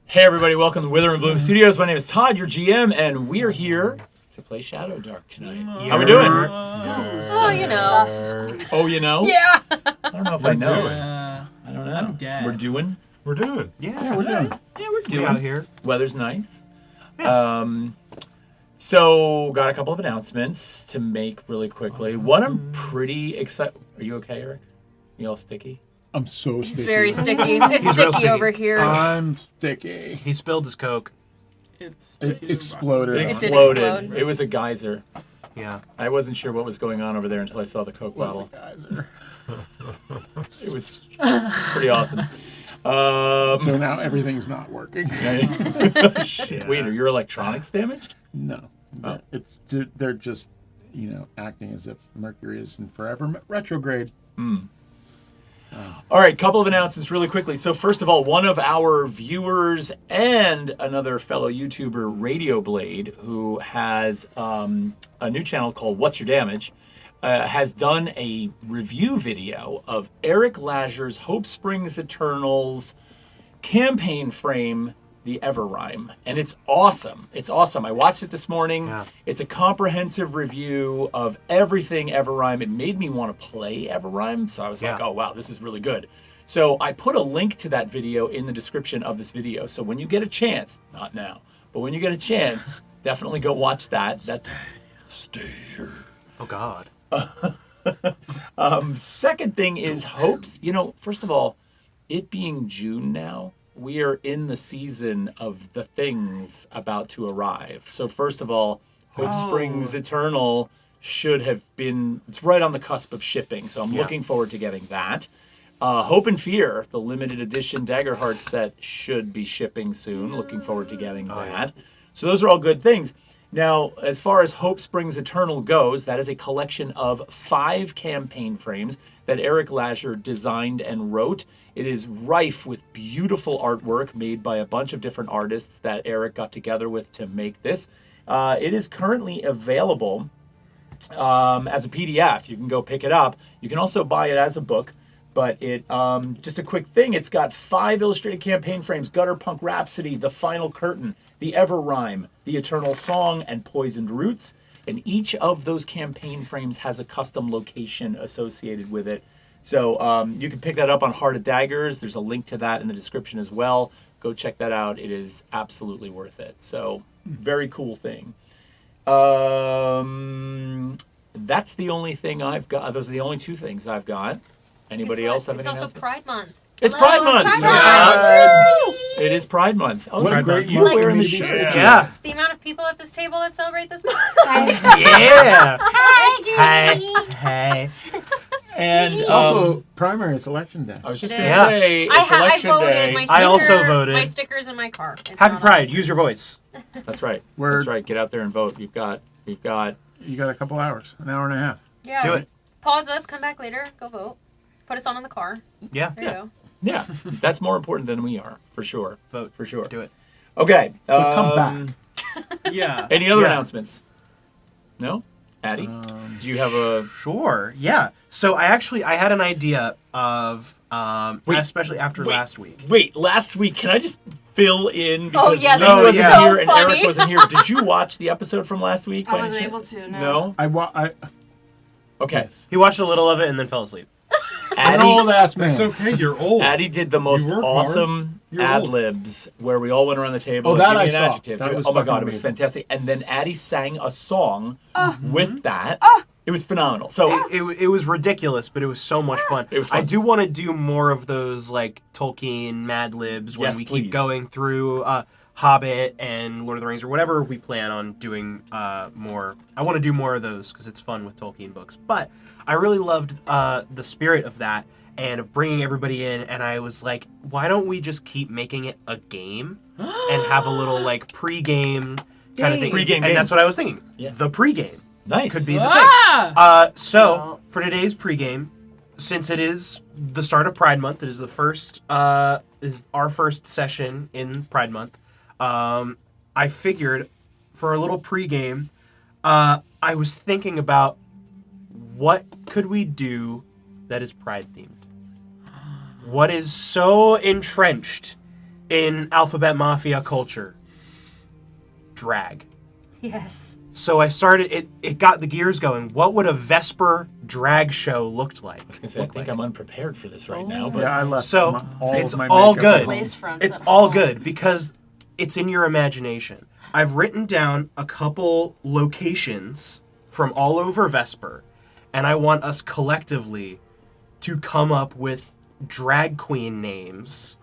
Hey everybody, welcome to Wither and Bloom Studios. My name is Todd, your GM, and we're here to play Shadowdark tonight. How we doing? Oh, you know. Oh, you know? Yeah. I don't know if I know. I don't know. I'm dead. We're doing? We're doing. Yeah, we're doing. Yeah, we're doing. Out here. Weather's nice. So, got a couple of announcements to make really quickly. One I'm pretty excited. Are you okay, Eric? You all sticky? I'm so It's sticky. very sticky. It's He's real sticky sticky. over here. I'm sticky. He spilled his Coke. It exploded. It It did exploded. explode. It was a geyser. Yeah. I wasn't sure what was going on over there until I saw the Coke What bottle. was it, guys? It was pretty awesome. So now everything's not working. Shit. Wait, are your electronics damaged? No, Oh. they're just acting as if Mercury is in forever retrograde. All right, couple of announcements really quickly. So first of all, one of our viewers and another fellow YouTuber, Radio Blade, who has a new channel called What's Your Damage, has done a review video of Eric Lazer's Hope Springs Eternals campaign frame, The Rime, and it's awesome. It's awesome. I watched it this morning. Yeah. It's a comprehensive review of everything Rime. It made me want to play Rime, so I was like, oh wow, this is really good. So I put a link to that video in the description of this video. So when you get a chance, not now, but when you get a chance, definitely go watch that. That's stay here. Oh God. Second thing is hopes. First of all, it being June now, we are in the season of the things about to arrive. So first of all, Hope Springs Eternal should have been, it's right on the cusp of shipping. So I'm looking forward to getting that. Hope and Fear, the limited edition Dagger Heart set, should be shipping soon. Looking forward to getting that. So those are all good things. Now, as far as Hope Springs Eternal goes, that is a collection of 5 campaign frames that Eric Lazer designed and wrote. It is rife with beautiful artwork made by a bunch of different artists that Eric got together with to make this. It is currently available as a PDF. You can go pick it up. You can also buy it as a book. But it just a quick thing, it's got 5 illustrated campaign frames: Gutter Punk Rhapsody, The Final Curtain, The Rime, The Eternal Song, and Poisoned Roots. And each of those campaign frames has a custom location associated with it. So you can pick that up on Heart of Daggers. There's a link to that in the description as well. Go check that out. It is absolutely worth it. So very cool thing. That's the only thing I've got. Those are the only 2 things I've got. Anybody else have It's any also announcements? Pride Month. It's Hello, Pride Month. Pride Yeah. Month. It is Pride Month. Oh, What a great you month wearing for the me to be shirt. sticky. Yeah. The amount of people at this table that celebrate this month. Yeah. Hey. And It's also primary. It's election day. I was just It going is. to say, it's I election voted. day. My I also sticker- voted. My sticker's in my car. It's Happy not Pride. on. Use your voice. That's right. Word. That's right. Get out there and vote. We've got. You got a couple hours, an hour and a half. Yeah. Do it. Pause us. Come back later. Go vote. Put us on in the car. Yeah. There you go. Yeah, that's more important than we are, for sure. Vote. For sure. Do it. Okay. But come back. Yeah. Any other Yeah. announcements? No? Addie? Do you have a... Sure. Yeah. So I had an idea of, especially after last week. Wait, last week, can I just fill in? Oh, Because yeah, Lee this was wasn't so here and funny. Eric wasn't here. Did you watch the episode from last week? I wasn't able to, no. No? Okay. He watched a little of it and then fell asleep. An old ass man. Oh. It's okay, you're old. Addie did the most You work awesome hard. You're ad old. libs where we all went around the table. Oh, and that gave me I an saw. adjective. That was Oh my fucking god, it was amazing. fantastic. And then Addie sang a song with that. It was phenomenal. So It was ridiculous, but it was so much fun. It was fun. I do want to do more of those like Tolkien Mad Libs when Yes, we please. keep going through Hobbit and Lord of the Rings or whatever we plan on doing more. I want to do more of those because it's fun with Tolkien books. But I really loved the spirit of that and of bringing everybody in. And I was like, why don't we just keep making it a game and have a little like pre-game kind of thing? Pre-game and game. that's what I was thinking. Yeah. The pre-game. nice. Could be the Ah! thing. So for today's pregame, since it is the start of Pride Month, it is the first is our first session in Pride Month. I figured for a little pregame, I was thinking about what could we do that is Pride themed. What is so entrenched in Alphabet Mafia culture, drag. Yes. So I started, it got the gears going. What would a Vesper drag show looked like? I was gonna say, I think I'm unprepared for this right now, but Yeah, I left So, all it's of my all makeup good. at home. Lace fronts It's at all home. good because it's in your imagination. I've written down a couple locations from all over Vesper, and I want us collectively to come up with drag queen names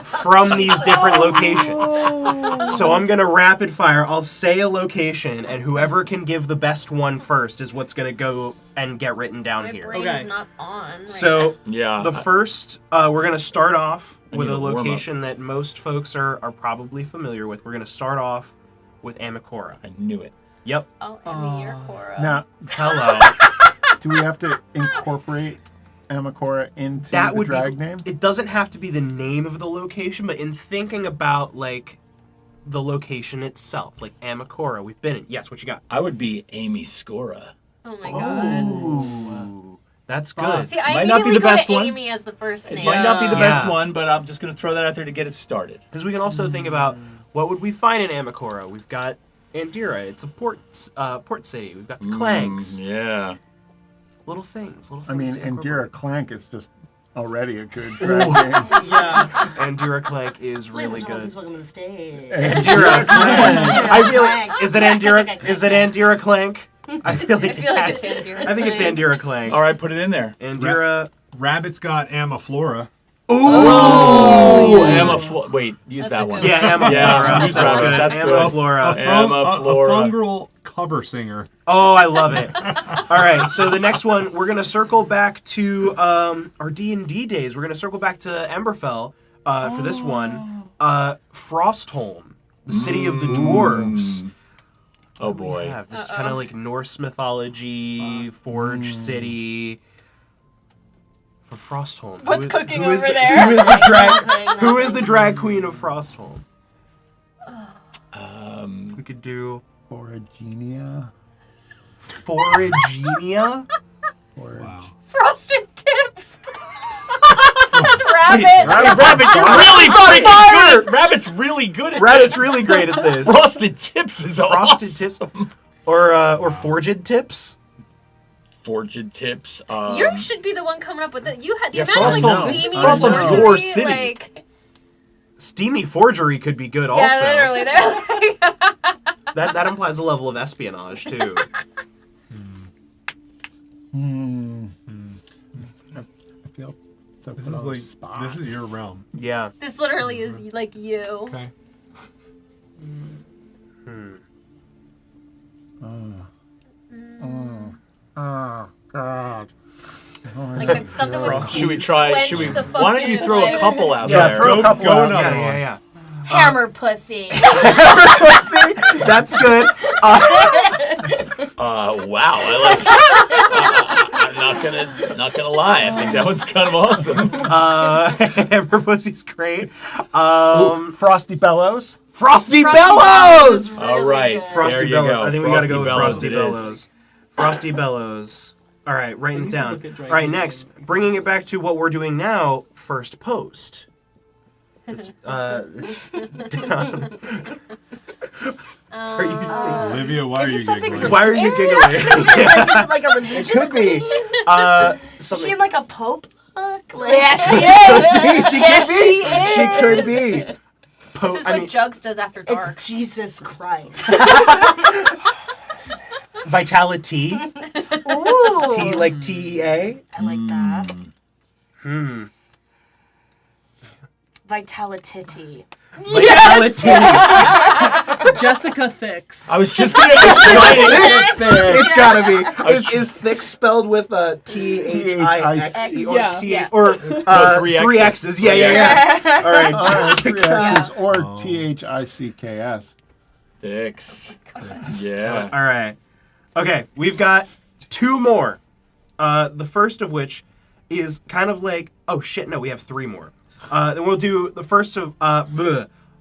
from these different locations. So I'm going to rapid fire. I'll say a location, and whoever can give the best one first is what's going to go and get written down My here. brain Okay. is not on. Right So yeah, the first, we're going to start off I with need a a warm-up. location that most folks are probably familiar with. We're going to start off with Amakora. I knew it. Yep. Oh, Emmy, you're Cora. Now, Hello. do we have to incorporate Amakora into That the would drag be. name? It doesn't have to be the name of the location, but in thinking about like the location itself, like Amakora, we've been in. Yes, what you got? I would be Amy Scora. Oh my god. Ooh, that's good. See, I Might not be immediately the go best to one. Amy as the first It name. might not be the best Yeah. one, but I'm just gonna throw that out there to get it started. Because we can also think about what would we find in Amakora. We've got Andira. It's a port city. We've got the Clanks. Yeah. Little things. I mean, to Indira incorporate. Clank is just already a good drag name. Yeah. Andira Clank is Ladies really and gentlemen, good. please welcome to the stage. Andira Clank. I feel like Clank. is it Andira? Is it Andira Clank? I feel like I feel like has- it's Andira I think it's Clank. Andira Clank. All right, put it in there. Andira. Rabbit's got Amaflora. Oh, Emma. Wait, use That's that a one. good Yeah, Emma Yeah, Flora. use That's rabbits, good. that's Emma good. Flora. Amaflora. A fungal cover singer. Oh, I love it. All right, so the next one, we're gonna circle back to our D&D days. We're gonna circle back to Emberfell for this one. Frostholm, the city of the dwarves. Oh boy. Yeah, this kind of like Norse mythology, Forge City. For Frostholm. What's Who is- cooking who is over the- there? Who is the drag? Nothing, Who is the drag queen of Frostholm? We could do Origenia. Foragenia. Wow. Frosted Tips. That's Rabbit. Rabbit, you're really freaking good. Rabbit's really good at Rabbit's this. really great at this. Frosted Tips is Frosted awesome. tips, or forged tips. Forged Tips. You should be the one coming up with it. You had the Yeah, amount of Frostholm- like steamy Frostholm's forgery, your city. Like, Steamy forgery could be good also. yeah, literally. That implies a level of espionage too. I feel so This put is on the like spot. this is your realm. Yeah. This literally is like you. Okay. Oh God. Like something with Should we try? quench Should we? the Why don't you fucking, throw a like- couple out Yeah, there? throw a couple go out. another Yeah, one. yeah, Hammer pussy. See, that's good. Wow, I like. I'm not gonna lie. I think that one's kind of awesome. Amber Pussy's great. Frosty Bellows. Frosty Frosty Bellows. Bellows. All right, good. Frosty there you Bellows. go. I think we gotta go with Bellows Frosty it is. Bellows. Frosty Bellows. All right, writing it down. look at All Dragon right, Ball next, and bringing it back to what we're doing now. First post. This, are you? Olivia, why are Is you it something? giggling? Why are you Is giggling? it like a religious Could be. Is she Something. in like a pope book? Like, Yeah, she is. She Yes, could be. she She could be. This is what Jugs does after dark. It's Jesus Christ. Vitality. Ooh. T like TEA. I like that. Hmm. Vitality. Vitality. Jessica Thixe. I was just gonna try It's gotta be. Is thick spelled with THIXE or Yeah. T Yeah. or three three X's. X's? Yeah. All right. Three X's or THICKS. Dicks. Yeah. All right. Okay, we've got two more. The first of which is kind of like, oh shit, no, we have three more. Then we'll do the first of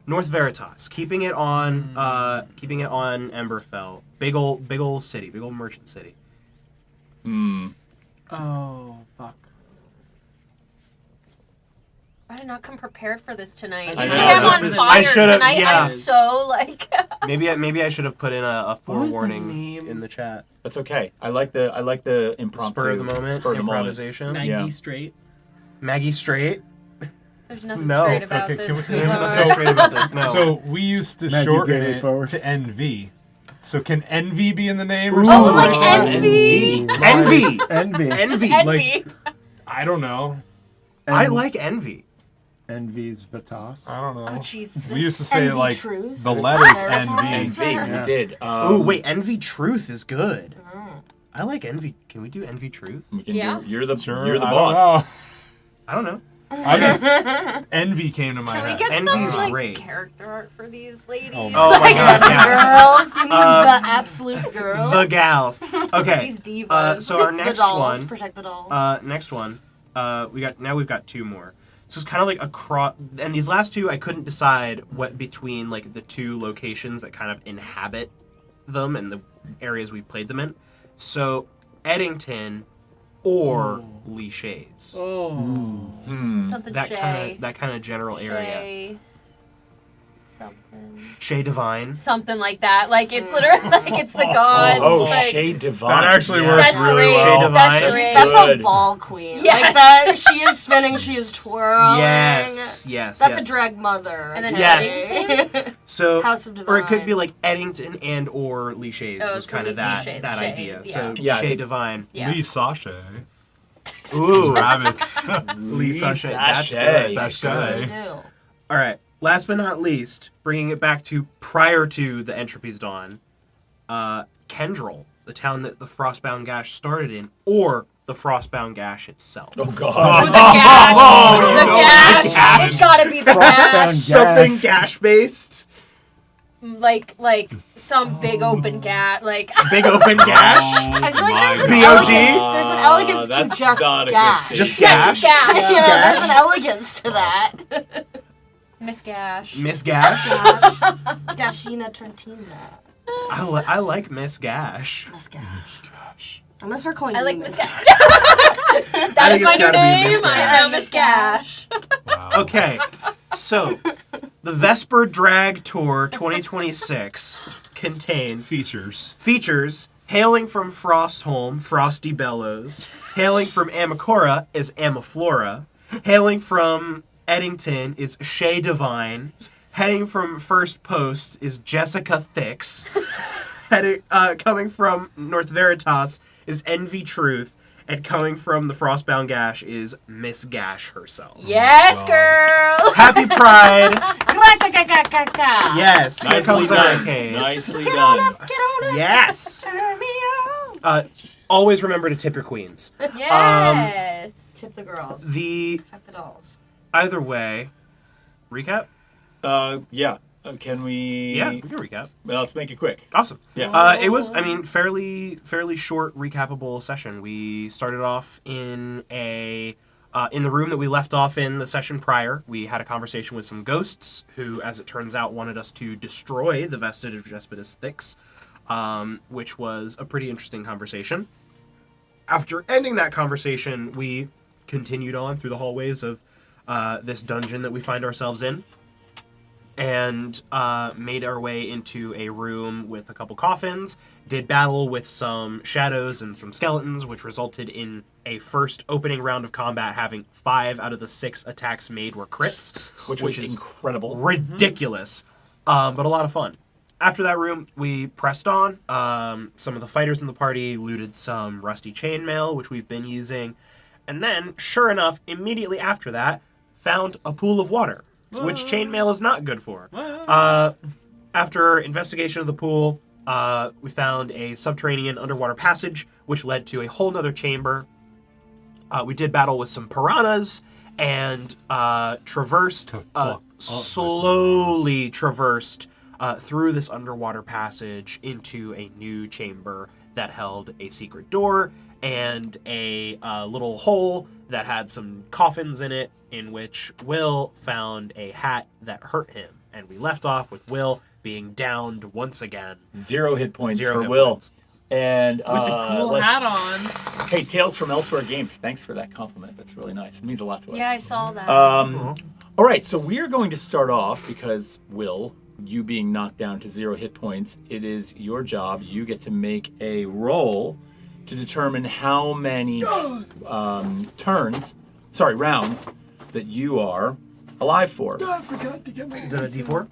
North Veritas, keeping it on Emberfell, big ol' city, big ol' merchant city. Oh, fuck. I did not come prepared for this tonight. I Usually know, I'm on this is- fire I should've- tonight. yeah. I'm so like. Maybe I should have put in a was the forewarning name? in the chat. That's okay. I like the impromptu Spur of the moment, spur of the moment. improvisation. Maggie Yeah. Straight. Maggie Straight. There's nothing No. straight about Okay, this. can we- There's sweetheart. nothing straight about this. No. So we used to Maggie shorten gave it it forward. to NV. So can NV be in the name or Ooh. something? Oh, like that? envy. Envy. Envy. Envy. Envy. I don't know. I like envy. Envy's Vitas. I don't know. Oh, jeez. We used to say Envy like truth. the letters Veritas. NV. Envy, we did. Oh wait, envy truth is good. I like envy. Can we do envy truth? We can Yeah. do, you're the Sure, you're the I boss. I don't know. don't know. I just envy came to my Can we head. get Envy some is like great. character art for these ladies? Oh my Like, God, The yeah. girls? You mean the absolute girls? The gals. Okay. These divas. So our The next dolls. one. Protect the dolls. Next one. We've got two more. So it's kind of like across, and these last two I couldn't decide what between like the two locations that kind of inhabit them and the areas we played them in. So Eddington or Lee Shays. Oh. Something That kind of general area. Shay. Something. Shay Divine. Something like that. Like it's literally like it's the gods. Oh, like, Shay Divine. That actually Yeah. works That's really great. well. Shade of That's Ice. great. That's a Good. ball queen. Yes. Like that. She is spinning. She is twirling. Yes. That's yes. a drag mother. And then Yes. okay? So, House of or it could be Divine. like Eddington and or Lee Shays Oh, was so kind of Lee that Shays, idea. yeah. So Yeah, I Shay think- Divine. Yeah. Lee Sasha. Ooh, Rabbits. Lee Sashay. That's Sashay. good. That's Sashay. good. They do. All right. Last but not least, bringing it back to prior to the Entropy's Dawn, Kendril, the town that the Frostbound Gash started in, or the Frostbound Gash itself. Oh Oh, God. the gash. you The know gash. the gash. It's gotta be the Frostbound gash. gash. Something gash based. Like some big open gat. Like Big open gash. I feel like there's an BOG? elegance. There's an elegance to That's just not a good gash. statement. Just yeah, gash. just gash. You know, Gash. there's an elegance to that. Miss Gash. Miss Gash. Gash. Gashina Trentina. I like Miss Gash. Miss Gash. I'm gonna start calling I you like Miss Miss Gash. Gash. I That think is my it's new gotta be Miss name. I Gash. am Miss Gash. Wow. Okay, so the Vesper Drag Tour 2026 contains features hailing from Frostholm, Frosty Bellows. Hailing from Amacora is Amaflora. Hailing from Eddington is Shay Divine. Heading from First Post is Jessica Thixe. Coming from North Veritas is Envy Truth. And coming from the Frostbound Gash is Miss Gash herself. Yes, girl. Happy Pride! Ka-ka-ka-ka-ka. Yes, here Nicely comes the done. hurricane. Nicely Get on done. up, get on up. Yes. Turn me on. Always remember to tip your queens. Yes. Tip the girls. The Tip the dolls. either way, recap. Yeah. Can we? Yeah, we can recap. Well, let's make it quick. Awesome. Yeah. It was, fairly short recapable session. We started off in in the room that we left off in the session prior. We had a conversation with some ghosts who, as it turns out, wanted us to destroy the Vestige of Jespodus Thixe, which was a pretty interesting conversation. After ending that conversation, we continued on through the hallways of this dungeon that we find ourselves in. And made our way into a room with a couple coffins, did battle with some shadows and some skeletons, which resulted in a first opening round of combat having 5 out of the 6 attacks made were crits, Which was incredible. ridiculous, but a lot of fun. After that room, we pressed on. Some of the fighters in the party looted some rusty chainmail, which we've been using. And then, sure enough, immediately after that, found a pool of water, which chainmail is not good for. After investigation of the pool, we found a subterranean underwater passage, which led to a whole nother chamber. We did battle with some piranhas and traversed, slowly traversed through this underwater passage into a new chamber that held a secret door and a little hole that had some coffins in it, in which Will found a hat that hurt him. And we left off with Will being downed once again. 0 hit points 0 for hit Will. points. And With a cool let's- hat on. Hey, Tales from Elsewhere Games. Thanks for that compliment. That's really nice. It means a lot to us. Yeah, I saw that. All right, so we are going to start off because Will, you being knocked down to 0 hit points, it is your job. You get to make a roll to determine how many rounds that you are alive for. I forgot to get my. Is that a D4?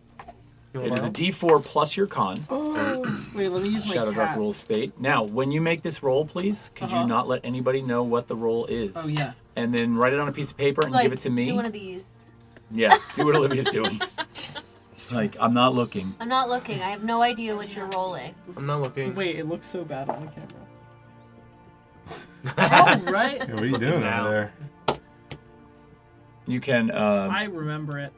It is a D4 plus your con. Wait, let me use my Shadowdark cat. rules state. Now, when you make this roll, please, could you not let anybody know what the roll is? Oh, yeah. And then write it on a piece of paper and like, give it to me. do one of these. Yeah, do what Olivia's doing. Like, I'm not looking. I'm not looking. I have no idea what you're rolling. I'm not looking. Wait, it looks so bad on the camera. Oh, right. Hey, what are you doing now. over there? You can. I remember it.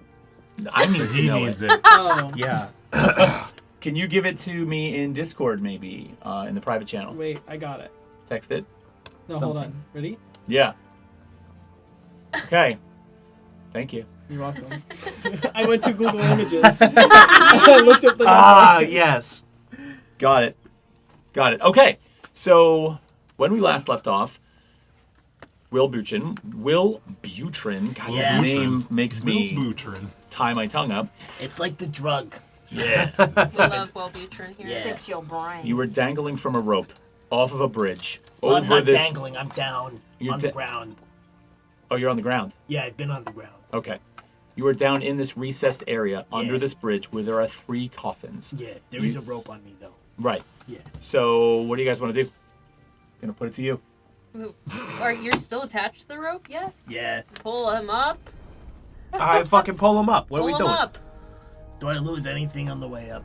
I need to He know needs it. it. Oh. Yeah. Can you give it to me in Discord, maybe, in the private channel? Wait, I got it. Text it. No, hold Something. on. Ready? Yeah. Okay. Thank you. You're welcome. I went to Google Images. I looked up the number. Ah, yes. Got it. Got it. Okay. So when we last left off, Will Butrin. God, Yeah. that name makes me Bootrin. tie my tongue up. It's like the drug. Yeah. We love Wellbutrin here. Yeah. Fix your brain. You were dangling from a rope off of a bridge Well, I'm over not this. dangling. I'm down You're on the ground. Oh, you're on the ground. Yeah, I've been on the ground. Okay. You are down in this recessed area under Yeah. this bridge where there are 3 coffins. Yeah, there is a rope on me though. Right. Yeah. So what do you guys want to do? Gonna put it to you. Are you still attached to the rope? Yes. Yeah. Pull him up. I fucking pull him up. What are we Pull doing? him up. Do I lose anything on the way up?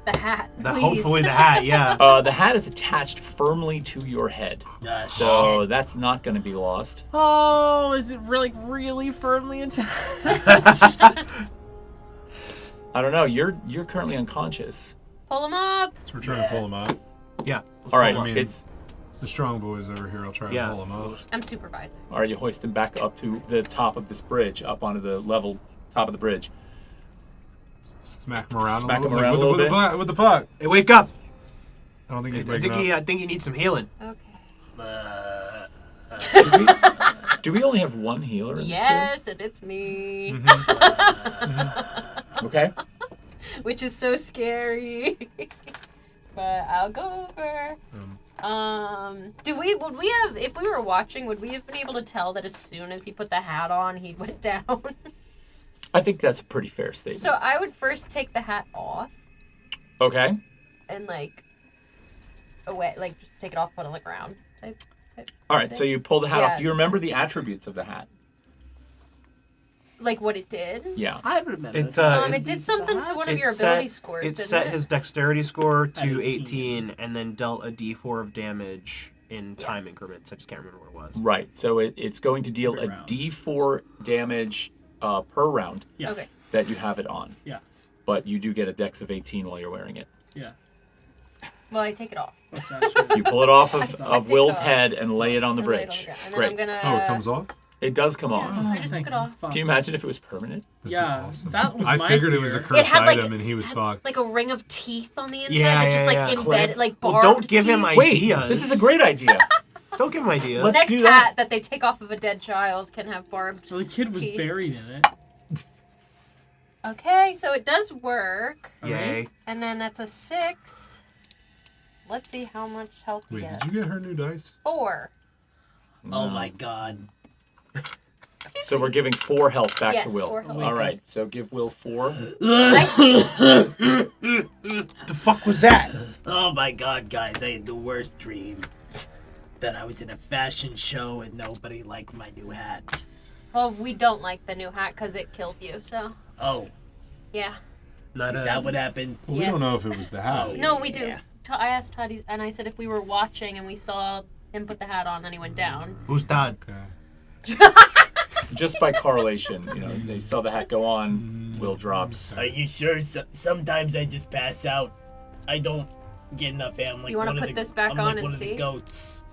The hat. Please. Hopefully the hat, yeah. The hat is attached firmly to your head. So that's not going to be lost. Oh, is it really firmly attached? I don't know. You're currently unconscious. Pull him up. So we're trying to pull him up. Yeah. All right. I mean- It's The strong boys over here will try Yeah. to pull him up. I'm supervising. all right. You hoist him back up to the top of this bridge, up onto the level top of the bridge. Smack him around Smack a little him around with, a little with, bit. with the puck. Hey, wake up. I don't think I he's waking up. think he needs some healing. Okay. Do we only have one healer in Yes, and it's me. this group? Okay. Which is so scary. But I'll go over. Would we have, if we were watching, would we have been able to tell that as soon as he put the hat on, he went down? I think that's a pretty fair statement. So I would first take the hat off Okay. and away, just take it off, put it on the ground. All right. So you pull the hat Yeah, off. Do you remember the attributes of the hat? Like what it did? Yeah. I remember. It did something to one of your ability scores, It didn't set it? his dexterity score to At 18. 18 and then dealt a d4 of damage in time increments. I just can't remember what it was. Right. So it's going to deal Every a round. D4 damage per round Yeah. Okay. that you have it on. Yeah. But you do get a dex of 18 while you're wearing it. Yeah. Well, I take it off. Okay, sure. You pull it off I of take it Will's off. head and lay it on the And lay it on bridge. ground. And Great. then I'm gonna. Oh, it comes off? It does come off. I just took Thank it off. fuck. Can you imagine if it was permanent? Yeah, that was I my figured fear. it was a It cursed had item and he was fucked. Like a ring of teeth on the inside Yeah, that just yeah, yeah. embedded, Well, barbed don't give him teeth. Wait, ideas. this is a great idea. Don't give him ideas. Let's Next do that. hat that they take off of a dead child can have barbed Well, the kid was teeth. buried in it. Okay, so it does work. Yay. And then that's a 6. Let's see how much health you Wait, get. did you get her new dice? 4. Oh my god. So we're giving 4 health back Yes, to Will. 4 health. All right, so give Will 4. The fuck was that? Oh my god, guys, I had the worst dream. That I was in a fashion show and nobody liked my new hat. Well, we don't like the new hat because it killed you, so Oh, yeah. Not is that what happened? Well, we Yes. don't know if it was the hat. No, we do. Yeah. I asked Todd, and I said if we were watching and we saw him put the hat on, then he went down. Who's Todd? Okay. Just by correlation, they saw the hat go on, Will drops. Are you sure? Sometimes I just pass out. I don't get enough air. I'm like You wanna one of put the- this back I'm on like and one of see? the goats.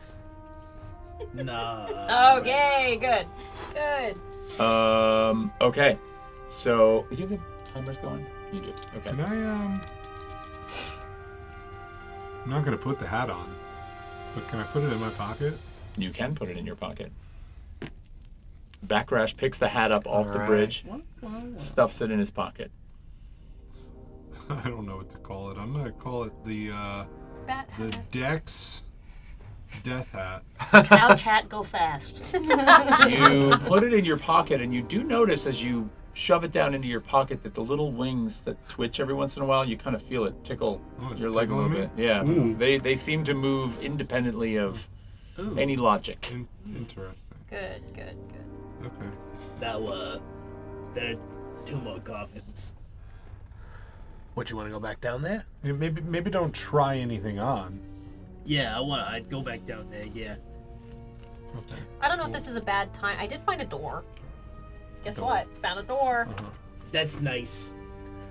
No. Okay, good. Good. Okay. So, do you have the timers going? You do. Okay. Can I, I'm not gonna put the hat on, but can I put it in my pocket? You can put it in your pocket. Backrash picks the hat up off the bridge, stuffs it in his pocket. I don't know what to call it. I'm gonna call it the Bat Dex Death Hat. Cow chat, go fast. You put it in your pocket, and you do notice as you shove it down into your pocket that the little wings that twitch every once in a while, you kind of feel it tickle it's your leg a little tickling bit. Yeah, they seem to move independently of any logic. Interesting. Good. Okay. Now, there are 2 more coffins. What, you want to go back down there? Maybe don't try anything on. Yeah, I'd go back down there, yeah. Okay. I don't know if this is a bad time. I did find a door. Guess what? Found a door. That's nice.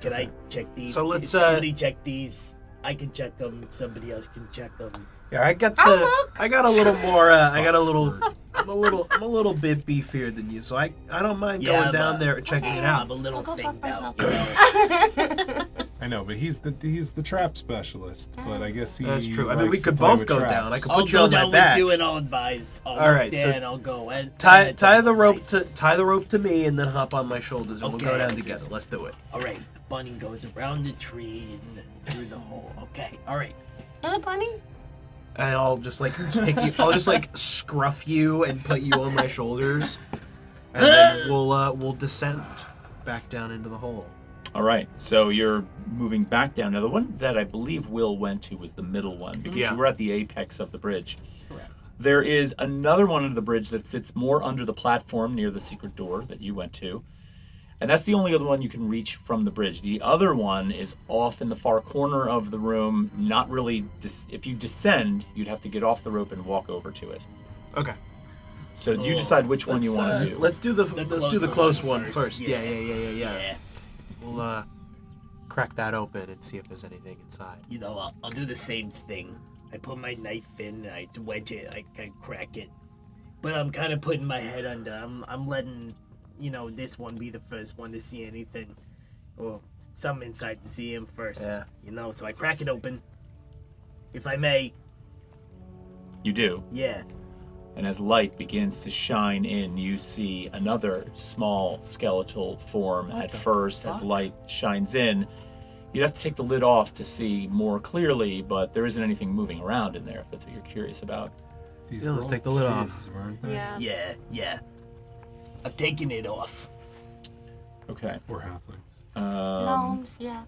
Can I check these? So let's, somebody check these. I can check them. Somebody else can check them. Yeah, I got a little more. I'm a little bit beefier than you, so I don't mind going down there and checking it out. I'm a little I'll go thing fuck now. myself. I know, but he's the trap specialist. But I guess he. That's true. I mean, we likes to could play both with go traps. down. I could I'll put you go on my down back. with you and I'll advise. All right, so I'll go. And Tie the rope advice. tie the rope to me and then hop on my shoulders and we'll go Okay, down I'll together. just- Let's do it. All right, the bunny goes around the tree and then through the hole. Okay, all right. Little bunny? And I'll just like take you. I'll just like scruff you and put you on my shoulders, and then we'll descend back down into the hole. All right, so you're moving back down. Now, the one that I believe Will went to was the middle one because Yeah. you were at the apex of the bridge. Correct. There is another one under the bridge that sits more under the platform near the secret door that you went to. And that's the only other one you can reach from the bridge. The other one is off in the far corner of the room. Not really. If you descend, you'd have to get off the rope and walk over to it. Okay. So you decide which one you want to do. Let's do the close one first. first. Yeah. Yeah. We'll crack that open and see if there's anything inside. You know, I'll do the same thing. I put my knife in, I wedge it, I crack it. But I'm kind of putting my head under. I'm letting, this one be the first one to see anything. Or some insight to see him first. Yeah. So I crack it open. If I may. You do. Yeah. And as light begins to shine in, you see another small skeletal form at first. As light shines in, you'd have to take the lid off to see more clearly, but there isn't anything moving around in there, if that's what you're curious about. These Yeah, let's were take the all lid kids, off. weren't they? Yeah. Yeah. I'm taking it off. Okay. Or halflings. Gnomes, yeah.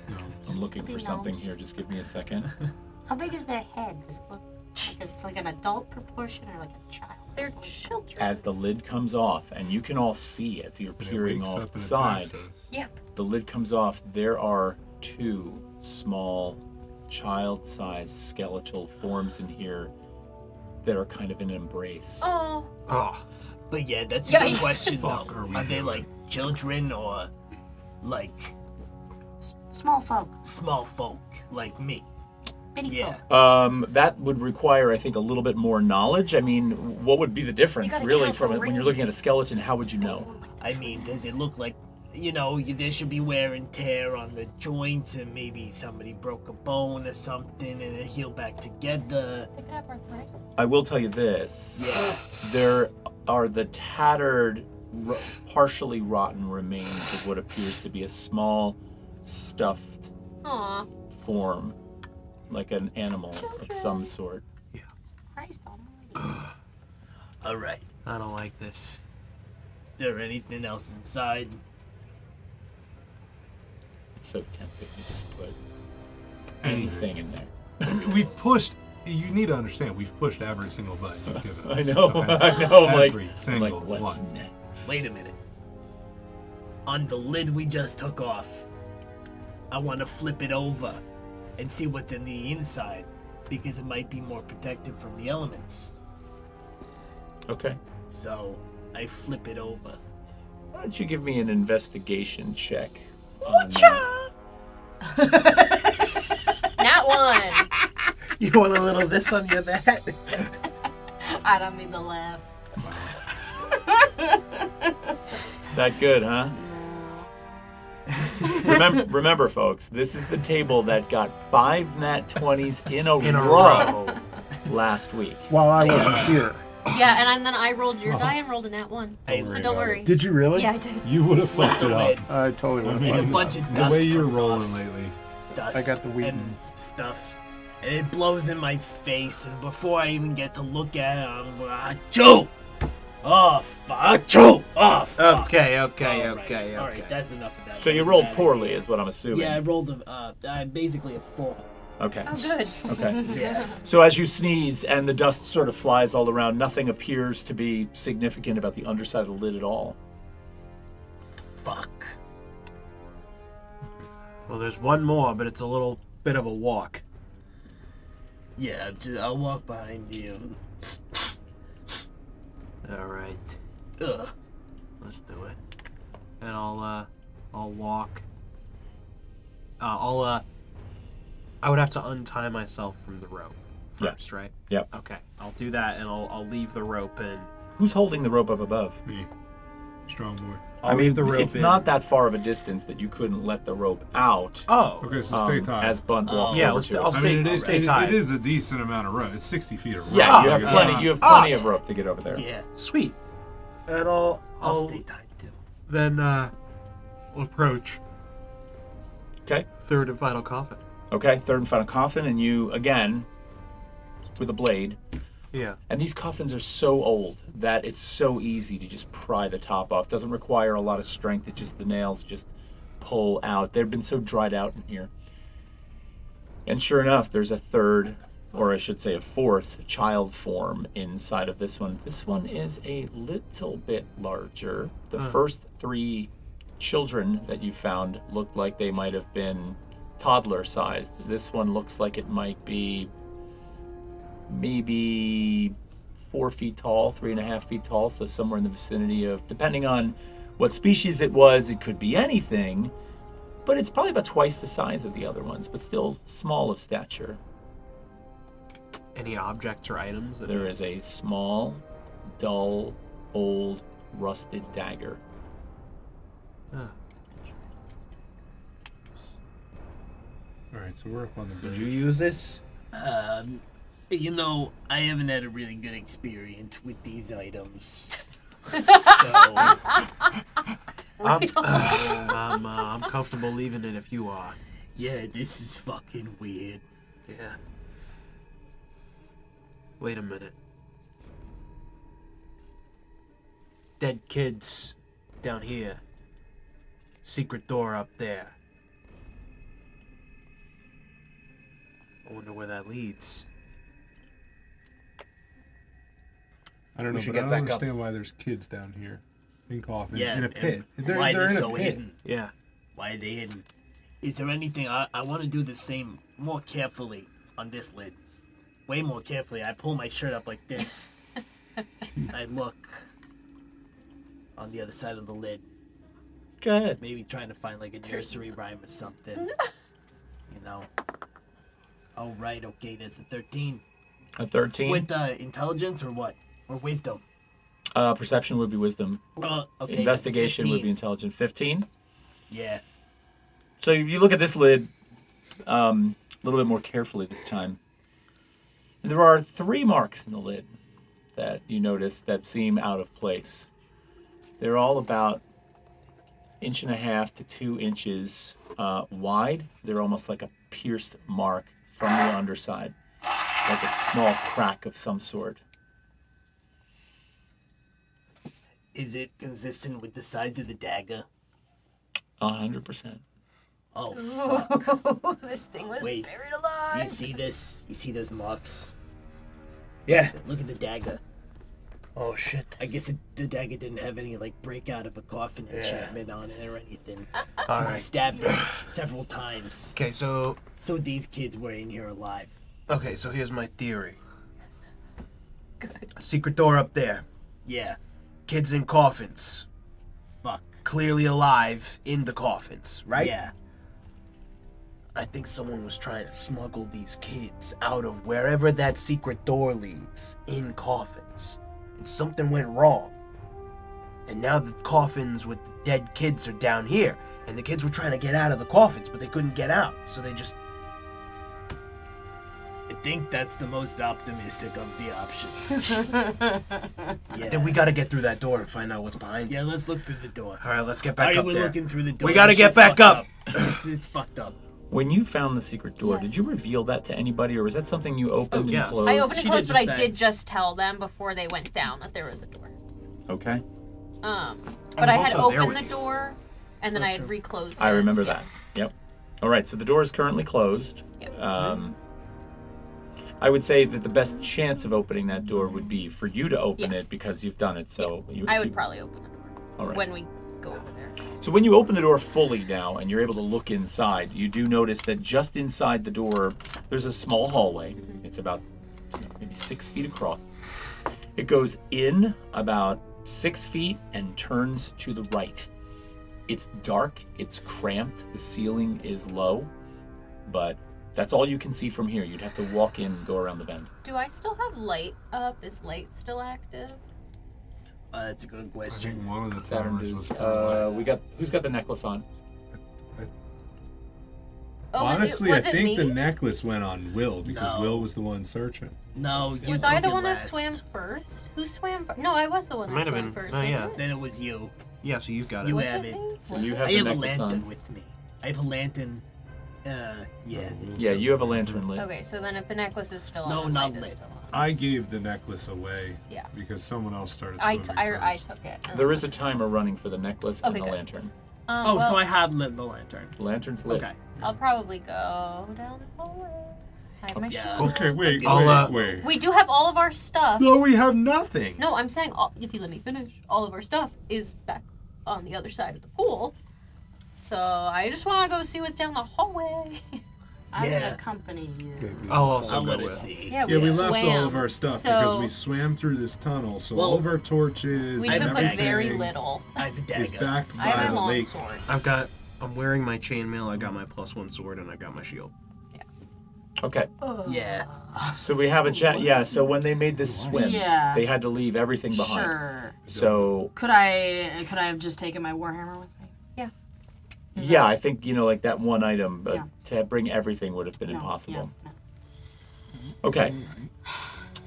No. I'm looking for Gnomes. something here. Just give me a second. How big is their head? Does it look like it's like an adult proportion or like a child? They're children. As the lid comes off, and you can all see as you're And it peering wakes off up the and side, attacks us. Yep. the lid comes off. There are 2 small, child-sized skeletal forms in here that are kind of in an embrace. Oh. Oh, But yeah, that's a good Yikes. question Fuck though. are we Are they doing? like children or like Small folk. small folk like me? Bitty Yeah. folk. That would require, I think, a little bit more knowledge. I mean, what would be the difference, gotta really, count from the it when you're rings. looking at a skeleton? How would you know? I mean, does it look like, there should be wear and tear on the joints and maybe somebody broke a bone or something and it healed back together? They could have arthritis. I will tell you this: Yeah. there are the tattered, partially rotten remains of what appears to be a small, stuffed Aw. form, like an animal of some sort. Christ almighty. All right. I don't like this. Is there anything else inside? It's so tempting to just put anything in there. We've pushed. You need to understand. We've pushed every single button you've given us. I know. Okay? I know. I'm Every like, single what's one. next? Wait a minute. On the lid we just took off, I want to flip it over and see what's in the inside because it might be more protected from the elements. Okay. So I flip it over. Why don't you give me an investigation check? On that? Nat 1. You want a little this on your that? I don't mean to laugh. That good, huh? No. Remember, folks, this is the table that got 5 nat 20s in a In a row row. last week. While I wasn't here. Yeah, and then I rolled your die and rolled a nat 1. Hey, So don't worry. Did you really? Yeah, I did. You would have fucked it up. I totally would And a have. bunch of The dust way you're comes rolling off. lately. Dust I got the and Wheatons. stuff. And it blows in my face, and before I even get to look at it, I'm like, achoo! Oh, fuck! Achoo! Oh, fuck! Okay. Alright, that's enough of that. So you That's rolled bad. poorly, is what I'm assuming. Yeah, I rolled basically a 4. Okay. Oh, good. Okay. Yeah. So as you sneeze and the dust sort of flies all around, nothing appears to be significant about the underside of the lid at all. Fuck. Well, there's one more, but it's a little bit of a walk. Yeah, I'll walk behind you. All right, Ugh. let's do it. And I'll walk. I would have to untie myself from the rope Yeah. first, right? Yep. Okay, I'll do that, and I'll leave the rope and Who's holding the rope up above? Me. Strong boy. I'll leave the rope it's in. not that far of a distance that you couldn't let the rope out Oh, Okay, so stay tied. as Bunt walks yeah, over I'll to stay- it. I'll I mean, stay tied. it is a decent amount of rope. It's 60 feet of rope. Yeah, you Like, have it's plenty. not- You have plenty Awesome. of rope to get over there. Yeah, Sweet. And I'll I'll stay tied too. then approach Okay. third and final coffin. Okay. Third and final coffin, and you again with a blade. Yeah. And these coffins are so old that it's so easy to just pry the top off. Doesn't require a lot of strength. It just the nails just pull out. They've been so dried out in here. And sure enough, there's a third, or I should say a fourth, child form inside of this one. This one is a little bit larger. The first 3 children that you found looked like they might have been toddler sized. This one looks like it might be maybe 4 feet tall, 3.5 feet tall, so somewhere in the vicinity of, depending on what species it was, it could be anything, but it's probably about twice the size of the other ones, but still small of stature. Any objects or items? There is a small, dull, old, rusted dagger. Alright, so we're up on the Did bridge. you use this? You know, I haven't had a really good experience with these items. So, I'm comfortable leaving it if you are. yeah, this is fucking weird. Yeah. Wait a minute. Dead kids down here. Secret door up there. I wonder where that leads. I don't We know, should but I get don't back up. understand why there's kids down here in coffins Yeah, in a and pit. why They're they're in so a pit. hidden? Yeah. Why are they hidden? Is there anything I want to do the same more carefully on this lid? Way more carefully. I pull my shirt up like this. I look on the other side of the lid. Go ahead. Maybe trying to find like a nursery rhyme or something. You know. Oh right, okay, that's a 13. A 13. With intelligence or what? Or wisdom? Perception would be wisdom. Okay. that's a Investigation would 15. be intelligence. 15. Yeah. So if you look at this lid a little bit more carefully this time, there are 3 marks in the lid that you notice that seem out of place. They're all about 1.5 to 2 inches wide. They're almost like a pierced mark from the underside, like a small crack of some sort. Is it consistent with the size of the dagger? 100%. Oh fuck. This thing was Wait. buried Do you alive. see this? You see those marks? Yeah. Look at the dagger. Oh shit. I guess the dagger didn't have any like breakout of a coffin enchantment on it or anything. All 'Cause I right. stabbed it several times. Okay, so These kids were in here alive. here's my theory. Good. Secret door up there. Yeah. Kids in coffins. Fuck. Clearly alive in the coffins, right? Yeah. I think someone was trying to smuggle these kids out of wherever that secret door leads in coffins. And something went wrong. and now the coffins with the dead kids are down here. And the kids were trying to get out of the coffins, but they couldn't get out, so they just... I think that's the most optimistic of the options. Yeah. Then we gotta get through that door and find out what's behind it. Yeah, let's look through the door. All right, let's get back up Alright, we're there. looking through the door. We gotta This get shit's back fucked up. This is fucked up. When you found the secret door, Yes. did you reveal that to anybody, or was that something you opened yeah. and closed? I opened She and closed, did but I just say. did just tell them before they went down that there was a door. Okay, But I had also there opened with the you. door, and then I had reclosed it. I remember Yeah. that. Yep. All right, so the door is currently closed. Yep. I would say that the best chance of opening that door would be for you to open Yeah. it because you've done it. So I would probably open the door All right. when we go over there. So when you open the door fully now and you're able to look inside, you do notice that just inside the door, there's a small hallway. It's about maybe 6 feet across. It goes in about 6 feet and turns to the right. It's dark, it's cramped, the ceiling is low, but that's all you can see from here. You'd have to walk in and go around the bend. Do I still have light up? Is light still active? That's a good I think question. one of the Saturn timers was is, kinda who's got the necklace on? Oh, Honestly, was I it think me? the necklace went on Will because No. Will was the one searching. No, you Was I took the it one that last. swam first? Who swam first? No, I was the one that Might have swam been. first. Oh, yeah. wasn't it? Then it was you. Yeah, so you've got it. You Was have it it. me? So Was you it? have I the have a necklace lantern on. with me. I have a lantern. Yeah. Yeah, you have a lantern lit. Okay, so then if the necklace is still on, No, the not light is lit. still on. I gave the necklace away Yeah. because someone else started I swimming first. took it. There is a timer running for the necklace and Okay, the good. lantern. Oh, well, so I had lit the lantern. The lantern's lit. Okay. I'll probably go down the hallway. I have my Yeah. shield. Okay, wait, I'll, wait. We do have all of our stuff. No, we have nothing. No, I'm saying if you let me finish, all of our stuff is back on the other side of the pool. So I just want to go see what's down the hallway. I would Yeah. accompany you. I'll also I'll go let it with. see. Yeah, Yeah, we left swam. all of our stuff so because we swam through this tunnel, so Well, all of our torches we and took like very everything little. I have a is dagger. back I have by my the long lake. sword. I'm wearing my chainmail, I got my +1 sword, and I got my shield. Okay, Yeah. so we have a chat. Yeah, so when they made this swim, Yeah. they had to leave everything behind. Sure. So Could I have just taken my warhammer with me? yeah, I think like that one item, but Yeah. to bring everything would have been No, impossible. yeah, Okay.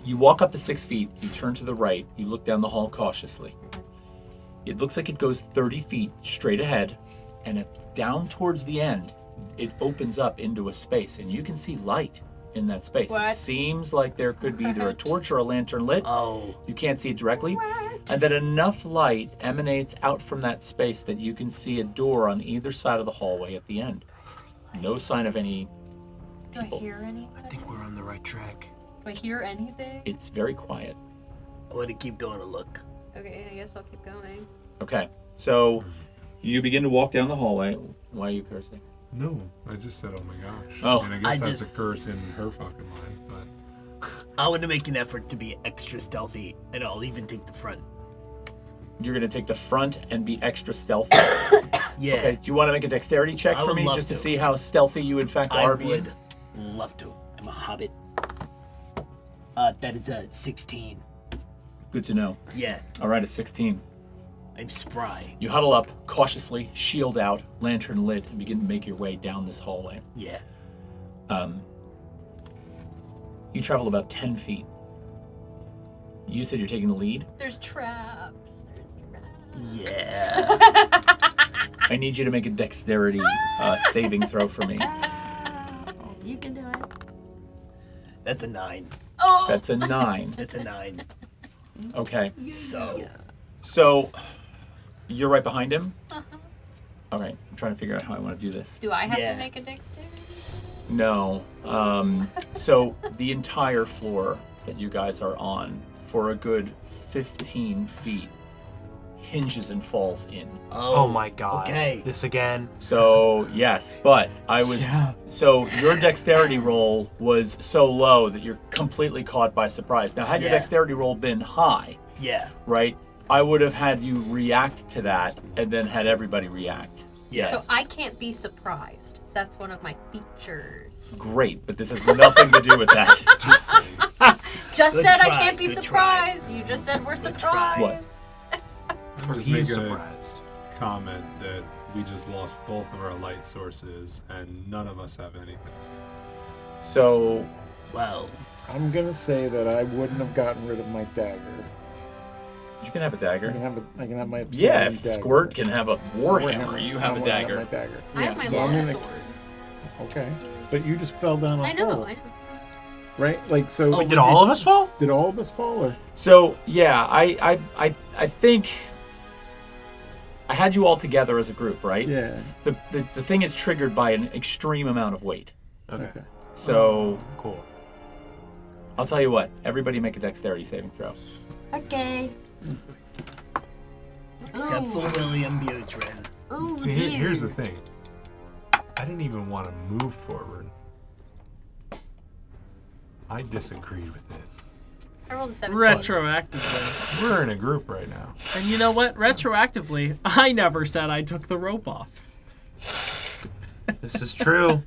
You walk up to 6 feet, you turn to the right, you look down the hall cautiously. It looks like it goes 30 feet straight ahead, and down towards the end, it opens up into a space, and you can see light in that space. It What? seems like there could be either a torch or a lantern lit. Oh. You can't see it directly. And then enough light emanates out from that space that you can see a door on either side of the hallway at the end. No sign of any Do I people. hear anything? I think we're on the right track. Do I hear anything? It's very quiet. I want to keep going to look. Okay, I guess I'll keep going. Okay, so you begin to walk down the hallway. Why are you cursing? No, I just said, oh my gosh. Oh. And I guess I that's just- a curse in her fucking mind, but I want to make an effort to be extra stealthy, and I'll even take the front. You're gonna take the front and be extra stealthy. Yeah. Okay, do you want to make a dexterity check I for would me love just to to. see how stealthy you in fact I are being? would love to. I'm a hobbit. That is a 16. Good to know. Yeah. All right, a 16. I'm spry. You huddle up cautiously, shield out, lantern lit, and begin to make your way down this hallway. Yeah. You travel about 10 feet. You said you're taking the lead. There's traps. There's traps. Yeah. I need you to make a dexterity saving throw for me. You can do it. That's a 9. Oh! That's a 9. That's a 9. Okay. So. So, you're right behind him? Okay, I'm trying to figure out how I want to do this. Do I have Yeah. to make a dexterity? No. So, the entire floor that you guys are on, for a good 15 feet, hinges and falls in. Oh my god. Okay. This again. So, yes, but I was... So, your dexterity roll was so low that you're completely caught by surprise. Now, had your Yeah. dexterity roll been high, Yeah. right, I would have had you react to that and then had everybody react. Yes. So I can't be surprised. That's one of my features. Great, but this has nothing to do with that. Just Good said I try, can't be good try. surprised. You just said we're Good try. surprised. What? I'm just He's making surprised. a comment that we just lost both of our light sources and none of us have anything. So Well, I'm gonna say that I wouldn't have gotten rid of my dagger. you can have a I dagger. can have my Yeah, obsidian if dagger. Squirt can have a warhammer, you have I a wanna dagger. my dagger. I have my so I'm long gonna- sword. Okay, but you just fell down a I know. hole, I know. right? Like so. Wait, did all of us fall? Did all of us fall? Or? So yeah, I think I had you all together as a group, right? Yeah. The thing is triggered by an extreme amount of weight. Okay. So Cool. I'll tell you what. Everybody make a dexterity saving throw. Okay. except for William Butrin. Ooh, See, here's the thing. I didn't even want to move forward. I disagreed with it. I rolled a 17. Retroactively. We're in a group right now. And you know what? Retroactively, I never said I took the rope off. This is true.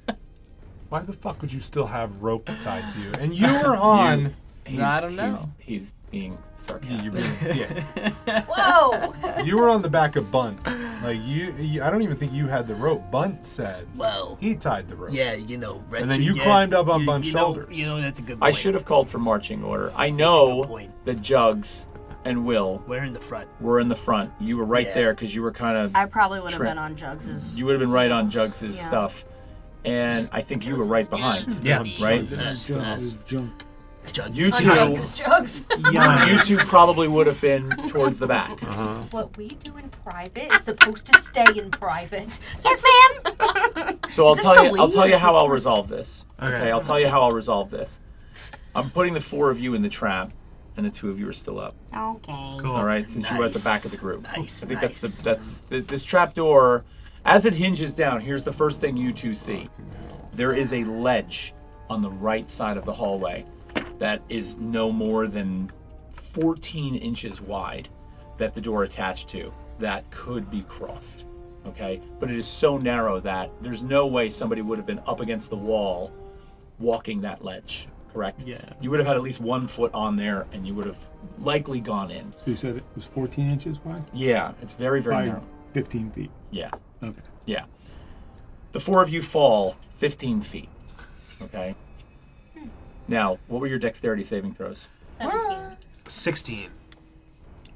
Why the fuck would you still have rope tied to you? And you were on. I don't know. He's being sarcastic. Yeah, Whoa! you were on the back of Bunt. Like you, I don't even think you had the rope. Bunt said Well, he tied the rope. yeah, you know. And then you climbed up on Bunt's shoulders. You know, that's a good point. I should have called for marching order. I That's a good know point. that Jugs and Will We're in the front. were in the front. You were right Yeah. there because you were kind of. I probably would have Tra- been on Jugs's. You would have been right on Jugs' Yeah. stuff, and I think you were right behind. Yeah. Right. This is junk. You On two, Jugs. you two probably would have been towards the back. What we do in private is supposed to stay in private. Yes, ma'am. So I'll Is this tell you. Celine I'll tell or you is how this I'll Rick? resolve this. Okay. Okay. I'll tell you how I'll resolve this. I'm putting the 4 of you in the trap, and the 2 of you are still up. Okay. Cool. All right, since you were at the back of the group. Nice, I think nice. that's this trap door. As it hinges down, here's the first thing you two see. There is a ledge on the right side of the hallway that is no more than 14 inches wide that the door attached to that could be crossed. Okay, but it is so narrow that there's no way somebody would have been up against the wall walking that ledge. Correct? Yeah. You would have had at least 1 foot on there, and you would have likely gone in. So you said it was 14 inches wide? Yeah, it's very, very By narrow. 15 feet. Yeah, Okay. yeah. The 4 of you fall 15 feet. Okay. Now, what were your dexterity saving throws? 17. 16.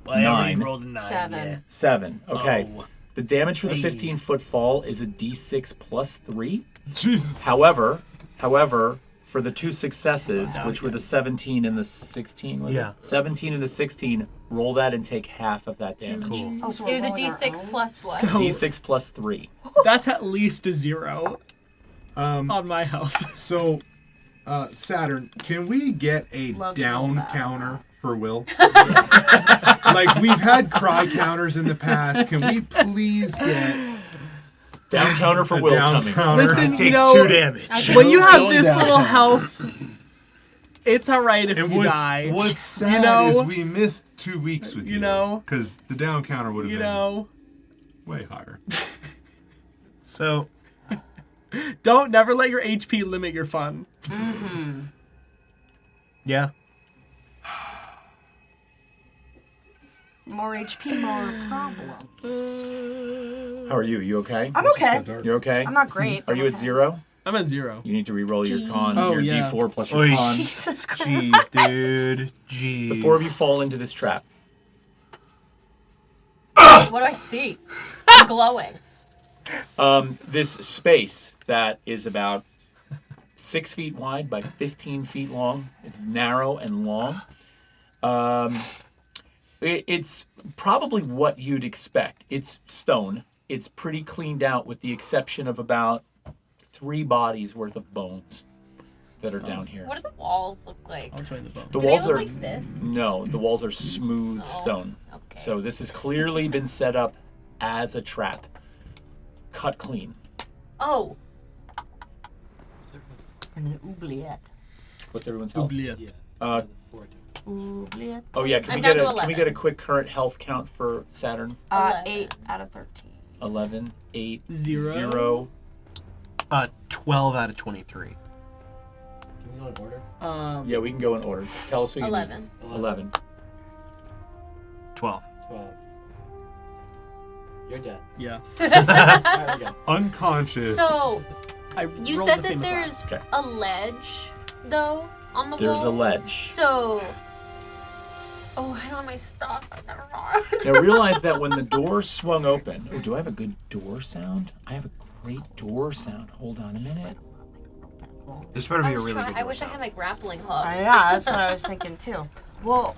Well, I already 9. rolled a 9. 7. Yeah. 7. Okay. Oh. The damage for the Hey. 15-foot fall is a d6 plus 3. Jesus. However, for the 2 successes, which were the 17 and the 16, was it? Yeah. 17 and the 16, roll that and take half of that damage. Cool. Oh, so It was a we're rolling our d6 own? plus what? So D6 plus 3. that's at least a 0 on my health. So, Saturn, can we get a Love to down roll that. counter for Will? Like, we've had cry counters in the past. Can we please get Down counter for a Will down coming. counter? Listen, Take you know, 2 damage. when you have Going this down. little health, it's alright if And you die. what's sad know? is we missed 2 weeks with you. You know? Because the down counter would have You been know, way higher. So, never let your HP limit your fun. yeah. More HP, more problems. How are you? You okay? I'm okay. You're okay? I'm not great. Are but you I'm at okay. 0? I'm at 0. You need to re-roll your con, Oh, your yeah. d4 plus your Oy. con. Jesus Christ. Jeez, dude. Jeez. The 4 of you fall into this trap. What do I see? I'm glowing. This space that is about 6 feet wide by 15 feet long. It's narrow and long. It's probably what you'd expect. It's stone. It's pretty cleaned out with the exception of about 3 bodies worth of bones that are down here. What do the walls look like? I'll join the bone. The Do walls they are look like this? no, the walls are smooth stone. Okay. So this has clearly been set up as a trap. Cut clean. Oh, And an oubliette. What's everyone's health? Oubliette. Oubliette. Oh yeah, can I'm we down get to a can we 11. get a quick current health count for Saturn? 11. 8 out of 13. 11, 8, 0. 0. 12 out of 23. Yeah, we can go in order. Tell us who you 11. 11. 12. You're dead. Yeah. There we go. Unconscious. So, I you rolled said the that same as there's last. Okay. a ledge, though, on the There's wall? a ledge. So... Oh, I don't have my stuff. Never mind. Now realize that when the door swung open... Oh, do I have a good door sound? I have a great door sound. Hold on a minute. This better be a really good I wish I had my grappling hook. Yeah, that's what I was thinking too. Well,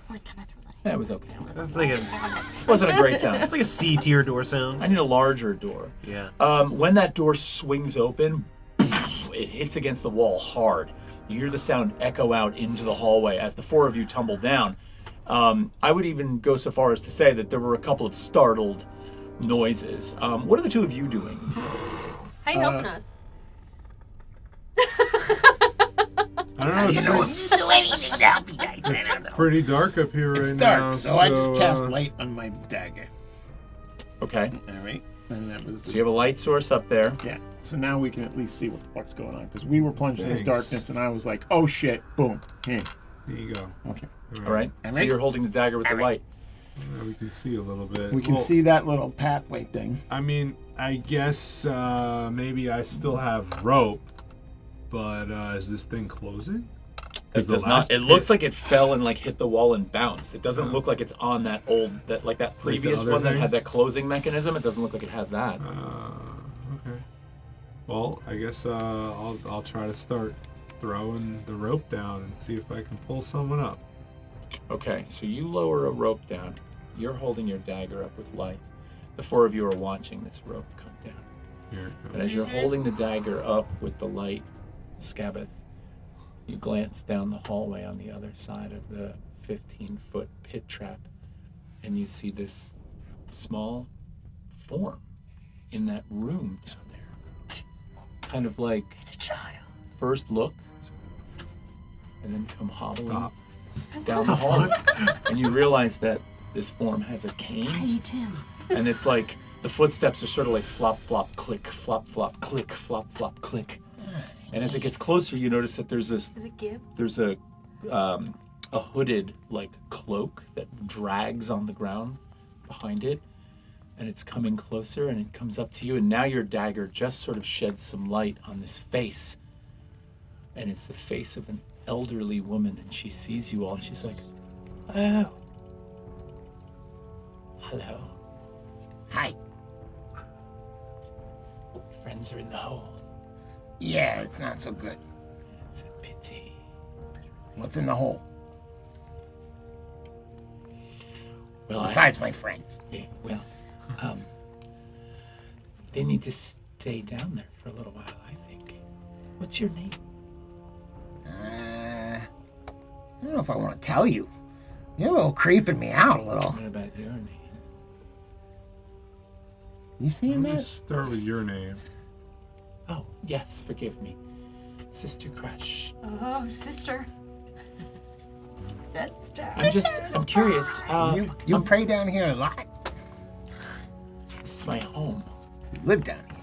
Like, can I throw that? That was okay. That's like a Wasn't a great sound. that's like a C tier door sound. I need a larger door. Yeah. When that door swings open, it hits against the wall hard. You hear the sound echo out into the hallway as the four of you tumble down. I would even go so far as to say that there were a couple of startled noises. What are the two of you doing? How you helping us? I don't know. You know, if you do anything to help you guys, I don't know. Pretty dark up here It's right dark, now. so I just cast light on my dagger. Okay. All right. And that was So you have a light source up there. yeah. So now we can at least see what the fuck's going on because we were plunged in Thanks. darkness, and I was like, "Oh shit!" Boom. Here. There you go. Okay. All right. So right. you're holding the dagger with the light. Yeah, we can see a little bit. We can Well, see that little pathway thing. I mean, I guess maybe I still have rope, but is this thing closing? It the does last not. It pit- looks like it fell and like hit the wall and bounced. It doesn't look like it's on that old that previous other one that thing? had that closing mechanism. It doesn't look like it has that. Okay. Well, I guess I'll try to start throwing the rope down and see if I can pull someone up. Okay, so you lower a rope down. You're holding your dagger up with light. The four of you are watching this rope come down. Here it And comes. as you're holding the dagger up with the light, Scabbeth, you glance down the hallway on the other side of the 15-foot pit trap, and you see this small form in that room down there. Kind of like it's a child. first look, and then come hobbling Stop. down the hallway. And you realize that this form has a cane. Tiny Tim. And it's like the footsteps are sort of like flop, flop, click, flop, flop, click, flop, flop, click. And as it gets closer, you notice that there's Is it Gib? a hooded like cloak that drags on the ground behind it, and it's coming closer, and it comes up to you, and now your dagger just sort of sheds some light on this face, and it's the face of an elderly woman, and she sees you all, and she's like, "Oh, hello, Hi. friends are in the hole. Yeah, it's not so good. It's a pity." What's in the hole? Well, Besides my friends. they need to stay down there for a little while, I think. What's your name? I don't know if I want to tell you. You're a little creeping me out a little. What about your name? You seeing Let's that? start with your name. Oh, yes, forgive me. Sister Crush. Oh, sister. Sister. I'm curious. You pray down here a lot. This is my home. You live down here.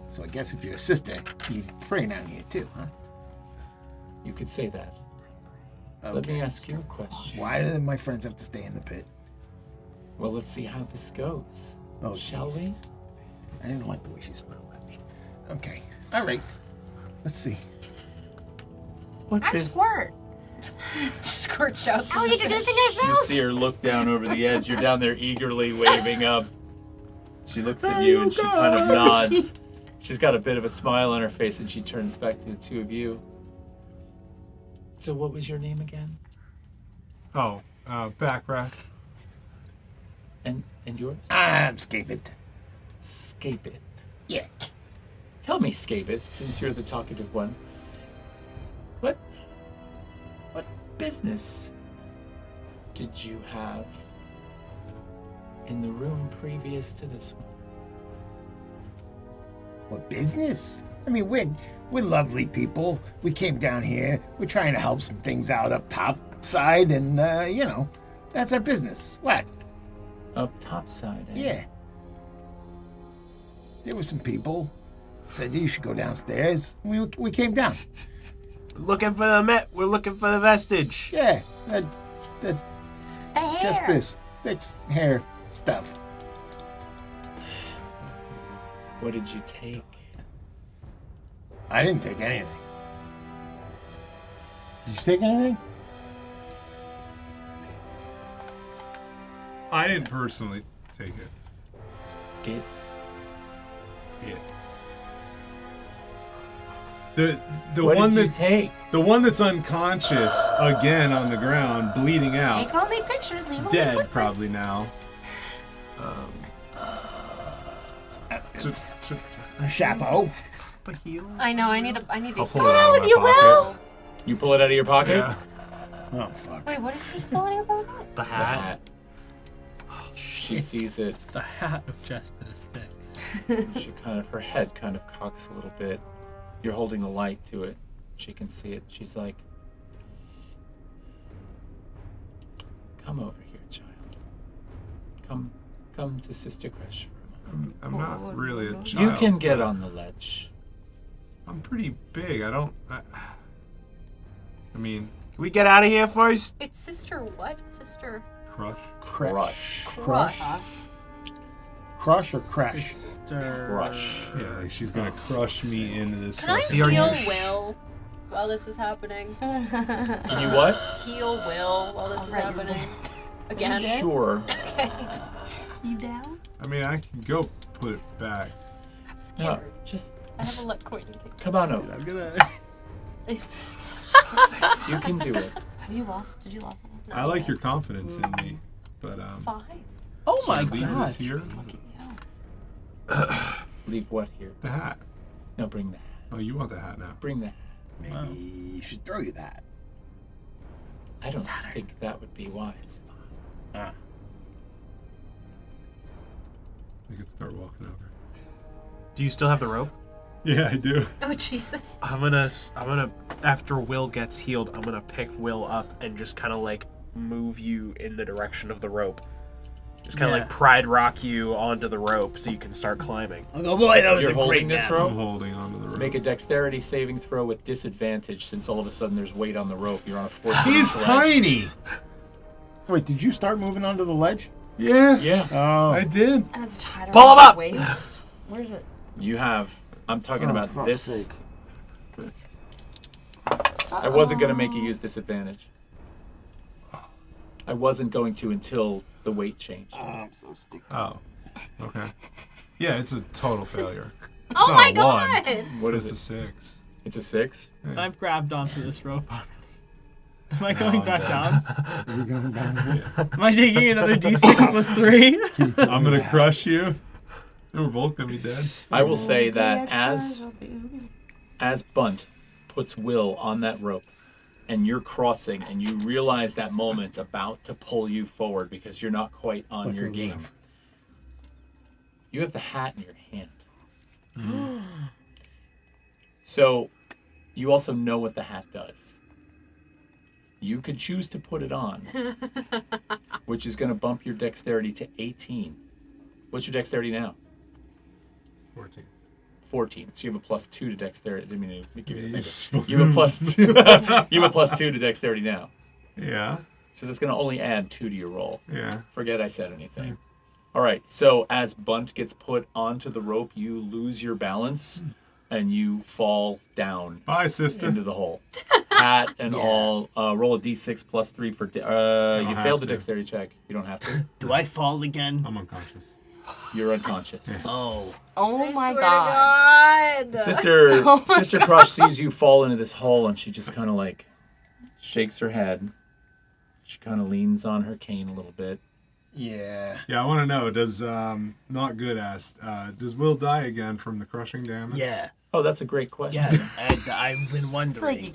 So I guess if you're a sister, you pray down here too, huh? You could say that. Let Okay. me ask you a question. Why do my friends have to stay in the pit? Well, let's see how this goes. Oh, Shall jeez. we? I didn't like the way she smelled. Okay. All right. Let's see. What I'm business? Squirt. Squirt shouts. How are you introducing You yourselves? see her look down over the edge. You're down there eagerly waving up. She looks at you and she kind of nods. She's got a bit of a smile on her face, and she turns back to the two of you. So what was your name again? Oh, Backrack. And yours? I'm Scapit. Scape it. Yeah. Tell me, Scape it, since you're the talkative one. What business did you have in the room previous to this one? What business? I mean, we're lovely people. We came down here. We're trying to help some things out up top side, and that's our business. What? Up topside, eh? Yeah. There were some people said you should go downstairs. We came down. Looking for the Met. We're looking for the vestige. Yeah, the The hair. Jespodus Thixe hair stuff. What did you take? I didn't take anything. Did you take anything? I didn't personally take it. It. The What one did you that take? the one that's unconscious again on the ground, bleeding out, Take only pictures, leave only dead footprints. probably now. A chapeau. I know. I need to. I'll pull it out of with my you, pocket. Will? You pull it out of your pocket? Yeah. Oh fuck. Wait, what did you just pull out of your pocket? The The hat. hat. She sees it. The hat of Jespodus Thixe. She her head kind of cocks a little bit. You're holding a light to it. She can see it. She's like, "Come over here, child. Come to Sister Crush for a moment. I'm not really a child. You can get on the ledge." I'm pretty big. I mean, Can we get out of here first? It's Sister what? Sister crush. Crush. Crush. Crush or crash? Sister. Crush. Yeah, like she's gonna crush me into this. Can I fucking- heal Will while this is happening? Can you what? Heal Will while this is Alright, happening. Again. Sure. Okay. You down? I mean, I can go put it back. I'm scared. No, just I have a luck coin in case. come on over. I'm gonna. You can do it. Have you lost? Did you lost something? I like your confidence in me, but 5. Oh my leave god. this here. Leave what here? The hat. No, bring the hat. Oh, you want the hat now? Bring the hat. Maybe you should throw you that. I don't think that would be wise. Ah. I could start walking over. Do you still have the rope? Yeah, I do. Oh Jesus. I'm gonna after Will gets healed, I'm gonna pick Will up and just kind of like move you in the direction of the rope. Just kind of Yeah. like pride rock you onto the rope so you can start climbing. I'll go, boy, that was You're a great holding this nap. rope? I'm holding onto the rope. Make a dexterity saving throw with disadvantage since all of a sudden there's weight on the rope. You're on a 14. He's ledge. tiny. Wait, did you start moving onto the ledge? Yeah, Yeah. Oh. I did. And it's tied around Pull him my up! waist. Where's it? You have. I'm talking Oh, about fuck's this. sake. I wasn't going to make you use disadvantage. I wasn't going to until the weight changed. I'm so sticky. Oh, okay. Yeah, it's a total failure. It's Oh not my a god! one. What is It's a it? 6. It's a 6? I've grabbed onto this rope already. Am I going back down? Are we going down here? Am I taking another d6 plus 3? I'm gonna crush you. We're both gonna be dead. I will say that as Bunt puts Will on that rope and you're crossing and you realize that moment's about to pull you forward because you're not quite on your Fucking game. left. You have the hat in your hand. So you also know what the hat does. You could choose to put it on, which is going to bump your dexterity to 18. What's your dexterity now? 14. 14. So you have a +2 to dexterity. I didn't mean to give you the finger. You have a +2. You have a +2 to dexterity now. Yeah, So that's going to only add 2 to your roll. yeah. Forget I said anything. All right. So as Bunt gets put onto the rope, you lose your balance and you fall down Bye, sister. into the hole. Hat and all. Roll a d6 + 3 for. You have failed the to. dexterity check. You don't have to. Do I fall again? I'm unconscious. You're unconscious. Oh. Oh I my swear god. to God. Sister Sister Crush sees you fall into this hole and she just kind of like shakes her head. She kind of leans on her cane a little bit. Yeah. Yeah, I want to know. Does not good asked. Does Will die again from the crushing damage? Yeah. Oh, that's a great question. Yeah. I've been wondering.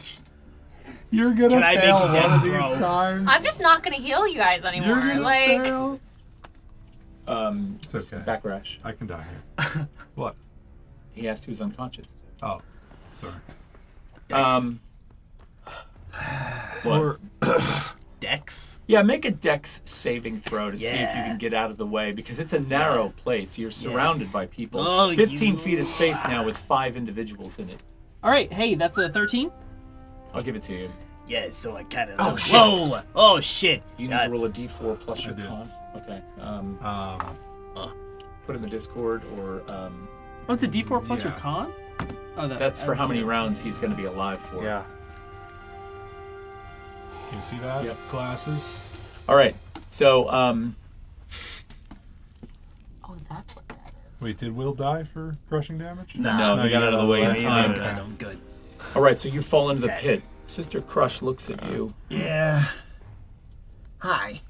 You're gonna Can I fail make a one death of these throw? times. I'm just not gonna heal you guys anymore. You're gonna Like, fail. It's okay. Backrash. I can die here. What? He asked who's unconscious. Oh, sorry. What? Dex? Yeah, make a dex saving throw to see if you Yeah. can get out of the way because it's a narrow place. You're surrounded by people. Oh, 15 you- feet of space now with 5 individuals in it. Alright, hey, that's a 13. I'll give it to you. Yeah, so I kind of. Oh, shit. Whoa! Oh, shit! You need to roll a d4 plus your I did. con. Okay. Um, Put it in the Discord or Oh, it's a D4 plus Yeah. your con? Oh, That's for how many zero. rounds he's going to be alive for. Yeah. Can you see that? Yep. Glasses. All right. So, Oh, that's what that is. Wait, did Will die for crushing damage? no, he got out of the way in I'm time. good. I'm good. All right, so you fall into the Set. pit. Sister Crush looks at you. Yeah. Hi.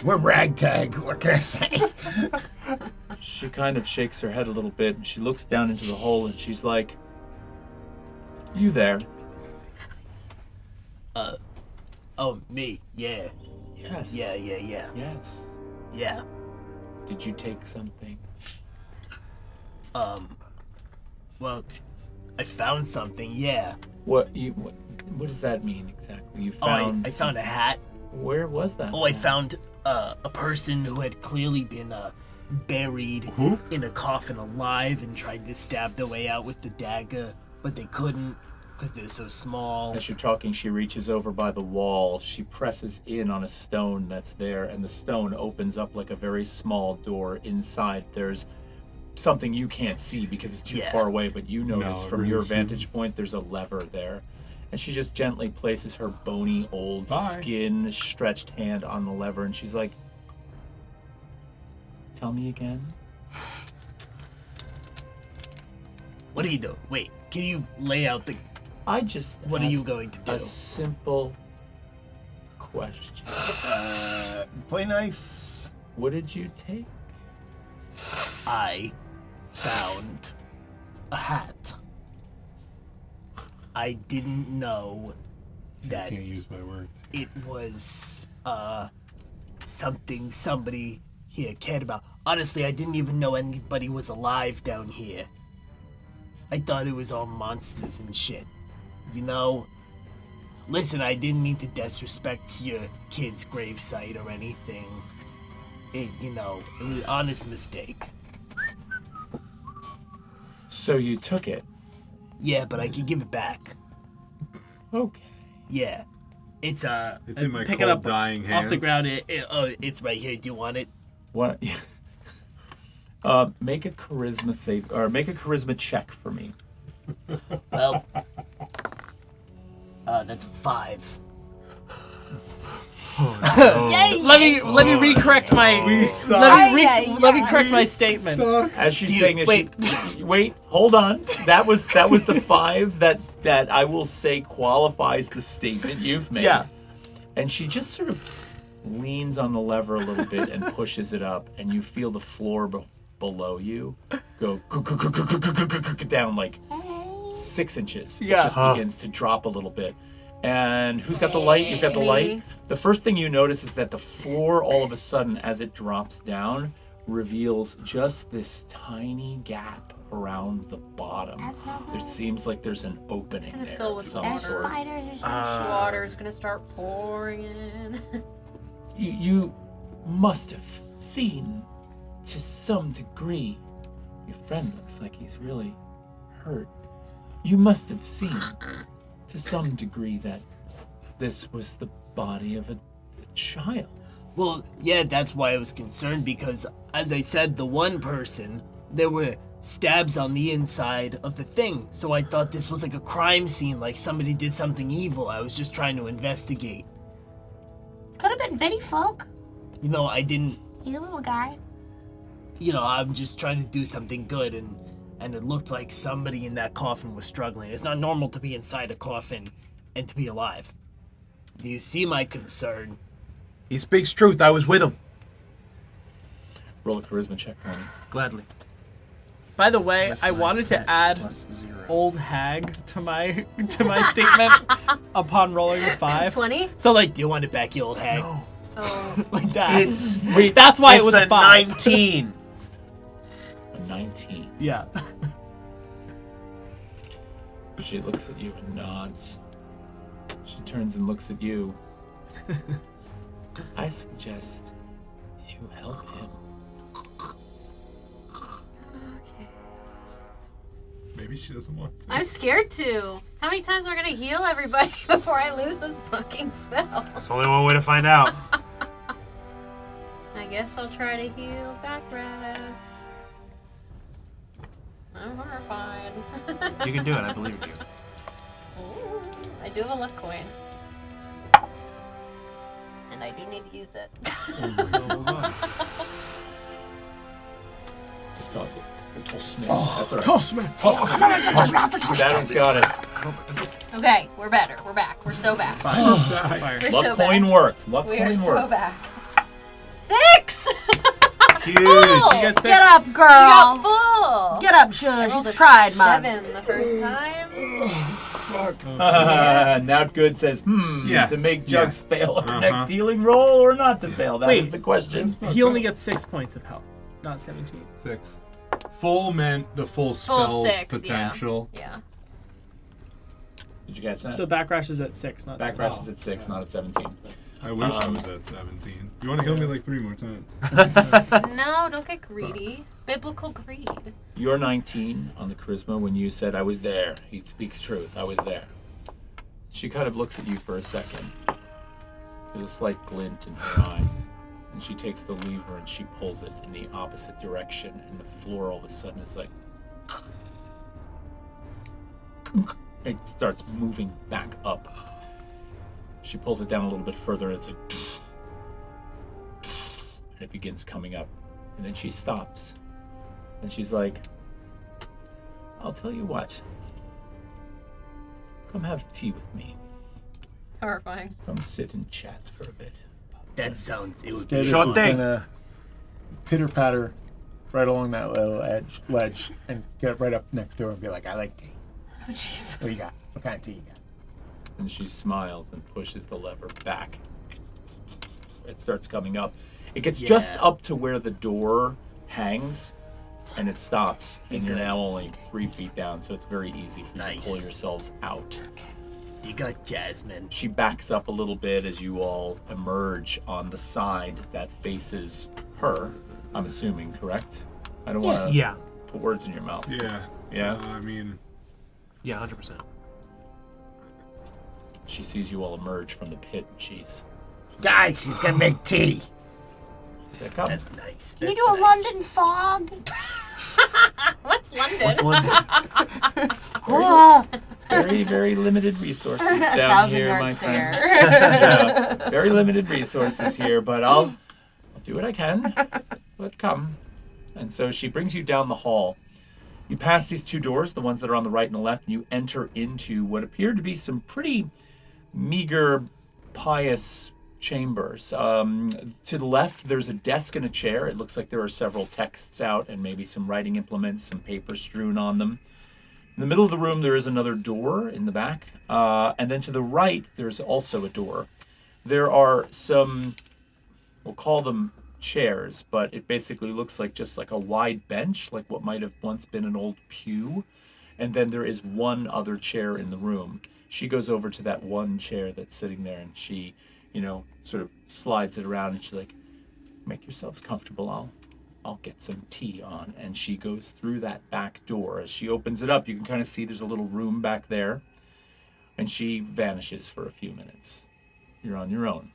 We're ragtag. What can I say? She kind of shakes her head a little bit, and she looks down into the hole, and she's like, "You there?" Oh, me. Yeah. Yes. Yeah. Yes. Yeah. Did you take something? Well, I found something. Yeah. What does that mean exactly? You Oh, found. I found a hat. Where was that? Oh, I found a person who had clearly been buried in a coffin alive and tried to stab their way out with the dagger, but they couldn't because they're so small. As you're talking, she reaches over by the wall. She presses in on a stone that's there, and the stone opens up like a very small door. Inside, there's something you can't see because it's too Yeah. far away, but you notice No, from really your huge. vantage point, there's a lever there. And she just gently places her bony, old, skin stretched hand on the lever, and she's like, "Tell me again." What do you do? Wait, can you lay out the... I just What are you asked going to do? a simple question. Play nice. What did you take? I found a hat. I didn't know that Can't use my words. it was something somebody here cared about. Honestly, I didn't even know anybody was alive down here. I thought it was all monsters and shit. You know? Listen, I didn't mean to disrespect your kid's gravesite or anything. It was an honest mistake. So you took it. Yeah, but I can give it back. Okay. Yeah. It's It's in my Pick cold, it up dying hands. off the ground. it's right here. Do you want it? What? Make a charisma save, or make a charisma check for me. Well, that's a 5. Let me recorrect my. Let me correct my statement. As she's Do you- saying this, wait. wait, hold on. That was the 5 that I will say qualifies the statement you've made. Yeah. And she just sort of leans on the lever a little bit and pushes it up, and you feel the floor below you go down like 6 inches. Yeah. It just begins to drop a little bit. And who's got the light? You've got the light. The first thing you notice is that the floor, all of a sudden, as it drops down, reveals just this tiny gap around the bottom. That's not It good. seems like there's an opening gonna there fill of with some There's sort. spiders or some shit. Water's gonna start pouring in. You must have seen, to some degree, your friend looks like he's really hurt. You must have seen, to some degree, that this was the body of a child. Well, yeah, that's why I was concerned because, as I said, the one person, there were stabs on the inside of the thing. So I thought this was like a crime scene, like somebody did something evil. I was just trying to investigate. Could have been Betty Folk. I didn't, He's a little guy. I'm just trying to do something good and it looked like somebody in that coffin was struggling. It's not normal to be inside a coffin and to be alive. Do you see my concern? He speaks truth. I was with him. Roll a charisma check for me. Gladly. By the way, I wanted to add +0. old hag to my statement upon rolling a 5. 20? So like Do you want it back, you old hag? Oh. like that. It's That's why it it's was a a 5. 19. A 19. Yeah. She looks at you and nods. She turns and looks at you. I suggest you help him. Maybe she doesn't want to. I'm scared to. How many times am I gonna heal everybody before I lose this fucking spell? That's only one way to find out. I guess I'll try to heal Backrash. I'm horrified. You can do it. I believe in you. Ooh, I do have a luck coin. And I do need to use it. Just toss it. Toss me. That's all right. Toss me. That one's got it. Okay, we're better. We're back. We're so back. Fire. We're Luck so coin back. worked. Luck We are coin so worked. back. 6! Huge. Full! You got 6. Get up, We girl. got full! Get up, I shush. rolled It's a Pride Month. 7 the first time. Not good says, Yeah. to make Jugs fail her Uh-huh. next healing roll or not to fail. That is Wait. the question. He only gets 6 points of health, not 17. 6. Full meant the full spell's 6, potential. Yeah. Did you catch that? So Backrash is at 6, not 17. Backrash is at 6, not at 17. I wish I was at 17. You want to heal me like 3 more times? No, don't get greedy. Biblical greed. You're 19 on the charisma when you said, I was there. He speaks truth. I was there. She kind of looks at you for a second. There's a slight glint in her eye. And she takes the lever and she pulls it in the opposite direction. And the floor all of a sudden is like... It starts moving back up. She pulls it down a little bit further and it's like... And it begins coming up. And then she stops. And she's like, I'll tell you what. Come have tea with me. Horrifying. Come sit and chat for a bit. That sounds. It would Instead be. Sure of thing. gonna pitter patter right along that little ledge and get right up next to her and be like, I like tea. Oh, Jesus. What do you got? What kind of tea you got? And she smiles and pushes the lever back. It starts coming up. It gets just Yeah. up to where the door hangs, and it stops. And you're now only 3 feet down, so it's very easy for you to pull Nice. yourselves out. You got Jasmine. She backs up a little bit as you all emerge on the side that faces her. I'm assuming, correct? I don't want to Yeah. put words in your mouth. Yeah. Yeah? I mean, Yeah, 100%. She sees you all emerge from the pit, and she's Guys, she's gonna make tea. like, come. That's nice. Can you That's do a nice. London fog? What's London? What's London? Oh, Very, very limited resources down 1,000 here, yard my stare. friend. Yeah, very limited resources here, but I'll do what I can. But come. And so she brings you down the hall. You pass these 2 doors, the ones that are on the right and the left, and you enter into what appear to be some pretty meager, pious chambers. To the left, there's a desk and a chair. It looks like there are several texts out and maybe some writing implements, some paper strewn on them. In the middle of the room, there is another door in the back. And then to the right, there's also a door. There are some, we'll call them chairs, but it basically looks like just like a wide bench, like what might have once been an old pew. And then there is one other chair in the room. She goes over to that one chair that's sitting there and she, sort of slides it around and she's like, make yourselves comfortable. I'll get some tea on. And she goes through that back door. As she opens it up, you can kind of see there's a little room back there. And she vanishes for a few minutes. You're on your own.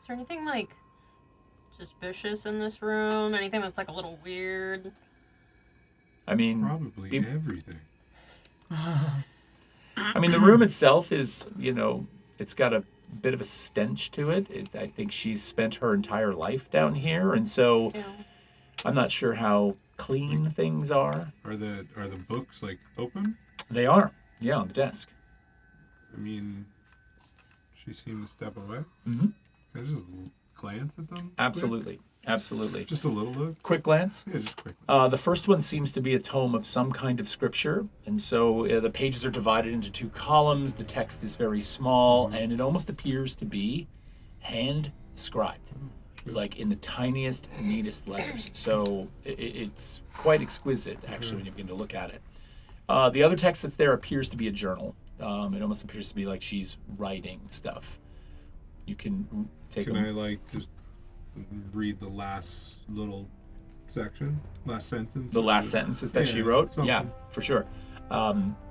Is there anything like suspicious in this room? Anything that's like a little weird? I mean, probably everything. the room itself is, it's got a bit of a stench to it. I think she's spent her entire life down here, and so Yeah. I'm not sure how clean things are. Are the books like open? They are, yeah, on the desk. I mean, she seemed to step away. Mm-hmm. Can I just glance at them? Absolutely. Just a little look. Quick glance. Yeah, just quick. The first one seems to be a tome of some kind of scripture, and so the pages are divided into 2 columns. The text is very small, and it almost appears to be hand-scribed, like in the tiniest, neatest letters. So it's quite exquisite, actually, when you begin to look at it. The other text that's there appears to be a journal. It almost appears to be like she's writing stuff. You can take Can I just read the last little section, last sentence? the last sentences that she wrote? something. Yeah, for sure.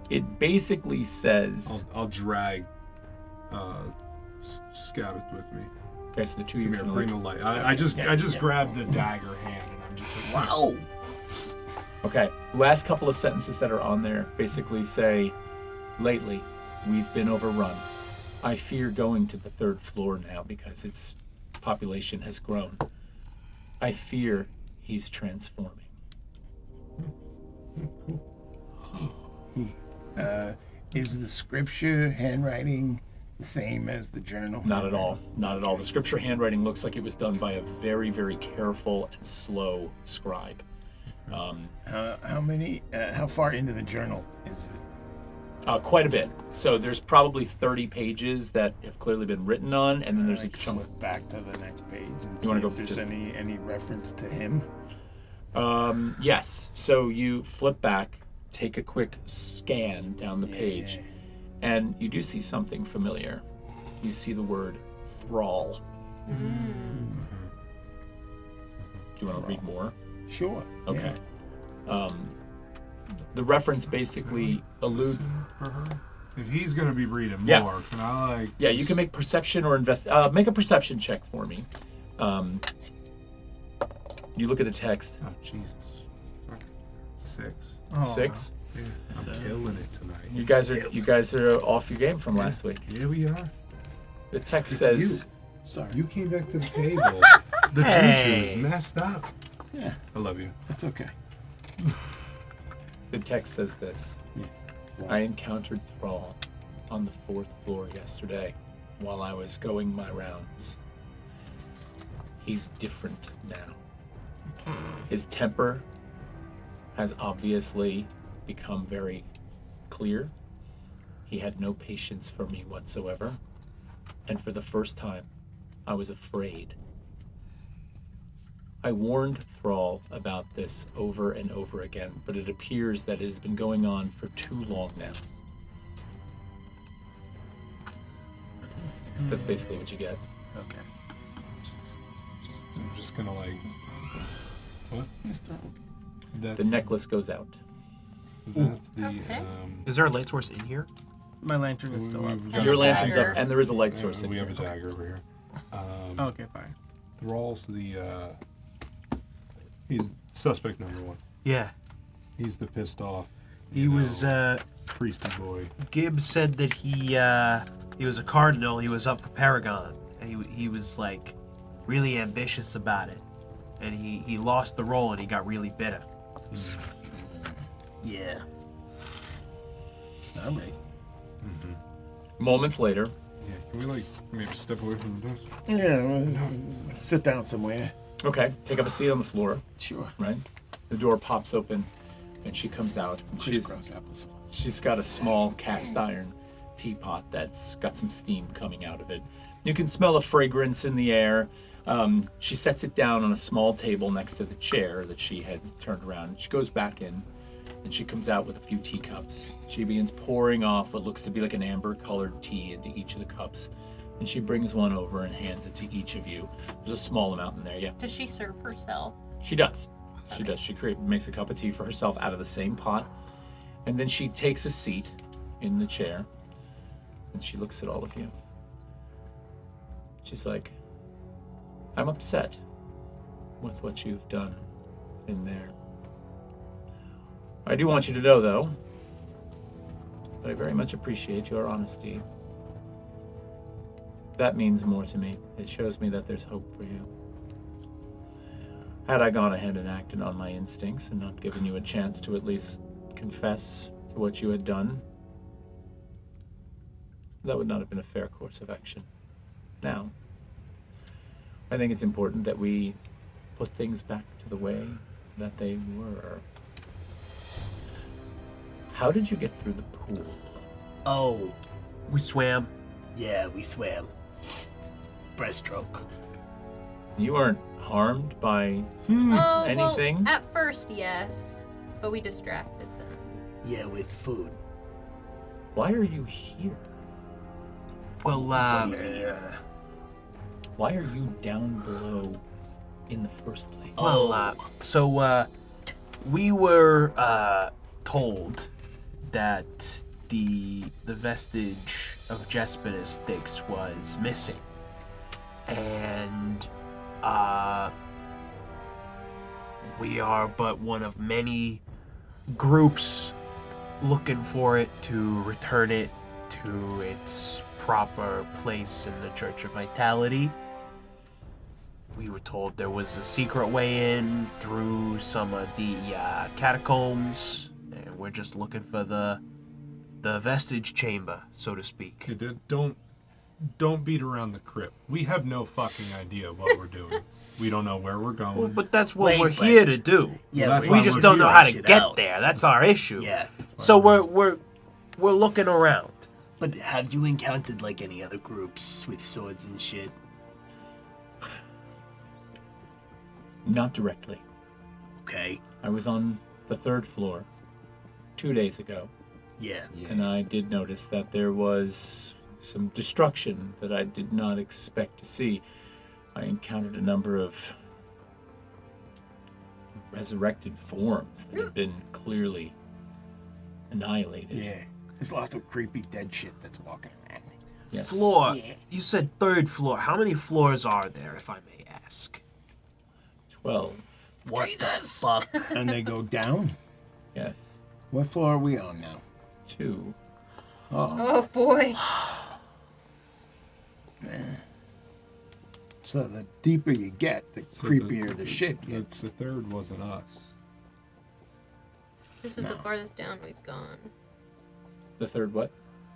It basically says, I'll drag Scabbeth with me. Okay, so the two of you Here, can bring the light. I just grabbed the dagger hand and I'm just like, wow. Okay, last couple of sentences that are on there basically say, lately, we've been overrun. I fear going to the 3rd floor now because its population has grown. I fear he's transforming. Is the scripture handwriting the same as the journal? Not at all. Not at all. The scripture handwriting looks like it was done by a very, very careful and slow scribe. How far into the journal is it? Quite a bit. So there's probably 30 pages that have clearly been written on, and then there's a chunk. Flip back to the next page and You see wanna go if there's just- any reference to him. Yes. So you flip back, take a quick scan down the page, and you do see something familiar. You see the word thrall. Do you want to read more? Sure. Okay. The reference basically alludes. For her? If he's gonna be reading Yeah. more, can I like? Yeah, you can make perception or make a perception check for me. You look at the text. Oh Jesus. 6. Oh. 6. Yeah, I'm killing it tonight. You guys are off your game from last week. Yeah, we are. The text It's says. Sorry. You came back to the table. The Hey. juju is messed up. Yeah, I love you. it's okay. The text says this. Yeah. I encountered Thrall on the 4th floor yesterday while I was going my rounds. He's different now. His temper has obviously become very clear. He had no patience for me whatsoever. And for the first time, I was afraid. I warned Thrall about this over and over again, but it appears that it has been going on for too long now. That's basically what you get. Okay. I'm just gonna like. What? That's, The necklace goes out. That's the. Okay. Is there a light source in here? My lantern is still up. we've got Your a lantern's dagger. up, and there is a light source in we here. have a dagger over here. Okay, fine. Thrall's the. He's suspect number 1. Yeah. He's the pissed off. He you was, know, priesty boy. Gibbs said that he was a cardinal, he was up for paragon, and he was, like, really ambitious about it. And he lost the role and he got really bitter. Yeah. All right. Moments later, Yeah, can we like maybe step away from the desk? Yeah, well, sit down somewhere. okay, take up a seat on the floor, Sure. right? The door pops open, and she comes out. And Crisscross applesauce. she's got a small cast iron teapot that's got some steam coming out of it. You can smell a fragrance in the air. She sets it down on a small table next to the chair that she had turned around. She goes back in, and she comes out with a few teacups. She begins pouring off what looks to be like an amber-colored tea into each of the cups. And she brings one over and hands it to each of you. There's a small amount in there, yeah. Does she serve herself? She does. She does. She makes a cup of tea for herself out of the same pot. And then she takes a seat in the chair. And she looks at all of you. She's like, I'm upset with what you've done in there. I do want you to know, though, that I very much appreciate your honesty. That means more to me. It shows me that there's hope for you. Had I gone ahead and acted on my instincts and not given you a chance to at least confess to what you had done, that would not have been a fair course of action. Now, I think it's important that we put things back to the way that they were. How did you get through the pool? Oh, We swam. yeah, we swam. Breaststroke. You weren't harmed by Oh, anything? well, at first, yes, but we distracted them. Yeah, with food. Why are you here? Well, Why are you down below in the first place? we were told that the vestige of Jespodus Thixe was missing, And we are but one of many groups looking for it to return it to its proper place in the Church of Vitality. We were told there was a secret way in through some of the catacombs, and we're just looking for the vestige chamber, so to speak. Okay, don't beat around the crypt. We have no fucking idea what we're doing. We don't know where we're going. Well, but that's what Wait, we're but- here to do. Yeah, that's We why just we're don't know here. how to Figure it get out. there. That's our issue. Yeah. So we're looking around. But have you encountered like any other groups with swords and shit? Not directly. Okay. I was on the 3rd floor 2 days ago, Yeah. and I did notice that there was some destruction that I did not expect to see. I encountered a number of resurrected forms that have been clearly annihilated. Yeah. There's lots of creepy dead shit that's walking around. Yes. Floor. You said 3rd floor. How many floors are there, if I may ask? 12. What the fuck? And they go down? Yes. What floor are we on now? 2. Oh boy. So the deeper you get, the So creepier the shit gets. The third wasn't us. This is the farthest down we've gone. The 3rd what?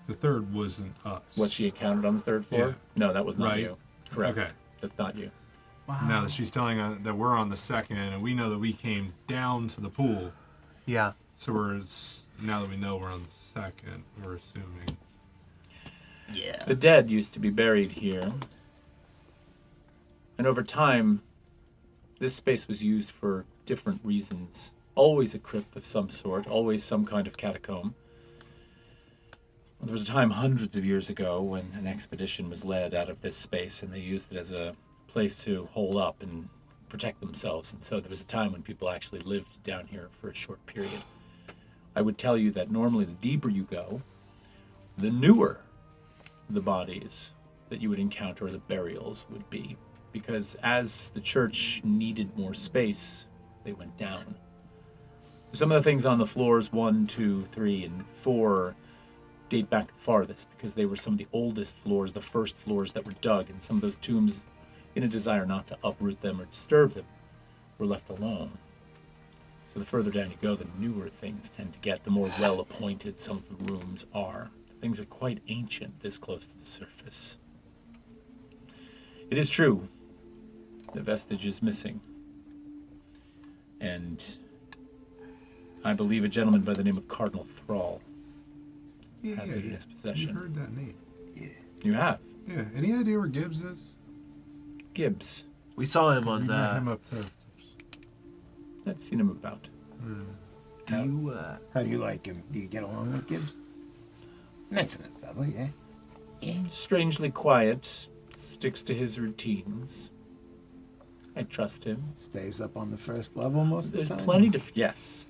The third wasn't us. What she encountered on the 3rd floor? Yeah. No, that was not Right. you. Correct. Okay. That's not you. Now that she's telling us that we're on the second, and we know that we came down to the pool, Yeah. so now that we know we're on the second, we're assuming. Yeah. The dead used to be buried here. And over time, this space was used for different reasons. Always a crypt of some sort, always some kind of catacomb. There was a time hundreds of years ago when an expedition was led out of this space, and they used it as a place to hole up and protect themselves. And so there was a time when people actually lived down here for a short period. I would tell you that normally the deeper you go, the newer the bodies that you would encounter, or the burials would be. Because as the church needed more space, they went down. Some of the things on the floors 1, 2, 3, and 4 date back the farthest, because they were some of the oldest floors, the first floors that were dug, and some of those tombs, in a desire not to uproot them or disturb them, were left alone. So the further down you go, the newer things tend to get, the more well-appointed some of the rooms are. Things are quite ancient this close to the surface. It is true, the vestige is missing. And I believe a gentleman by the name of Cardinal Thrall has it in his possession. You heard that name. You have? Yeah. Any idea where Gibbs is? Gibbs. We saw him on We met him the. up there. I've seen him about. Do you? How do you like him? Do you get along with Gibbs? Nice enough fella, yeah. Strangely quiet, sticks to his routines. I trust him. Stays up on the first level most of There's the time. plenty to... Yes.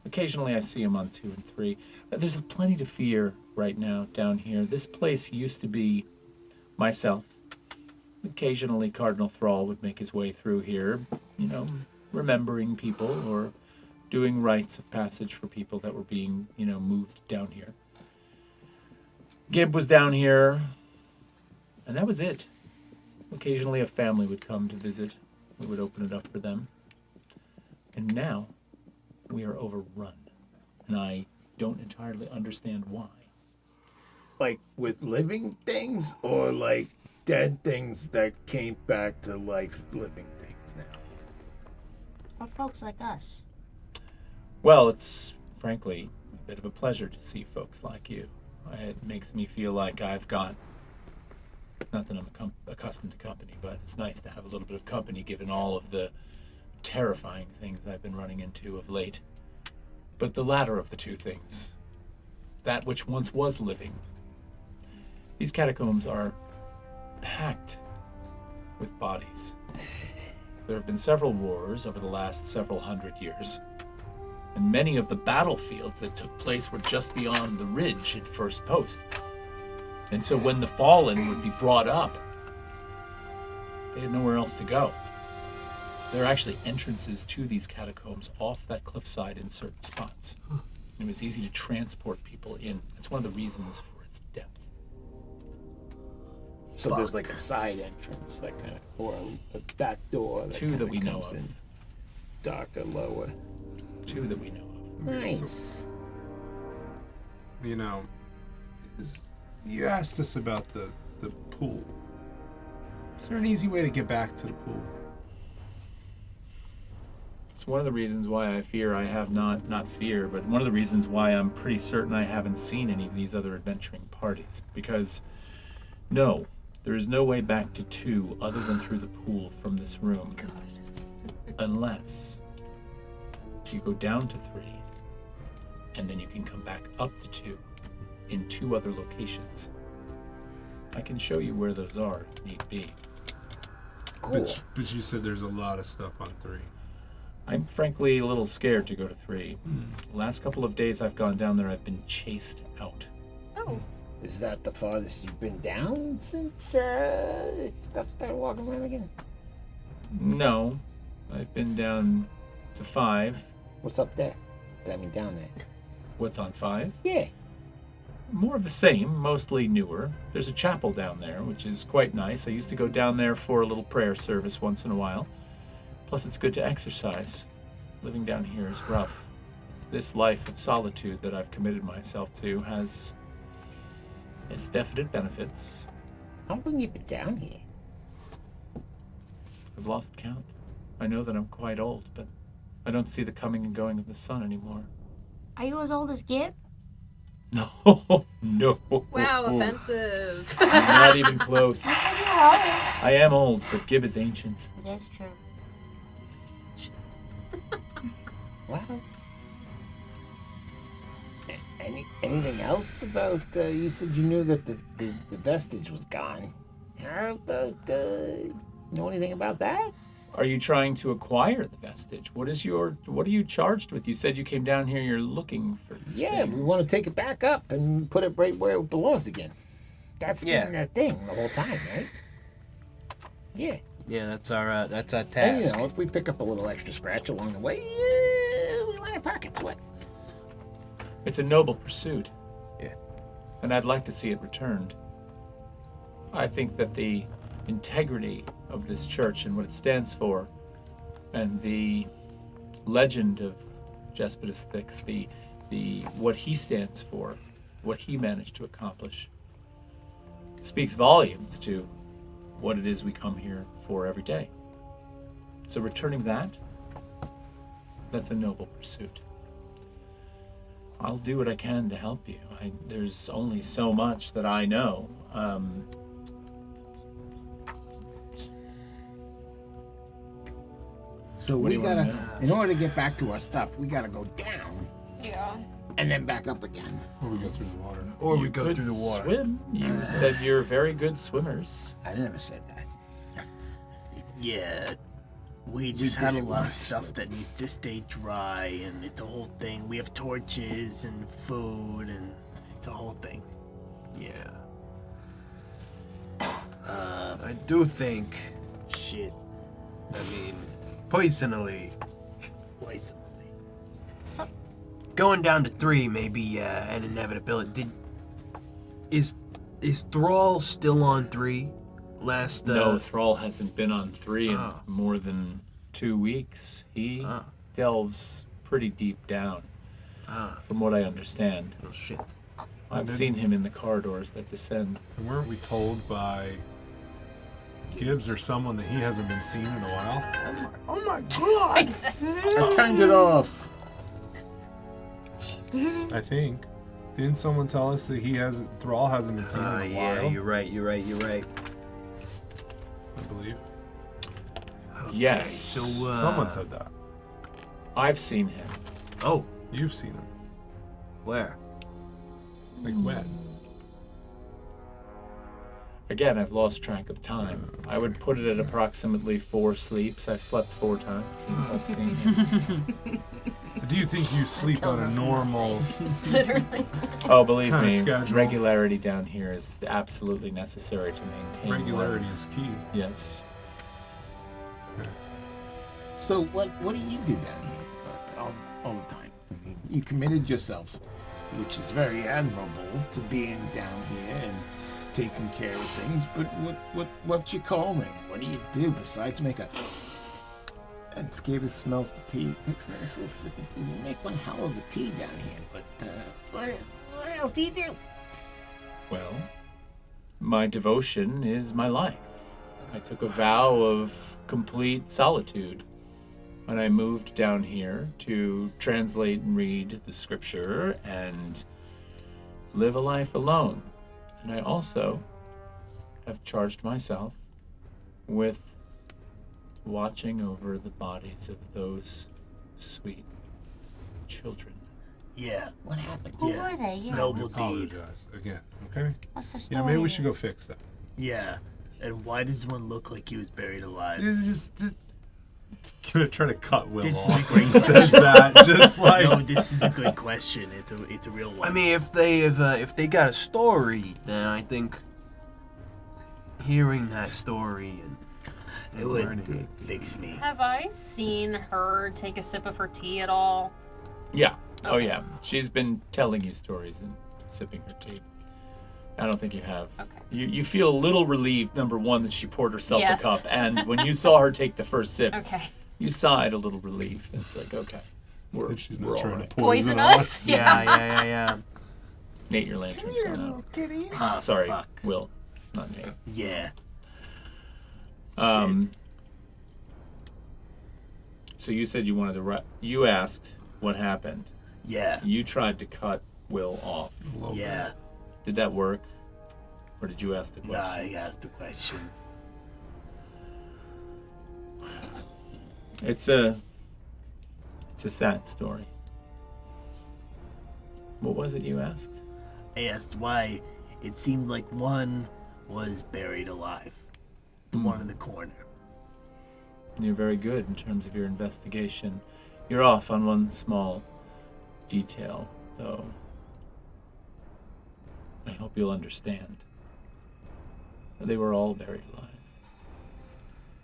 Occasionally I see him on 2 and 3. There's plenty to fear right now down here. This place used to be myself. Occasionally Cardinal Thrall would make his way through here, you know, remembering people or doing rites of passage for people that were being, you know, moved down here. Gib was down here, and that was it. Occasionally a family would come to visit. We would open it up for them. And now we are overrun, and I don't entirely understand why. Like with living things or like dead things that came back to life living things now? Or folks like us. Well, it's frankly a bit of a pleasure to see folks like you. It makes me feel like I've got, not that I'm accustomed to company, but it's nice to have a little bit of company given all of the terrifying things I've been running into of late. But the latter of the two things, that which once was living, these catacombs are packed with bodies. There have been several wars over the last several hundred years, and many of the battlefields that took place were just beyond the ridge at First Post. And so when the fallen would be brought up, They had nowhere else to go. There are actually entrances to these catacombs off that cliffside in certain spots. It was easy to transport people in. That's one of the reasons for its depth. So there's like a side entrance, that kind of, or a back door. That Two that we know comes of. in darker, lower. Two that we know of. Nice. You know, you asked us about the pool. Is there an easy way to get back to the pool? It's one of the reasons why I fear I have not fear, but one of the reasons why I'm pretty certain I haven't seen any of these other adventuring parties. Because, no, there is no way back to 2 other than through the pool from this room. Unless you go down to 3, and then you can come back up to 2 in 2 other locations. I can show you where those are if need be. Cool. But you said there's a lot of stuff on 3. I'm frankly a little scared to go to 3. The last couple of days I've gone down there, I've been chased out. Oh. Is that the farthest you've been down since stuff started walking around again? No, I've been down to 5. What's up there? I mean, down there. What's on 5? Yeah. More of the same, mostly newer. There's a chapel down there, which is quite nice. I used to go down there for a little prayer service once in a while. Plus, it's good to exercise. Living down here is rough. This life of solitude that I've committed myself to has its definite benefits. How long you been down here? I've lost count. I know that I'm quite old, but I don't see the coming and going of the sun anymore. Are you as old as Gib? No, no. Wow, offensive. Not even close. I said you're old. I am old, but Gib is ancient. That's true. Wow. Anything else about, you said you knew that the vestige was gone. How about, know anything about that? Are you trying to acquire the vestige? What are you charged with? You said you came down here, you're looking for Yeah, things. we want to take it back up and put it right where it belongs again. That's been Yeah. the thing the whole time, right? Yeah. Yeah, that's our task. And, you know, if we pick up a little extra scratch along the way, we line our pockets wet. It's a noble pursuit. Yeah. And I'd like to see it returned. I think that the integrity of this church and what it stands for, and the legend of Jespodus Thixe, the what he stands for, what he managed to accomplish, speaks volumes to what it is we come here for every day. So returning that's a noble pursuit. I'll do what I can to help you. There's only so much that I know. So What do we you wanna gotta, in order to get back to our stuff, we gotta go down Yeah. and then back up again. Or we go through the water. Or we You go could through the water. Swim. You said you're very good swimmers. I never said that. Yeah, we just had a lot of stuff that needs to stay dry, and it's a whole thing. We have torches and food, and it's a whole thing. Yeah. I do think, Shit. I mean, personally, Poisonally. So, going down to 3 may be an inevitability. Is Thrall still on 3? Last No, Thrall hasn't been on 3 in Oh. more than 2 weeks. He Oh. delves pretty deep down, from what I understand. Oh shit. I've seen him in the corridors that descend. And weren't we told by Gibbs or someone that he hasn't been seen in a while? Oh my god! Jesus. I turned it off. I think. Didn't someone tell us that Thrall hasn't been seen in a Yeah, while? you're right. I believe. Yes. So, Someone said that. I've seen him. Oh, You've seen him. where? Like when? Again, I've lost track of time. I would put it at approximately 4 sleeps. I've slept 4 times since I've seen him. Do you think you sleep tells on a us normal? Literally. Oh, believe Kind of me, schedule. regularity down here is absolutely necessary to maintain. Regularity one's- is key. Yes. So what do you do down here all the time? I mean, you committed yourself, which is very admirable, to being down here and taking care of things. But what's your calling? What do you do besides make a? And Scabus smells the tea. Takes a nice little sip. You make one hell of a tea down here. But what else do you do? Well, my devotion is my life. I took a vow of complete solitude when I moved down here to translate and read the scripture and live a life alone. And I also have charged myself with watching over the bodies of those sweet children. Yeah. What happened? Who were they? Yeah. Noble deed. Apologize again, okay? What's the story? Yeah, maybe we should go fix that. Yeah. And why does one look like he was buried alive? It's just gonna try to cut Will This off is a great when he says that. Just like No, this is a good question. It's a real one. I mean, if they got a story, then I think hearing that story and it would fix me. Have I seen her take a sip of her tea at all? Yeah. Oh, Okay. yeah. She's been telling you stories and sipping her tea. I don't think you have. Okay. You feel a little relieved, number one, that she poured herself Yes. a cup. And when you saw her take the first sip, Okay. you sighed a little relieved. It's like, okay, we're she's all not trying right. to Poison us? yeah. Nate, your lantern's going out. kitty. Sorry, fuck. Will, not Nate. Yeah. So you said you wanted to. You asked what happened. Yeah. You tried to cut Will off. Yeah. Did that work, or did you ask the Nah, question? I asked the question. It's a sad story. What was it you asked? I asked why it seemed like one was buried alive. The one in the corner. You're very good in terms of your investigation. You're off on one small detail, though. I hope you'll understand. They were all buried alive.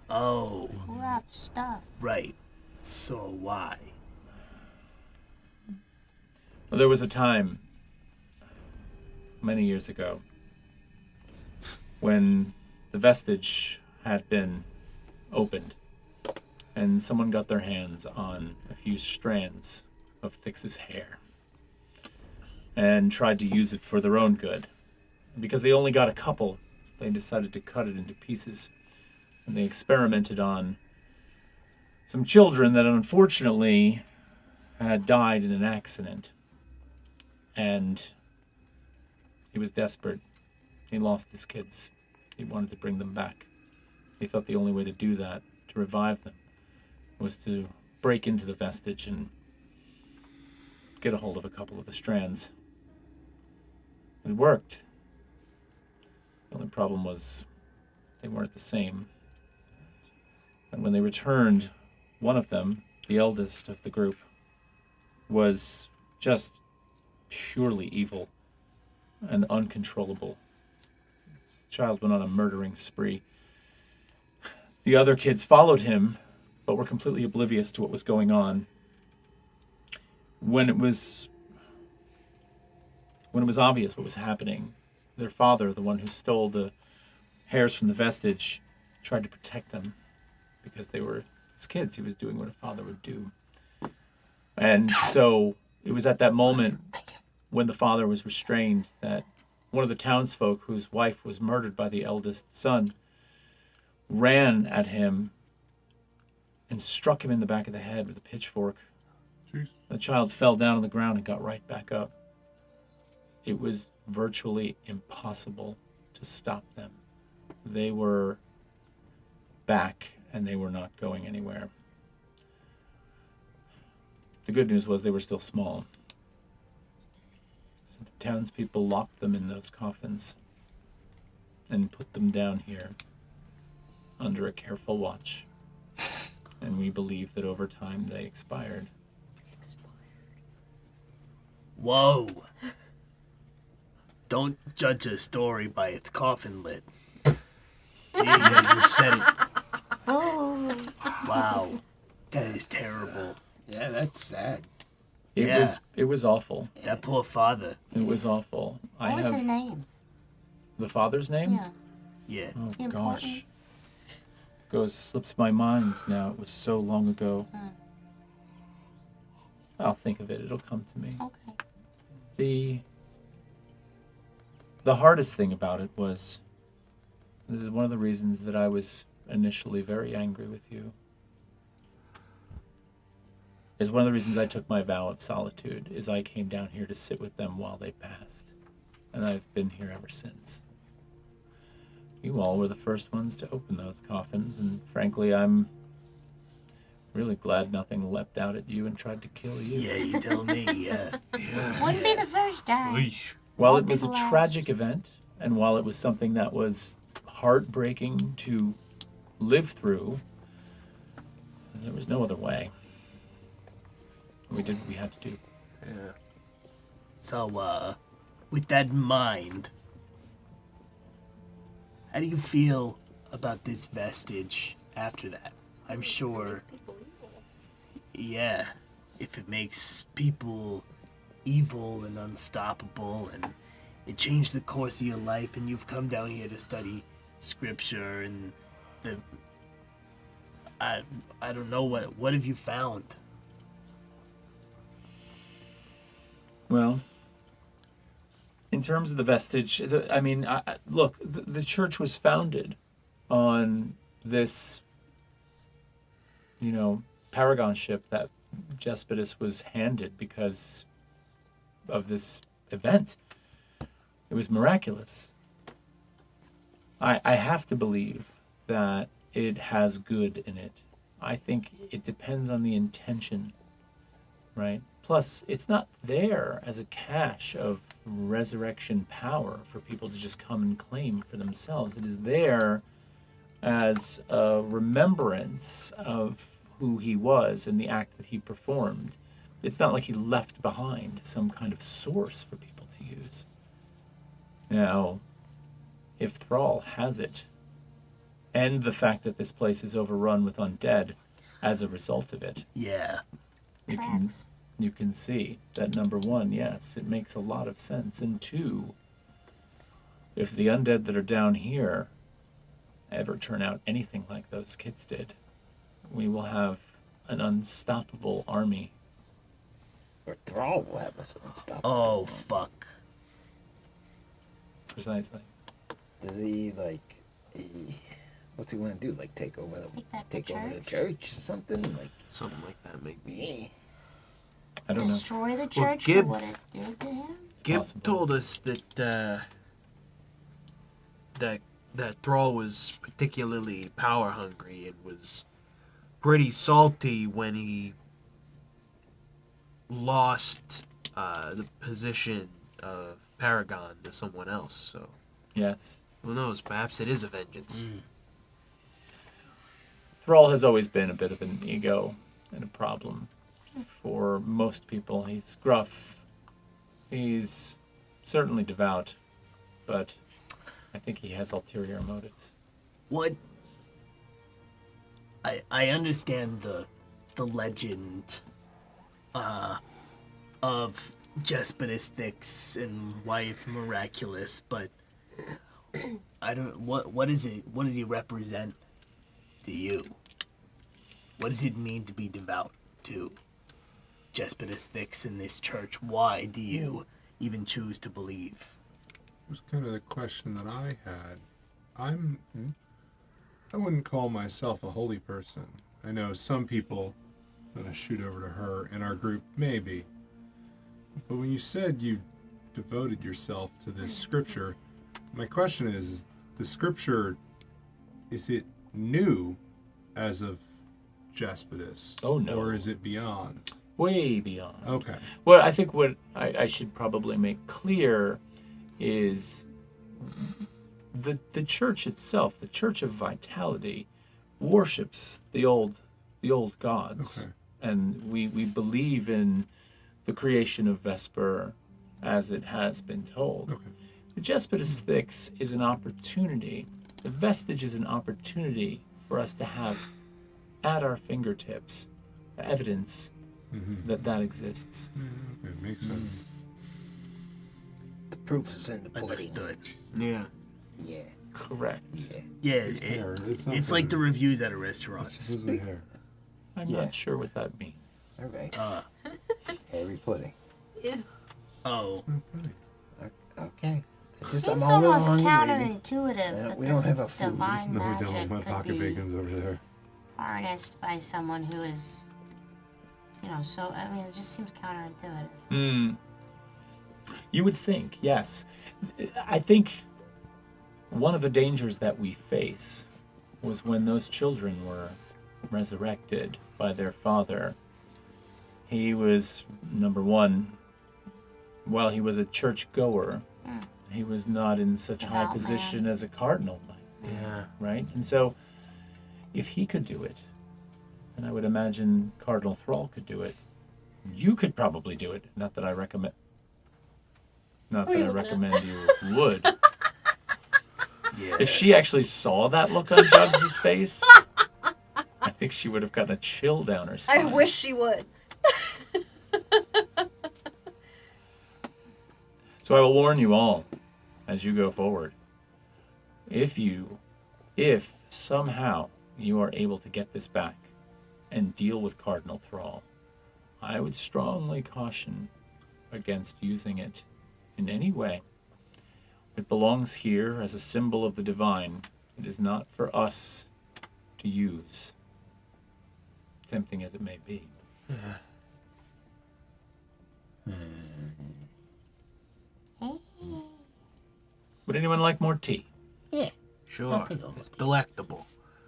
Oh, Rough stuff. right. So why? Well, there was a time, many years ago, when the Vestige had been opened, and someone got their hands on a few strands of Thixe's hair and tried to use it for their own good. And because they only got a couple, they decided to cut it into pieces. And they experimented on some children that unfortunately had died in an accident. And he was desperate. He lost his kids. He wanted to bring them back. He thought the only way to do that, to revive them, was to break into the Vestige and get a hold of a couple of the strands. It worked. The only problem was they weren't the same. And when they returned, one of them, the eldest of the group, was just purely evil and uncontrollable. This child went on a murdering spree. The other kids followed him, but were completely oblivious to what was going on. When it was obvious what was happening, their father, the one who stole the hairs from the Vestige, tried to protect them because they were his kids. He was doing what a father would do. And so it was at that moment when the father was restrained that one of the townsfolk whose wife was murdered by the eldest son ran at him and struck him in the back of the head with a pitchfork. Jeez. The child fell down on the ground and got right back up. It was virtually impossible to stop them. They were back and they were not going anywhere. The good news was they were still small. So the townspeople locked them in those coffins and put them down here under a careful watch. And we believe that over time they expired. Whoa. Don't judge a story by its coffin lid. Gee, you just said it. Oh. Wow. That is terrible. Yeah, that's sad. It was awful. That poor father. It was awful. What was his name? The father's name? Yeah. Yeah. Oh Is he gosh. Slips my mind now. It was so long ago. I'll think of it. It'll come to me. Okay. The hardest thing about it was, this is one of the reasons that I was initially very angry with you. Is one of the reasons I took my vow of solitude, is I came down here to sit with them while they passed. And I've been here ever since. You all were the first ones to open those coffins, and frankly, I'm really glad nothing leapt out at you and tried to kill you. Yeah, you tell me, yeah. Wouldn't be the first time. While Won't it be was the a last. tragic event, and while it was something that was heartbreaking to live through, there was no other way. We did what we had to do. Yeah. So, with that in mind, how do you feel about this vestige after that? I'm sure, yeah, if it makes people evil and unstoppable and it changed the course of your life and you've come down here to study scripture and I don't know, what have you found? Well, in terms of the vestige, look, the church was founded on this, paragon ship that Jespodus was handed because of this event. It was miraculous. I have to believe that it has good in it. I think it depends on the intention, right? Plus, it's not there as a cache of resurrection power for people to just come and claim for themselves. It is there as a remembrance of who he was and the act that he performed. It's not like he left behind some kind of source for people to use. Now, if Thrall has it, and the fact that this place is overrun with undead as a result of it, Yeah. you can see that, number one, yes, it makes a lot of sense. And two, if the undead that are down here ever turn out anything like those kids did, we will have an unstoppable army. Or Thrall will have us unstoppable. Oh, fuck. Precisely. Does he, what's he want to do? Take over Take back the the church or something? Something like that, maybe. Yeah. I don't know. Destroy the church for Gib- what it did to him? Gib Possible. told us that that Thrall was particularly power hungry and was pretty salty when he lost the position of paragon to someone else. So Yes. who knows? Perhaps it is a vengeance. Thrall has always been a bit of an ego and a problem for most people. He's gruff. He's certainly devout, but I think he has ulterior motives. What? I understand the legend of Jespodus Thixe and why it's miraculous, but I don't. What is it? What does he represent to you? What does it mean to be devout to Jespodus Thixe in this church? Why do you even choose to believe? It was kind of the question that I had. I wouldn't call myself a holy person. I know some people, I'm going to shoot over to her in our group, maybe. But when you said you devoted yourself to this scripture, my question is the scripture, is it new as of Jespodus? Oh, no. Or is it beyond? Way beyond. Okay. Well, I think what I should probably make clear is the church itself, the Church of Vitality, worships the old gods. Okay. And we believe in the creation of Vesper as it has been told. Okay. The Jespodus Thixe is an opportunity. The vestige is an opportunity for us to have at our fingertips evidence that exists. It makes sense. The proof is in the pudding. Understood. Yeah. Yeah. Correct. Yeah, Hair. Not it's like the hair. reviews at a It's restaurant. supposedly hair. I'm Yeah. not sure what that means. All right. Hairy pudding. Oh, Okay. Seems I'm all in almost on you, baby. counterintuitive that We don't this have a food. divine No, we magic don't. My could pocket be bacon's over there. harnessed by someone who is, so, I mean, it just seems counterintuitive. You would think, yes. I think one of the dangers that we face was when those children were resurrected by their father. He was, number one, while he was a church goer, he was not in such high Devout position man. as a cardinal might be, Yeah. right? And so, if he could do it, and I would imagine Cardinal Thrall could do it, you could probably do it. Not that I recommend. Not that I recommend you would. yeah. If she actually saw that look on Jugs' face, I think she would have gotten a chill down her spine. I wish she would. So I will warn you all as you go forward. If somehow you are able to get this back and deal with Cardinal Thrall, I would strongly caution against using it in any way. It belongs here as a symbol of the divine. It is not for us to use, tempting as it may be. Would anyone like more tea? Sure. It's delectable.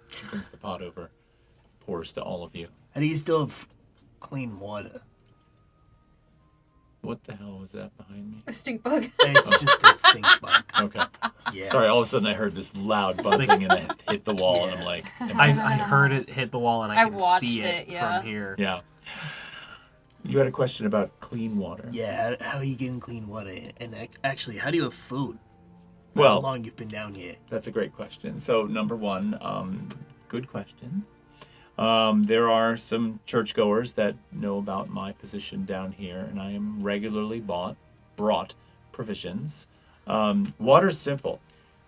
She brings the pot over, pours to all of you. How do you still have clean water? What the hell was that behind me? A stink bug. It's just a stink bug. Okay. Yeah. Sorry, all of a sudden I heard this loud buzzing and it hit the wall, and I'm like, I heard it hit the wall and I I can watched see it, it yeah. from here. yeah. You had a question about clean water. Yeah, how are you getting clean water? And actually, how do you have food? How Well, long you've been down here? that's a great question. So, number one, good questions. There are some churchgoers that know about my position down here, and I am regularly brought provisions. Water's simple.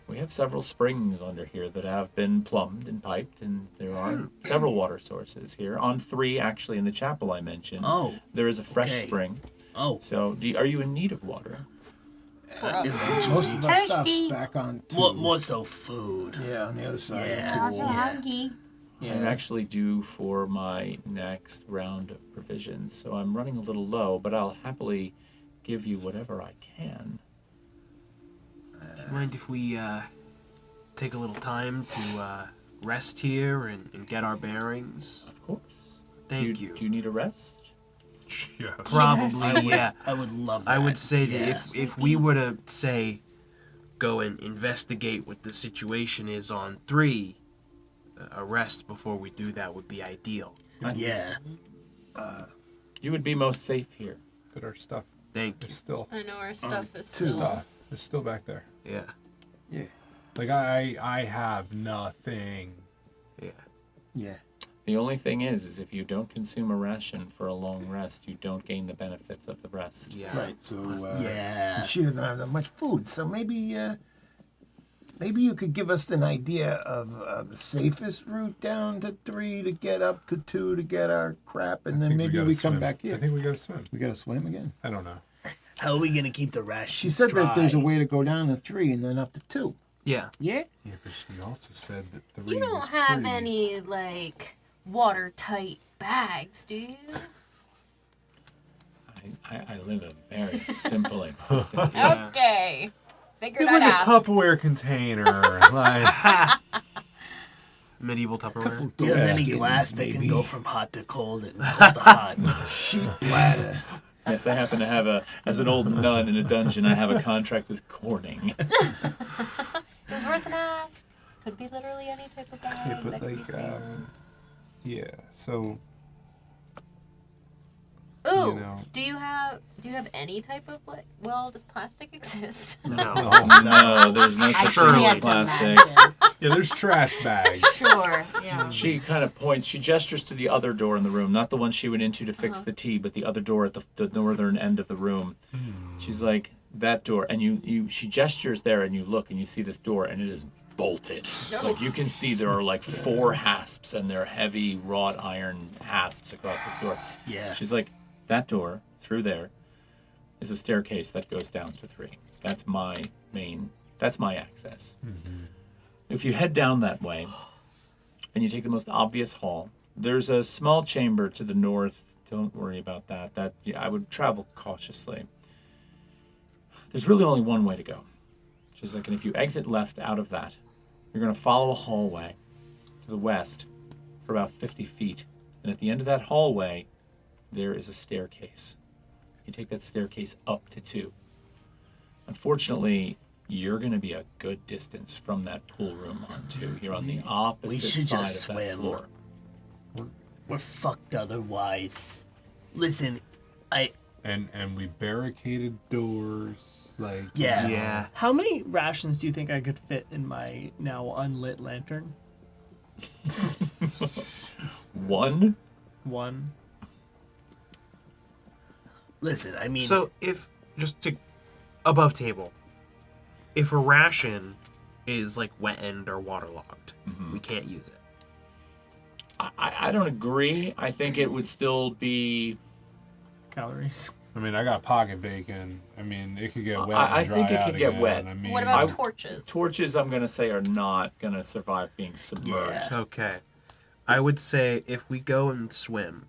We have several springs under here that have been plumbed and piped, and there are several water sources here. On 3, actually, in the chapel I mentioned, Oh, there is a fresh okay. spring. Oh, So, are you in need of water? Most of our stuff's Thirsty. back on more so food. Yeah, on the other side. Yeah. Also hungry. I'm actually due for my next round of provisions, so I'm running a little low, but I'll happily give you whatever I can. Do you mind if we take a little time to rest here and get our bearings? Of course. Thank you. Do you need a rest? Yeah. Probably, yeah. I would love that. I would say that Yes. if we were to, say, go and investigate what the situation is on 3, a rest before we do that would be ideal. Yeah. You would be most safe here. But our stuff Thank you. is still I know our stuff is two still. stuff is still back there. Yeah. Yeah. Like I have nothing. Yeah. Yeah. The only thing is if you don't consume a ration for a long rest, you don't gain the benefits of the rest. Yeah. Right. So Yeah. she doesn't have that much food. So maybe maybe you could give us an idea of the safest route down to 3 to get up to 2 to get our crap, and then maybe we come back here. I think we gotta swim. We gotta swim again. I don't know. How are we gonna keep the rations She said dry? that there's a way to go down to 3 and then up to 2. Yeah. Yeah. Yeah, but she also said that 3 You don't was have pretty. any, like, watertight bags, do you? I live a very simple existence. Okay. Figured It's I'd like a ask. Tupperware container. Like Medieval Tupperware. Do you have any Skins, glass that can baby. go from hot to cold and cold to hot? Sheep bladder. Yes, I happen to have as an old nun in a dungeon, I have a contract with Corning. It was worth an ask. Could be literally any type of bag. yeah, but that could be like safe. yeah. So Ooh, you know. do you have any type of, like, well, does plastic exist? No. No, there's no such thing surely as can't plastic. imagine. Yeah, there's trash bags. Sure, yeah. She kind of points. She gestures to the other door in the room, not the one she went into to fix the tea, but the other door at the northern end of the room. She's like, that door, and she gestures there, and you look, and you see this door, and it is bolted. Like you can see there are like 4 hasps, and they're heavy wrought iron hasps across this door. Yeah. She's like, that door through there is a staircase that goes down to 3. That's my access. If you head down that way, and you take the most obvious hall, there's a small chamber to the north. Don't worry about that. I would travel cautiously. There's really only one way to go. She's like, and if you exit left out of that, you're going to follow a hallway to the west for about 50 feet. And at the end of that hallway, there is a staircase. You take that staircase up to 2. Unfortunately, you're going to be a good distance from that pool room on 2. You're on the opposite side of that floor. We're fucked otherwise. Listen, And we barricaded doors. Like Yeah. How many rations do you think I could fit in my now unlit lantern? 1? 1. listen, I mean, So if just to above table, if a ration is like wet-end or waterlogged, we can't use it. I don't agree. I think it would still be... Calories. I mean, I got pocket bacon. I mean, it could get wet. I and think dry it out could get again. wet. I mean, What about torches? Torches, I'm going to say, are not going to survive being submerged. Yeah. Okay. I would say if we go and swim,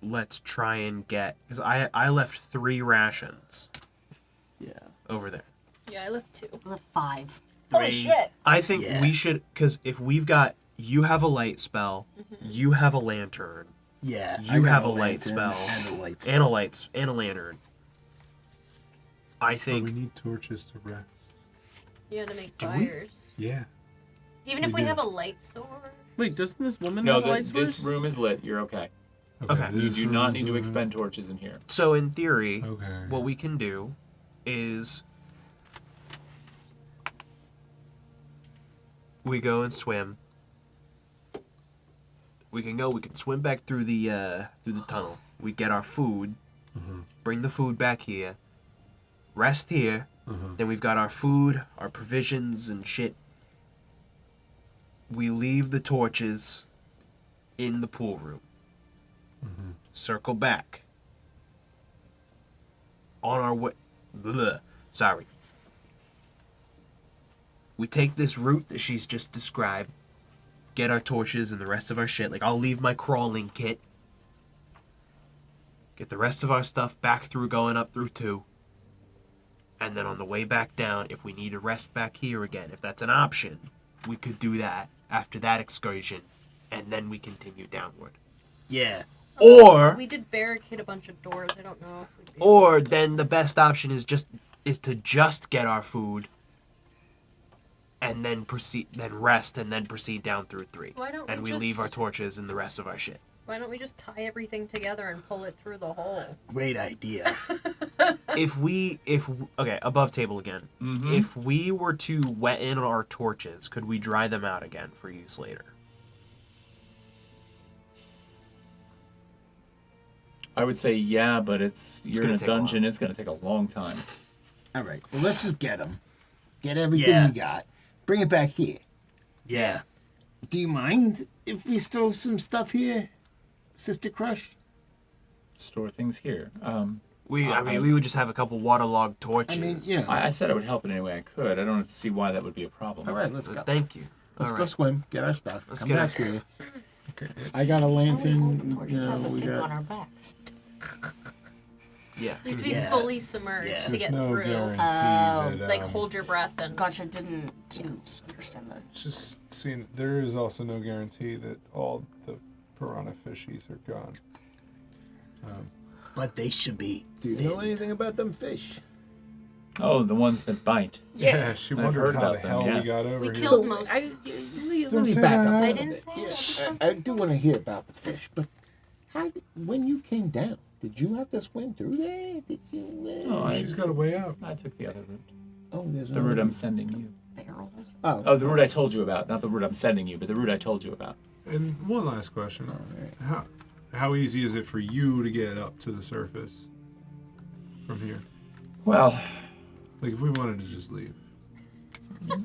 let's try and get... Because I left 3 rations Yeah. over there. Yeah, I left 2. The 5. Holy shit! I think Yeah. we should... Because if we've got... You have a light spell. You have a lantern. yeah. You have a light spell. And a light And a lights. And a lantern. I but we think... need torches to rest. Yeah, to make Do we? fires. Yeah. Even if We we do. have a light sword. Wait, doesn't this woman No, have a light this source? room is lit. You're okay. Okay. You this do not room's need to lit. expend torches in here. So in theory, Okay. what we can do is... We go and swim. We can swim back through the tunnel. We get our food, bring the food back here, rest here. Then we've got our food, our provisions and shit. We leave the torches in the pool room. Circle back. On our way. Sorry. We take this route that she's just described. Get our torches and the rest of our shit. Like, I'll leave my crawling kit. Get the rest of our stuff back through going up through 2. And then on the way back down, if we need to rest back here again, if that's an option, we could do that after that excursion. And then we continue downward. Yeah. Or, We did barricade a bunch of doors. I don't know if we'd be... or then the best option is to just get our food. And then rest, and then proceed down through 3. Why don't and we we leave just- our torches and the rest of our shit. Why don't we just tie everything together and pull it through the hole? Great idea. Okay, above table again. If we were to wet in our torches, could we dry them out again for use later? I would say yeah, but you're in gonna a take a while. dungeon. It's going to take a long time. All right. Well, let's just get them. Get everything Yeah. we got. Bring it back here. Yeah. Do you mind if we store some stuff here, Sister Crush? Store things here. We would just have a couple waterlogged torches. I mean, yeah. I said I would help in any way I could. I don't see why that would be a problem. All right, let's go. Thank you. Let's All go right. swim. Get our stuff. Let's Come get back our- here. I got a lantern. You Torches know, have we a dip on got. our backs. Yeah. We have to be Yeah. fully submerged Yeah. to There's get no through. guarantee that. Like, hold your breath and... Gotcha, didn't understand that. Just seeing, there is also no guarantee that all the piranha fishies are gone. But they should be. Do you know anything about them fish? Oh, the ones that bite. Yeah, she I've wondered heard how about the them, hell yes. we got over We here. killed most. let Don't me say back up. that. I didn't say it. I do want to hear about the fish, but when you came down, did you have to swim through there? Did you? Oh, She's got a way out. I took the other route. Oh, there's The route I'm sending you. barrels. Oh, the route I told you about. Not the route I'm sending you, but the route I told you about. And one last question. How easy is it for you to get up to the surface from here? Well, Like, if we wanted to just leave.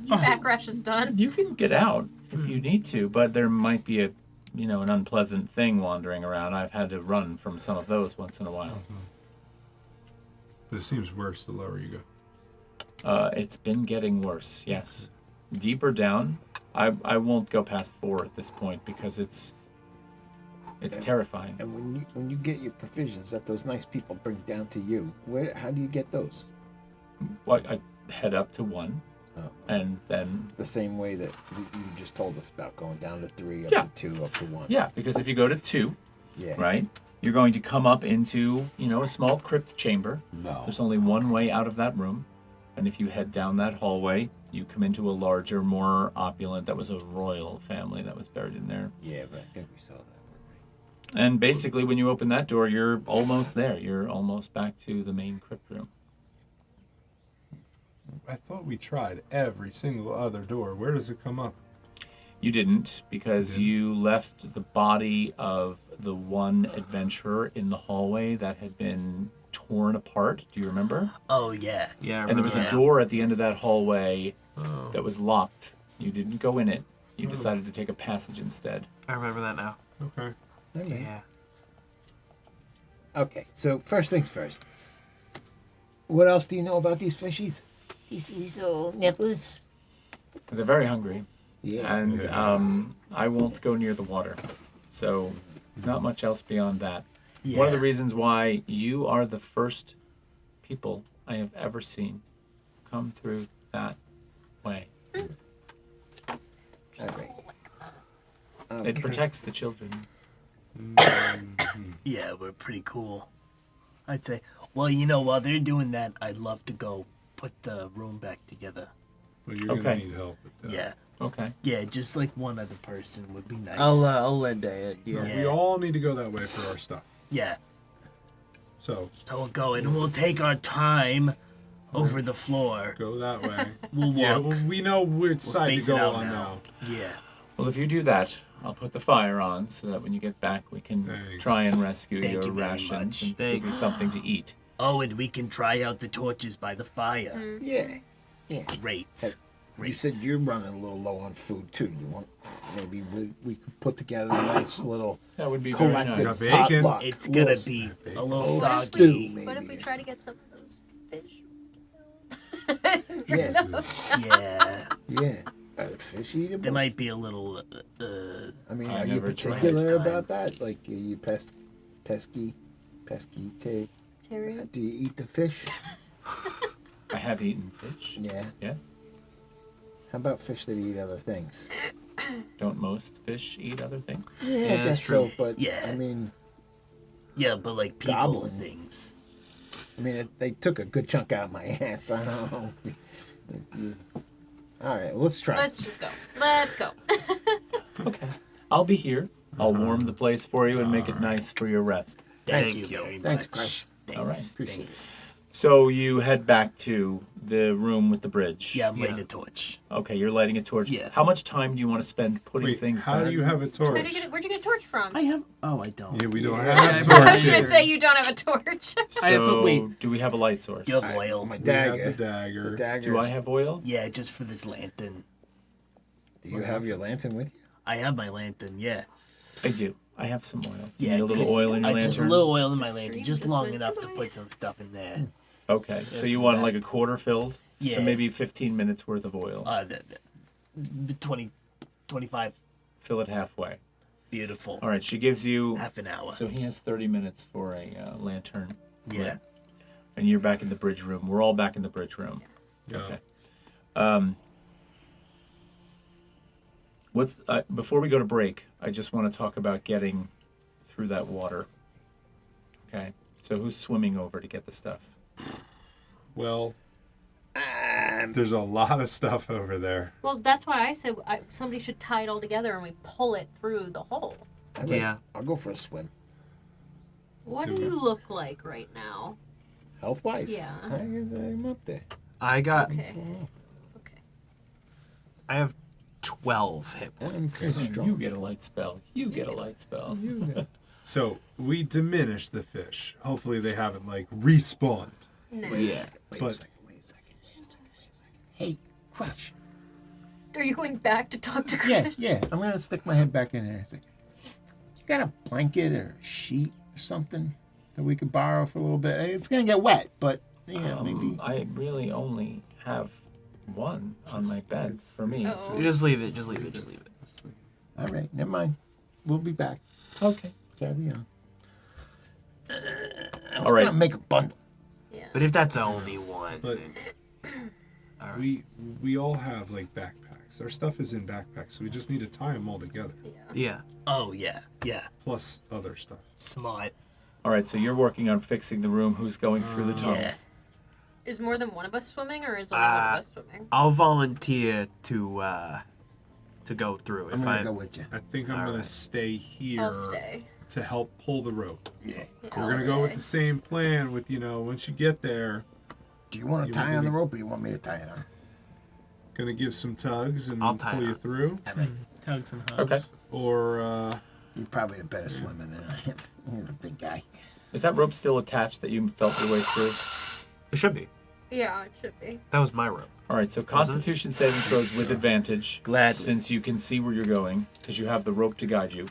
Back rush is done. you can get out if you need to, but there might be an unpleasant thing wandering around. I've had to run from some of those once in a while. But it seems worse the lower you go. It's been getting worse, yes. Deeper down, I won't go past 4 at this point because it's terrifying. And when you get your provisions that those nice people bring down to you, how do you get those? Well, I head up to 1, and then... The same way that you just told us about going down to 3, up to 2, up to 1. Yeah, because if you go to 2, Yeah. right, you're going to come up into, a small crypt chamber. No. There's only one way out of that room. And if you head down that hallway, you come into a larger, more opulent, that was a royal family that was buried in there. Yeah, but I think we saw that. And basically, when you open that door, you're almost there. You're almost back to the main crypt room. I thought we tried every single other door. Where does it come up? You didn't, because you left the body of the one adventurer in the hallway that had been torn apart. Do you remember? Oh, yeah. Yeah, I And there was a Yeah. door at the end of that hallway that was locked. You didn't go in it. You decided to take a passage instead. I remember that now. Okay. Okay. Yeah. Okay, so first things first. What else do you know about these fishies? These little nipples? They're very hungry. Yeah. And I won't go near the water. So not much else beyond that. Yeah. One of the reasons why you are the first people I have ever seen come through that way. Okay. It protects the children. Yeah, we're pretty cool. I'd say, well, while they're doing that, I'd love to go put the room back together. Well, you're going to Okay. need help with that. Yeah. Okay. Yeah, just like one other person would be nice. I'll lend a No, yeah. we all need to go that way for our stuff. Yeah. So, So we'll go and we'll take our time over the floor. go that way. We'll walk. Yeah, well, we know which We'll side to space go it out on now. now. Yeah. Well, if you do that, I'll put the fire on so that when you get back, we can Thanks. try and rescue Thank your you very rations much. and give you something to eat. Oh, and we can try out the torches by the fire. Yeah. Yeah. Great. You Great. said you're running a little low on food too. You want maybe we could put together a nice little That would be very collective nice. Got bacon. potluck. It's gonna Little- be a little little soggy. stew, What if we maybe. try to get some of those fish? Yeah. Yeah. Yeah. Fish eatable? They might be a little. I mean, I are you never tried particular this time. about that? Like, are you pesky? Terry? Do you eat the fish? I have eaten fish. Yeah. Yes. How about fish that eat other things? Don't most fish eat other things? Yeah, I that's guess true. so. But Yeah. I mean, Yeah, but like people Goblin. things. they took a good chunk out of my ass. I don't know. All right, let's try. Let's just go. Let's go. Okay. I'll be here. I'll warm the place for you and make it nice for your rest. Thank Thanks. you very much. Thanks, Crush. Thanks. All right. Appreciate Thanks. So you head back to the room with the bridge. Yeah, I'm lighting a torch. Okay, you're lighting a torch. Yeah. How much time do you want to spend putting Wait, things how back? do you have a torch? Where'd you get a torch from? I have. Oh, I don't. Yeah, we don't Yeah, have I I was torches. gonna say you don't have a torch. I have a- So, wait. do we have a light source? You have oil. My We have dagger. the dagger. The daggers. Do I have oil? Yeah, just for this lantern. Do you have your lantern with you? I have my lantern. Yeah. I do. I have some oil. Yeah. Need a little 'cause oil in your lantern? Just a little oil in my Just lantern, stream just this long way, enough 'cause to I- put some stuff in there. Okay, so you want like a quarter filled? So Yeah. maybe 15 minutes worth of oil. The 20, 25. Fill it halfway. Beautiful. All right, she gives you... Half an hour. So he has 30 minutes for a lantern. Yeah. lit. And you're back in the bridge room. We're all back in the bridge room. Yeah. Okay. Before we go to break, I just want to talk about getting through that water. Okay. So who's swimming over to get the stuff? Well, there's a lot of stuff over there. Well, that's why I said somebody should tie it all together and we pull it through the hole. Yeah. I'll go for a swim. What do you look like right now? Health wise. Yeah. I'm up there. I got. Okay. Okay. I have 12 hit points. Okay. You get a light spell. You get a light spell. So we diminish the fish. Hopefully they haven't like respawned. Nice. Yeah. Wait But- a second. Hey, Crush. Are you going back to talk to Yeah, Chris? yeah. I'm gonna stick my head back in there. It's like, you got a blanket or a sheet or something that we could borrow for a little bit? It's gonna get wet, but yeah, maybe. I really only have one on my bed for me. Oh. Just leave it. Just leave it. Just leave it. All right, never mind. We'll be back. Okay. Carry on. All right. Gonna make a bundle. Yeah. But if that's only one, But then... we all have like backpacks. Our stuff is in backpacks, so we just need to tie them all together. Yeah. Oh, yeah, yeah. Plus other stuff. Smart. All right. So you're working on fixing the room. Who's going through the tunnel? Yeah. Is more than one of us swimming, or is only one of us swimming? I'll volunteer to go through. I'm If gonna I go with you. I think I'm gonna Alright. stay here I'll stay. to help pull the rope. Yeah. We're gonna go with the same plan. With once you get there, Do you want You to want tie me on the to- rope, or you want me to tie it on? gonna give some tugs and I'll tie pull it you up. through, Tugs and hugs. Okay. or You're probably a better swimmer than I am. He's a big guy. Is that rope still attached that you felt your way through? It should be. Yeah, it should be. That was my rope. All right. So Constitution saving throws with advantage. Gladly. Since you can see where you're going, because you have the rope to guide you.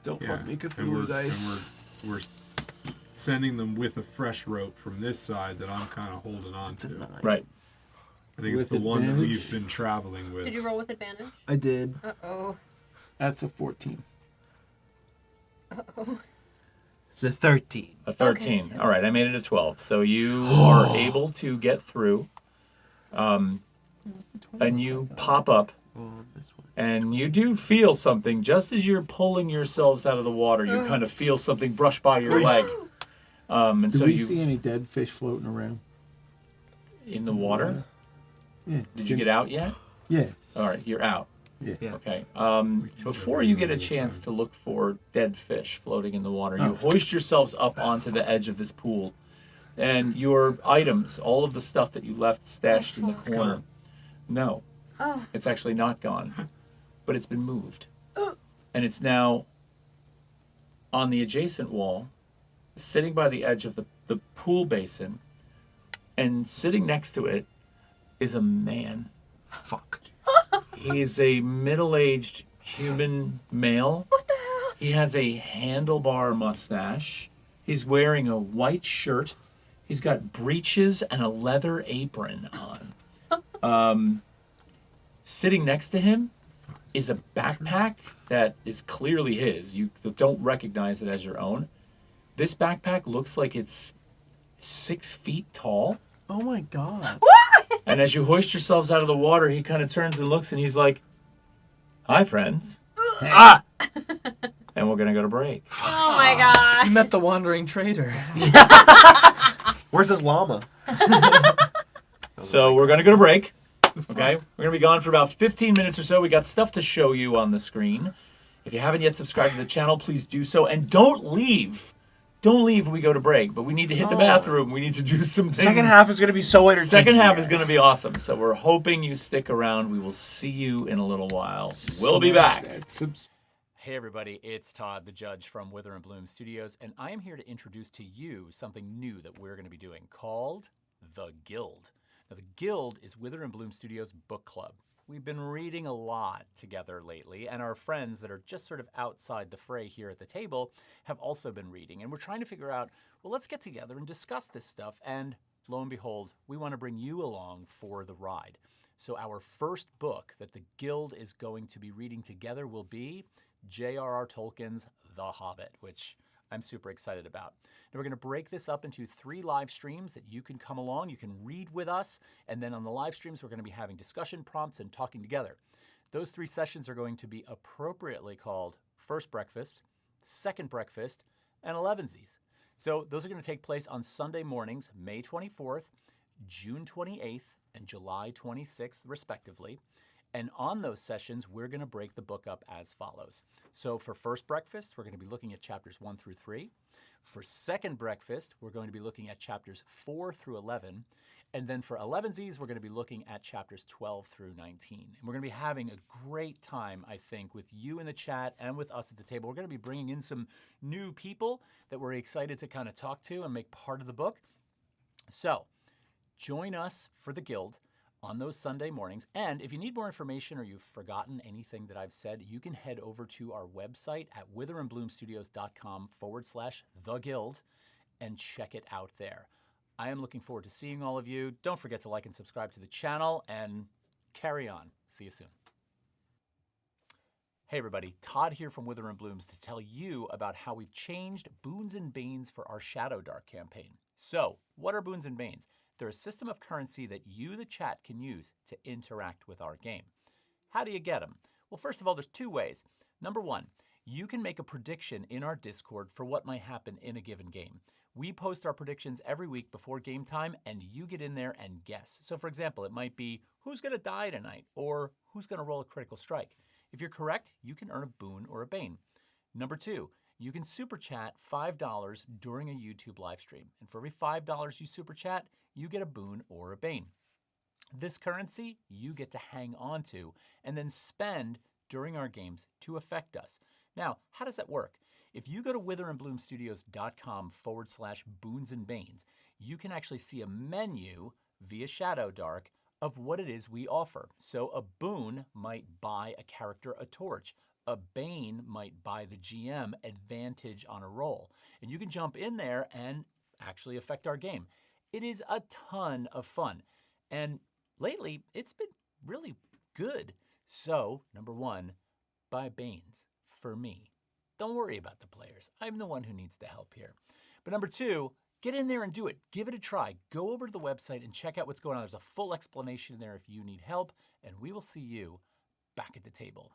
Don't yeah. fuck me, And Cthulhu dice. we're sending them with a fresh rope from this side that I'm kind of holding on It's a to. 9. Right. I think it's With the one that advantage? we've been traveling with. Did you roll with advantage? I did. Uh-oh. That's a 14. Uh-oh. It's a 13. A 13. All right, I made it a 12. So you are able to get through. And you pop up, Oh, this one. and you do feel something. Just as you're pulling yourselves out of the water, you kind of feel something brush by your leg. And Do so we you see any dead fish floating around? in the water. Yeah. Did you get out yet? Yeah. All right, you're out. Yeah. Yeah. Okay. Before you get a chance to look for dead fish floating in the water, you hoist yourselves up onto the edge of this pool, and your items, all of the stuff that you left stashed in the corner, no, Oh. it's actually not gone, but it's been moved, and it's now on the adjacent wall, sitting by the edge of the pool basin, and sitting next to it is a man. Fuck. He's a middle-aged human male. What the hell? He has a handlebar mustache. He's wearing a white shirt. He's got breeches and a leather apron on. Sitting next to him is a backpack that is clearly his. You don't recognize it as your own. This backpack looks like it's 6 feet tall. Oh my god. And as you hoist yourselves out of the water, he kind of turns and looks, and he's like, "Hi, friends." Ah! And we're going to go to break. Oh my god. You met the wandering trader. Where's his llama? So we're going to go to break. Okay? We're going to be gone for about 15 minutes or so. We got stuff to show you on the screen. If you haven't yet subscribed to the channel, please do so. And don't leave. Don't leave when we go to break. But we need to hit the bathroom. We need to do some things. Second half is going to be so entertaining. Second half guys. is going to be awesome. So we're hoping you stick around. We will see you in a little while. We'll be back. Hey everybody, it's Todd, the judge from Wither and Bloom Studios, and I am here to introduce to you something new that we're going to be doing called The Guild. Now, The Guild is Wither and Bloom Studios' book club. We've been reading a lot together lately, and our friends that are just sort of outside the fray here at the table have also been reading, and we're trying to figure out, well, let's get together and discuss this stuff, and lo and behold, we want to bring you along for the ride. So our first book that the Guild is going to be reading together will be J.R.R. Tolkien's The Hobbit, which I'm super excited about. Now we're going to break this up into 3 live streams that you can come along, you can read with us, and then on the live streams we're going to be having discussion prompts and talking together. Those 3 sessions are going to be appropriately called First Breakfast, Second Breakfast, and Elevensies. So those are going to take place on Sunday mornings, May 24th, June 28th, and July 26th, respectively. And on those sessions, we're going to break the book up as follows. So for First Breakfast, we're going to be looking at chapters 1 through 3. For Second Breakfast, we're going to be looking at chapters 4 through 11. And then for 11Zs, we're going to be looking at chapters 12 through 19. And we're going to be having a great time, I think, with you in the chat and with us at the table. We're going to be bringing in some new people that we're excited to kind of talk to and make part of the book. So join us for the Guild on those Sunday mornings. And if you need more information or you've forgotten anything that I've said, you can head over to our website at witherandbloomstudios.com/theguild and check it out there. I am looking forward to seeing all of you. Don't forget to like and subscribe to the channel and carry on. See you soon. Hey everybody, Todd here from Wither and Blooms to tell you about how we've changed Boons and Banes for our Shadowdark campaign. So, what are Boons and Banes? They're a system of currency that you, the chat, can use to interact with our game. How do you get them? Well, first of all, there's two ways. Number one, you can make a prediction in our Discord for what might happen in a given game. We post our predictions every week before game time, and you get in there and guess. So for example, it might be, who's going to die tonight? Or who's going to roll a critical strike? If you're correct, you can earn a boon or a bane. Number two, you can super chat $5 during a YouTube live stream. And for every $5 you super chat, you get a boon or a bane. This currency you get to hang on to and then spend during our games to affect us. Now, how does that work? If you go to witherandbloomstudios.com/boons and banes, you can actually see a menu via Shadowdark of what it is we offer. So a boon might buy a character a torch. A bane might buy the GM advantage on a roll. And you can jump in there and actually affect our game. It is a ton of fun. And lately, it's been really good. So, number one, buy banes for me. Don't worry about the players. I'm the one who needs the help here. But number two, get in there and do it. Give it a try. Go over to the website and check out what's going on. There's a full explanation there if you need help. And we will see you back at the table.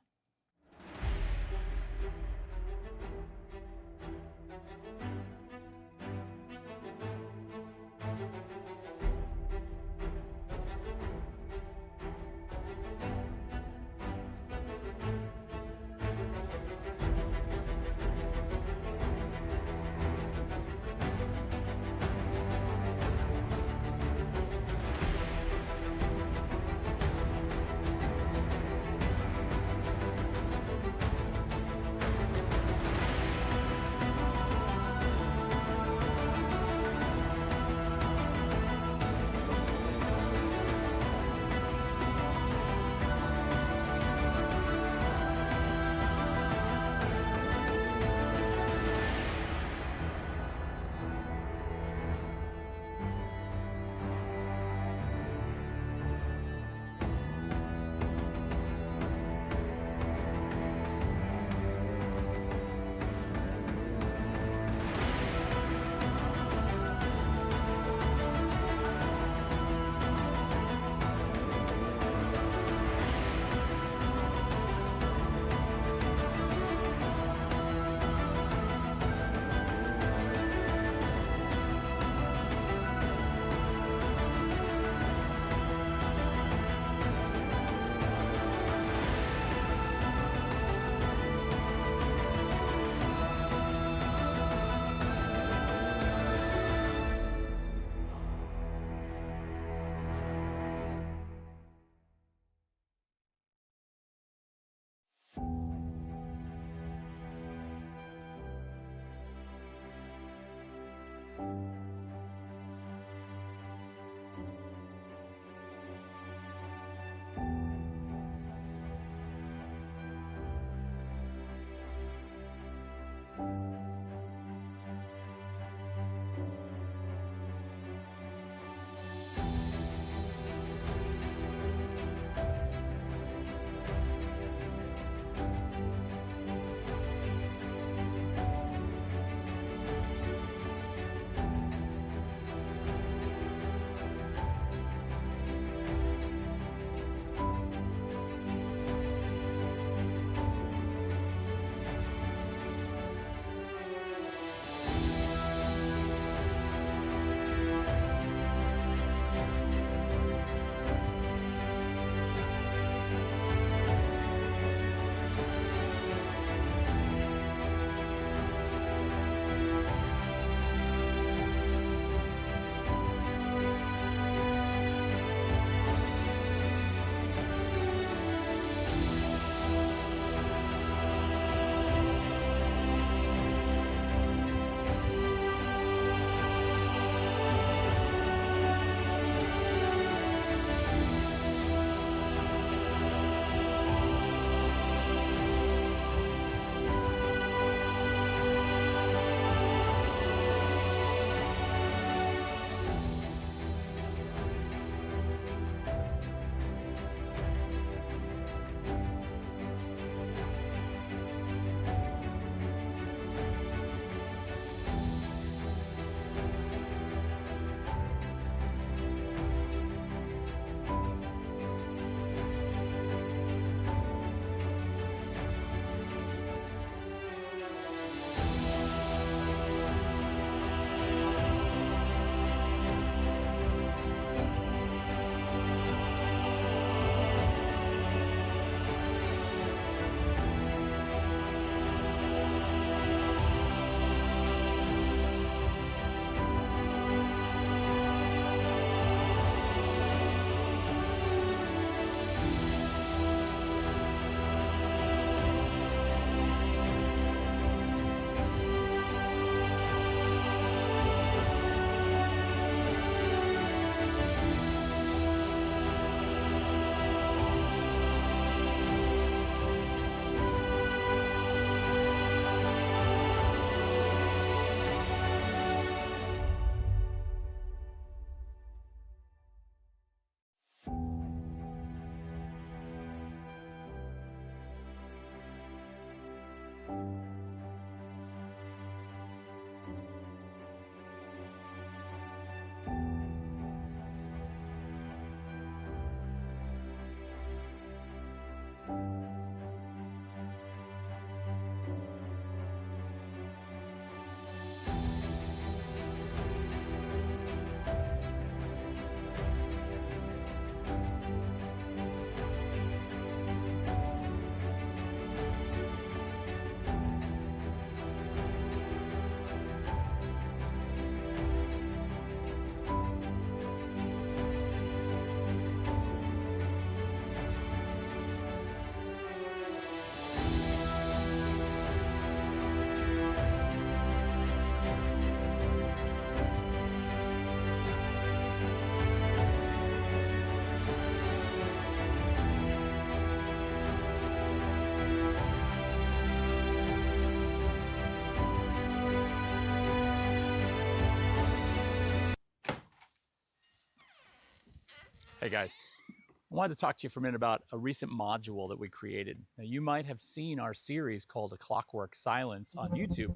Hey guys, I wanted to talk to you for a minute about a recent module that we created. Now, you might have seen our series called A Clockwork Silence on YouTube,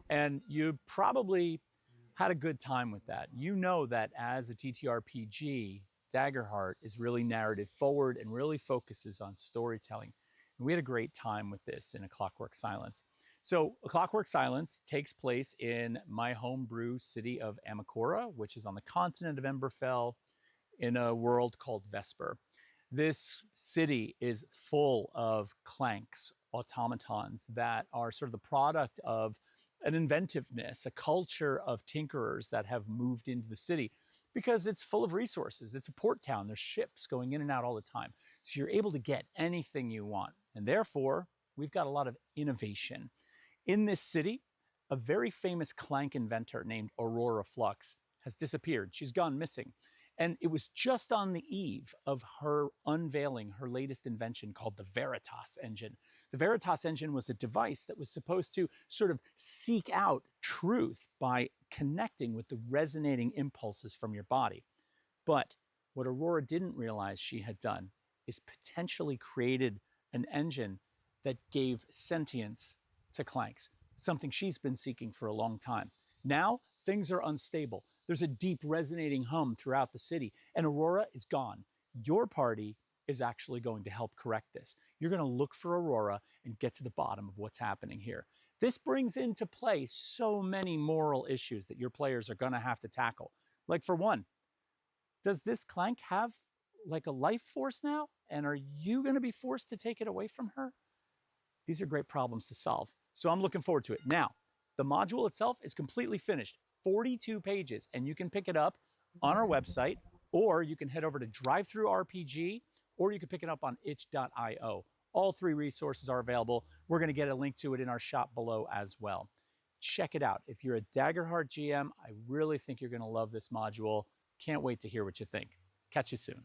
and you probably had a good time with that. You know that as a TTRPG, Daggerheart is really narrative forward and really focuses on storytelling. And we had a great time with this in A Clockwork Silence. So A Clockwork Silence takes place in my homebrew city of Amakora, which is on the continent of Emberfell in a world called Vesper. This city is full of clanks, automatons that are sort of the product of an inventiveness, a culture of tinkerers that have moved into the city because it's full of resources. It's a port town. There's ships going in and out all the time. So you're able to get anything you want. And therefore, we've got a lot of innovation. In this city, a very famous clank inventor named Aurora Flux has disappeared. She's gone missing. And it was just on the eve of her unveiling her latest invention called the Veritas engine. The Veritas engine was a device that was supposed to sort of seek out truth by connecting with the resonating impulses from your body. But what Aurora didn't realize she had done is potentially created an engine that gave sentience to clanks, something she's been seeking for a long time. Now, things are unstable. There's a deep resonating hum throughout the city, and Aurora is gone. Your party is actually going to help correct this. You're going to look for Aurora and get to the bottom of what's happening here. This brings into play so many moral issues that your players are going to have to tackle. Like, for one, does this clank have like a life force now? And are you going to be forced to take it away from her? These are great problems to solve. So I'm looking forward to it. Now, the module itself is completely finished. 42 pages, and you can pick it up on our website, or you can head over to DriveThruRPG, or you can pick it up on itch.io. All three resources are available. We're going to get a link to it in our shop below as well. Check it out. If you're a Daggerheart GM, I really think you're going to love this module. Can't wait to hear what you think. Catch you soon.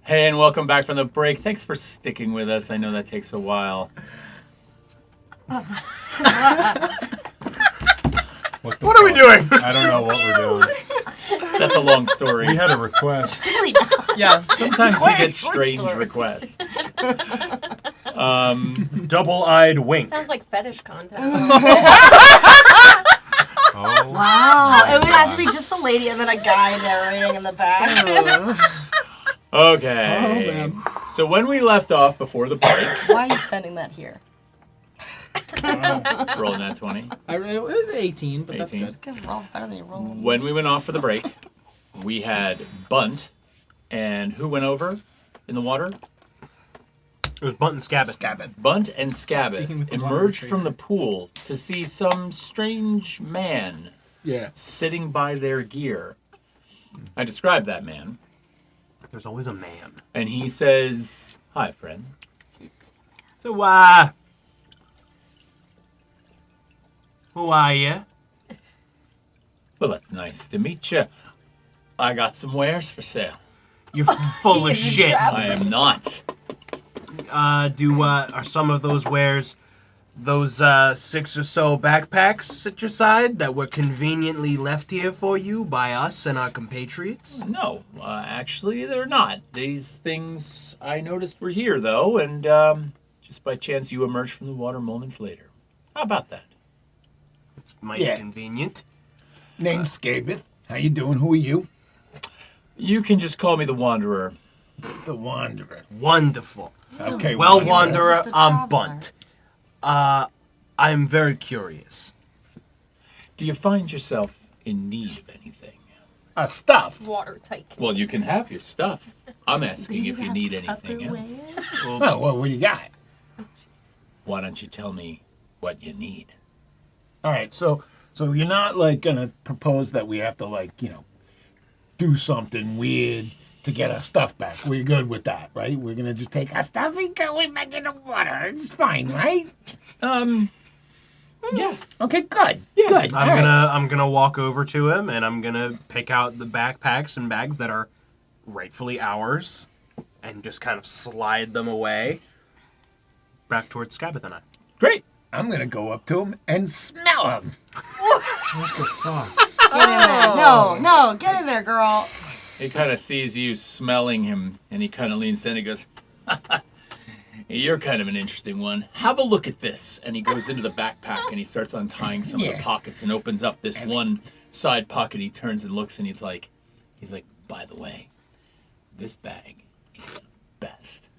Hey, and welcome back from the break. Thanks for sticking with us. I know that takes a while. What are we doing? I don't know what we're doing. That's a long story. We had a request. Yeah. Sometimes we get strange requests. Double-eyed wink. Sounds like fetish content. Oh, Wow. It would have to be just a lady and then a guy narrating in the back. Okay. So when we left off before the break, Why are you spending that here? rolling that 20. It was 18, but 18. that's good. Good roll. Better than you roll. When we went off for the break, we had Bunt, and who went over in the water? It was Bunt and Scabbeth. Bunt and Speaking Scabbeth with the emerged moderator. from the pool to see some strange man Yeah. sitting by their gear. I described that man, There's always a man. and he says, "Hi, friend." So, who are you? Well, that's nice to meet you. I got some wares for sale. You're full of shit. I am not. Are some of those wares those 6 or so backpacks at your side that were conveniently left here for you by us and our compatriots? No, actually, they're not. These things I noticed were here, though, and just by chance you emerged from the water moments later. How about that? Mighty Yeah. convenient. Name's Scabeth. How you doing? Who are you? You can just call me the Wanderer. The Wanderer. Wonderful. Okay, Well, Wanderer. Wanderer, I'm Bunt. I'm very curious. Do you find yourself in need of anything? Stuff. Watertight. Well, you can have your stuff. I'm asking if you need anything else. Oh, well, what do you got? Why don't you tell me what you need? All right, so you're not like gonna propose that we have to do something weird to get our stuff back. We're good with that, right? We're gonna just take our stuff and go back in the water. It's fine, right? Yeah. Okay, good. Good. All right. I'm gonna walk over to him and I'm gonna pick out the backpacks and bags that are rightfully ours and just kind of slide them away back towards Scabbeth and I. Great. I'm gonna go up to him and smell him. what the fuck? Get in there. No, get in there, girl. He kind of sees you smelling him, and he kind of leans in and goes, "You're kind of an interesting one. Have a look at this." And he goes into the backpack, and he starts untying some of the pockets and opens up this one side pocket. He turns and looks, and he's like, "By the way, this bag is the best.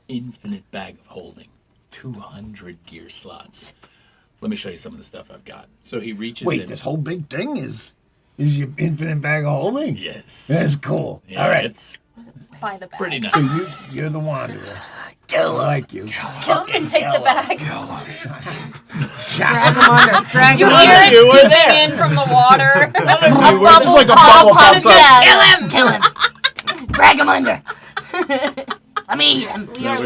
Infinite bag of holding. 200 gear slots. Let me show you some of the stuff I've got." So he reaches in. Wait, this whole big thing is your infinite bag of holding? Yes. That's cool. Yeah, All right. It's By the bag. pretty nice. So you're the Wanderer. I like you. Kill can take the bag. Drag him under. Drag You him hear under. you were it there. seeping in from the water. You were just like a bubble pops up. Kill him. Kill him. Drag him under. Let me eat him. We are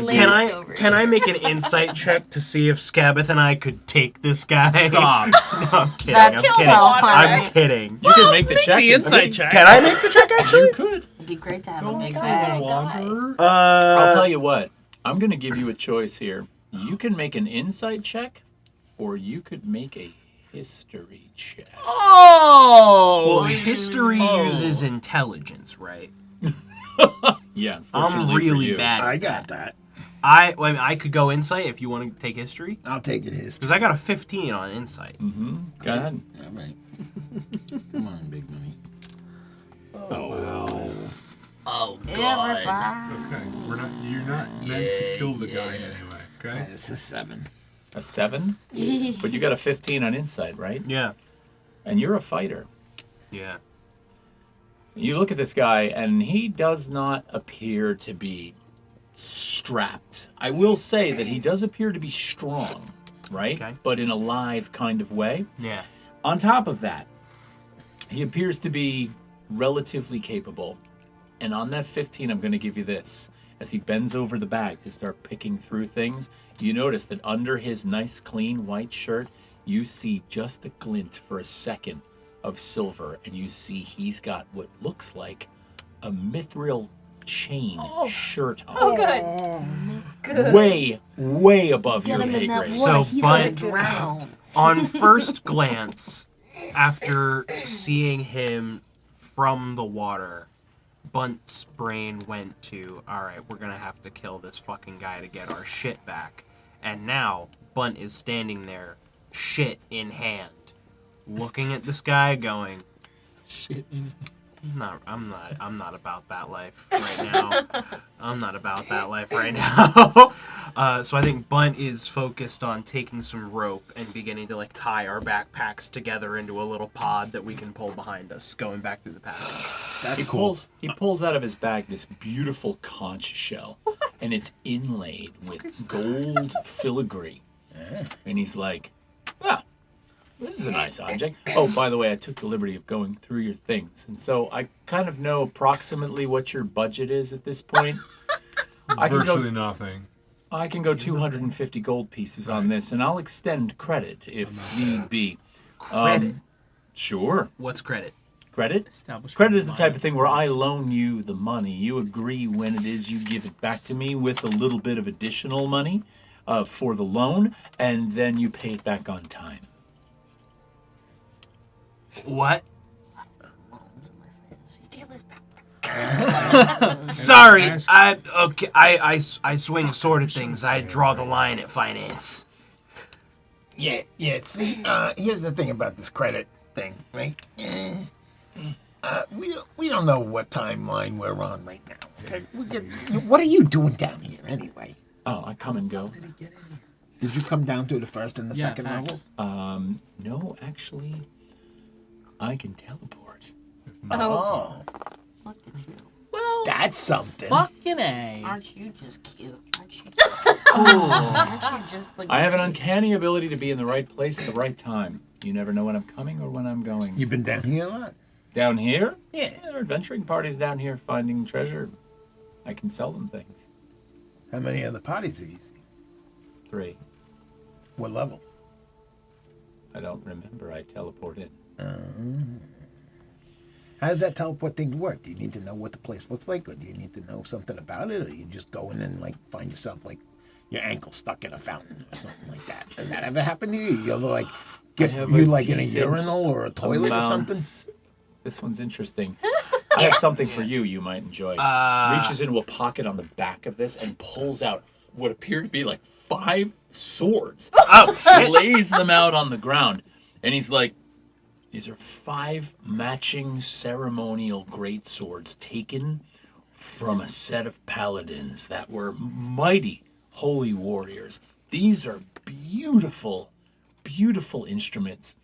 Can I make an insight check to see if Scabbeth and I could take this guy? Stop. No, I'm kidding. That's I'm so kidding. funny. I'm kidding. You can make the check. The insight check. Can I make the check actually? You could. It'd be great to have a big God. bag. Wanderer? I'll tell you what. I'm going to give you a choice here. You can make an insight check, or you could make a history check. Well, history uses intelligence, right? Yeah, I'm unfortunately really for you. bad. I at got that. that. I could go insight if you want to take history, I'll take it his. because I got a 15 on insight. Go ahead. All right. Come on, big money. Oh, God. Everybody. Okay, you're not meant to kill the guy anyway, okay? This is 7. A 7? But you got a 15 on insight, right? Yeah. And you're a fighter. Yeah. You look at this guy, and he does not appear to be strapped. I will say that he does appear to be strong, right? Okay. But in a live kind of way. Yeah. On top of that, he appears to be relatively capable. And on that 15, I'm going to give you this. As he bends over the bag to start picking through things, you notice that under his nice, clean white shirt, you see just a glint for a second of silver. And you see he's got what looks like a mithril chain shirt on. Oh, good. Good. Way above your Get him pay in that grade. water. So, He's gonna but- drown. On first glance, after seeing him from the water, Bunt's brain went to, alright, we're gonna have to kill this fucking guy to get our shit back. And now, Bunt is standing there, shit in hand, looking at this guy going, Shit in I'm not about that life right now. I'm not about that life right now. So I think Bunt is focused on taking some rope and beginning to like tie our backpacks together into a little pod that we can pull behind us, going back through the passage. That's He cool. pulls out of his bag this beautiful conch shell, and it's inlaid with gold filigree. And he's like, "Ah, this is a nice object. Oh, by the way, I took the liberty of going through your things, and so I kind of know approximately what your budget is at this point. Virtually nothing. I can go 250 gold pieces on this, and I'll extend credit if need be. Credit? Sure. What's credit? Credit? Establishment Credit is the of type of thing where I loan you the money. You agree when it is you give it back to me with a little bit of additional money for the loan, and then you pay it back on time. What? Steal his back. Sorry, ask- I swing a sword at things. I draw the line at finance. Yeah. See, here's the thing about this credit thing, right? We don't know what timeline we're on right now. Okay? What are you doing down here anyway? Oh, I come and go. Did you come down to the first and the Yeah, second level? facts. No, actually, I can teleport. Oh, Look at you. Well, that's something. fucking A. Aren't you just cute? Aren't you just Aren't you just the I have an uncanny ability to be in the right place at the right time. You never know when I'm coming or when I'm going. You've been down here a lot. Down here? Yeah. There are adventuring parties down here finding treasure. I can sell them things. How many other parties have you seen? 3. What levels? I don't remember. I teleport in. How does that teleport thing work? Do you need to know what the place looks like, or do you need to know something about it, or you just go in and like find yourself like your ankle stuck in a fountain or something like that? Does that ever happen to you? You ever like get have you a like in a decent urinal or a toilet or amount- something? This one's interesting. I have something for you might enjoy. Reaches into a pocket on the back of this and pulls out what appear to be like 5 swords. Oh, Lays them out on the ground. And he's like, these are 5 matching ceremonial great swords taken from a set of paladins that were mighty holy warriors. These are beautiful, beautiful instruments.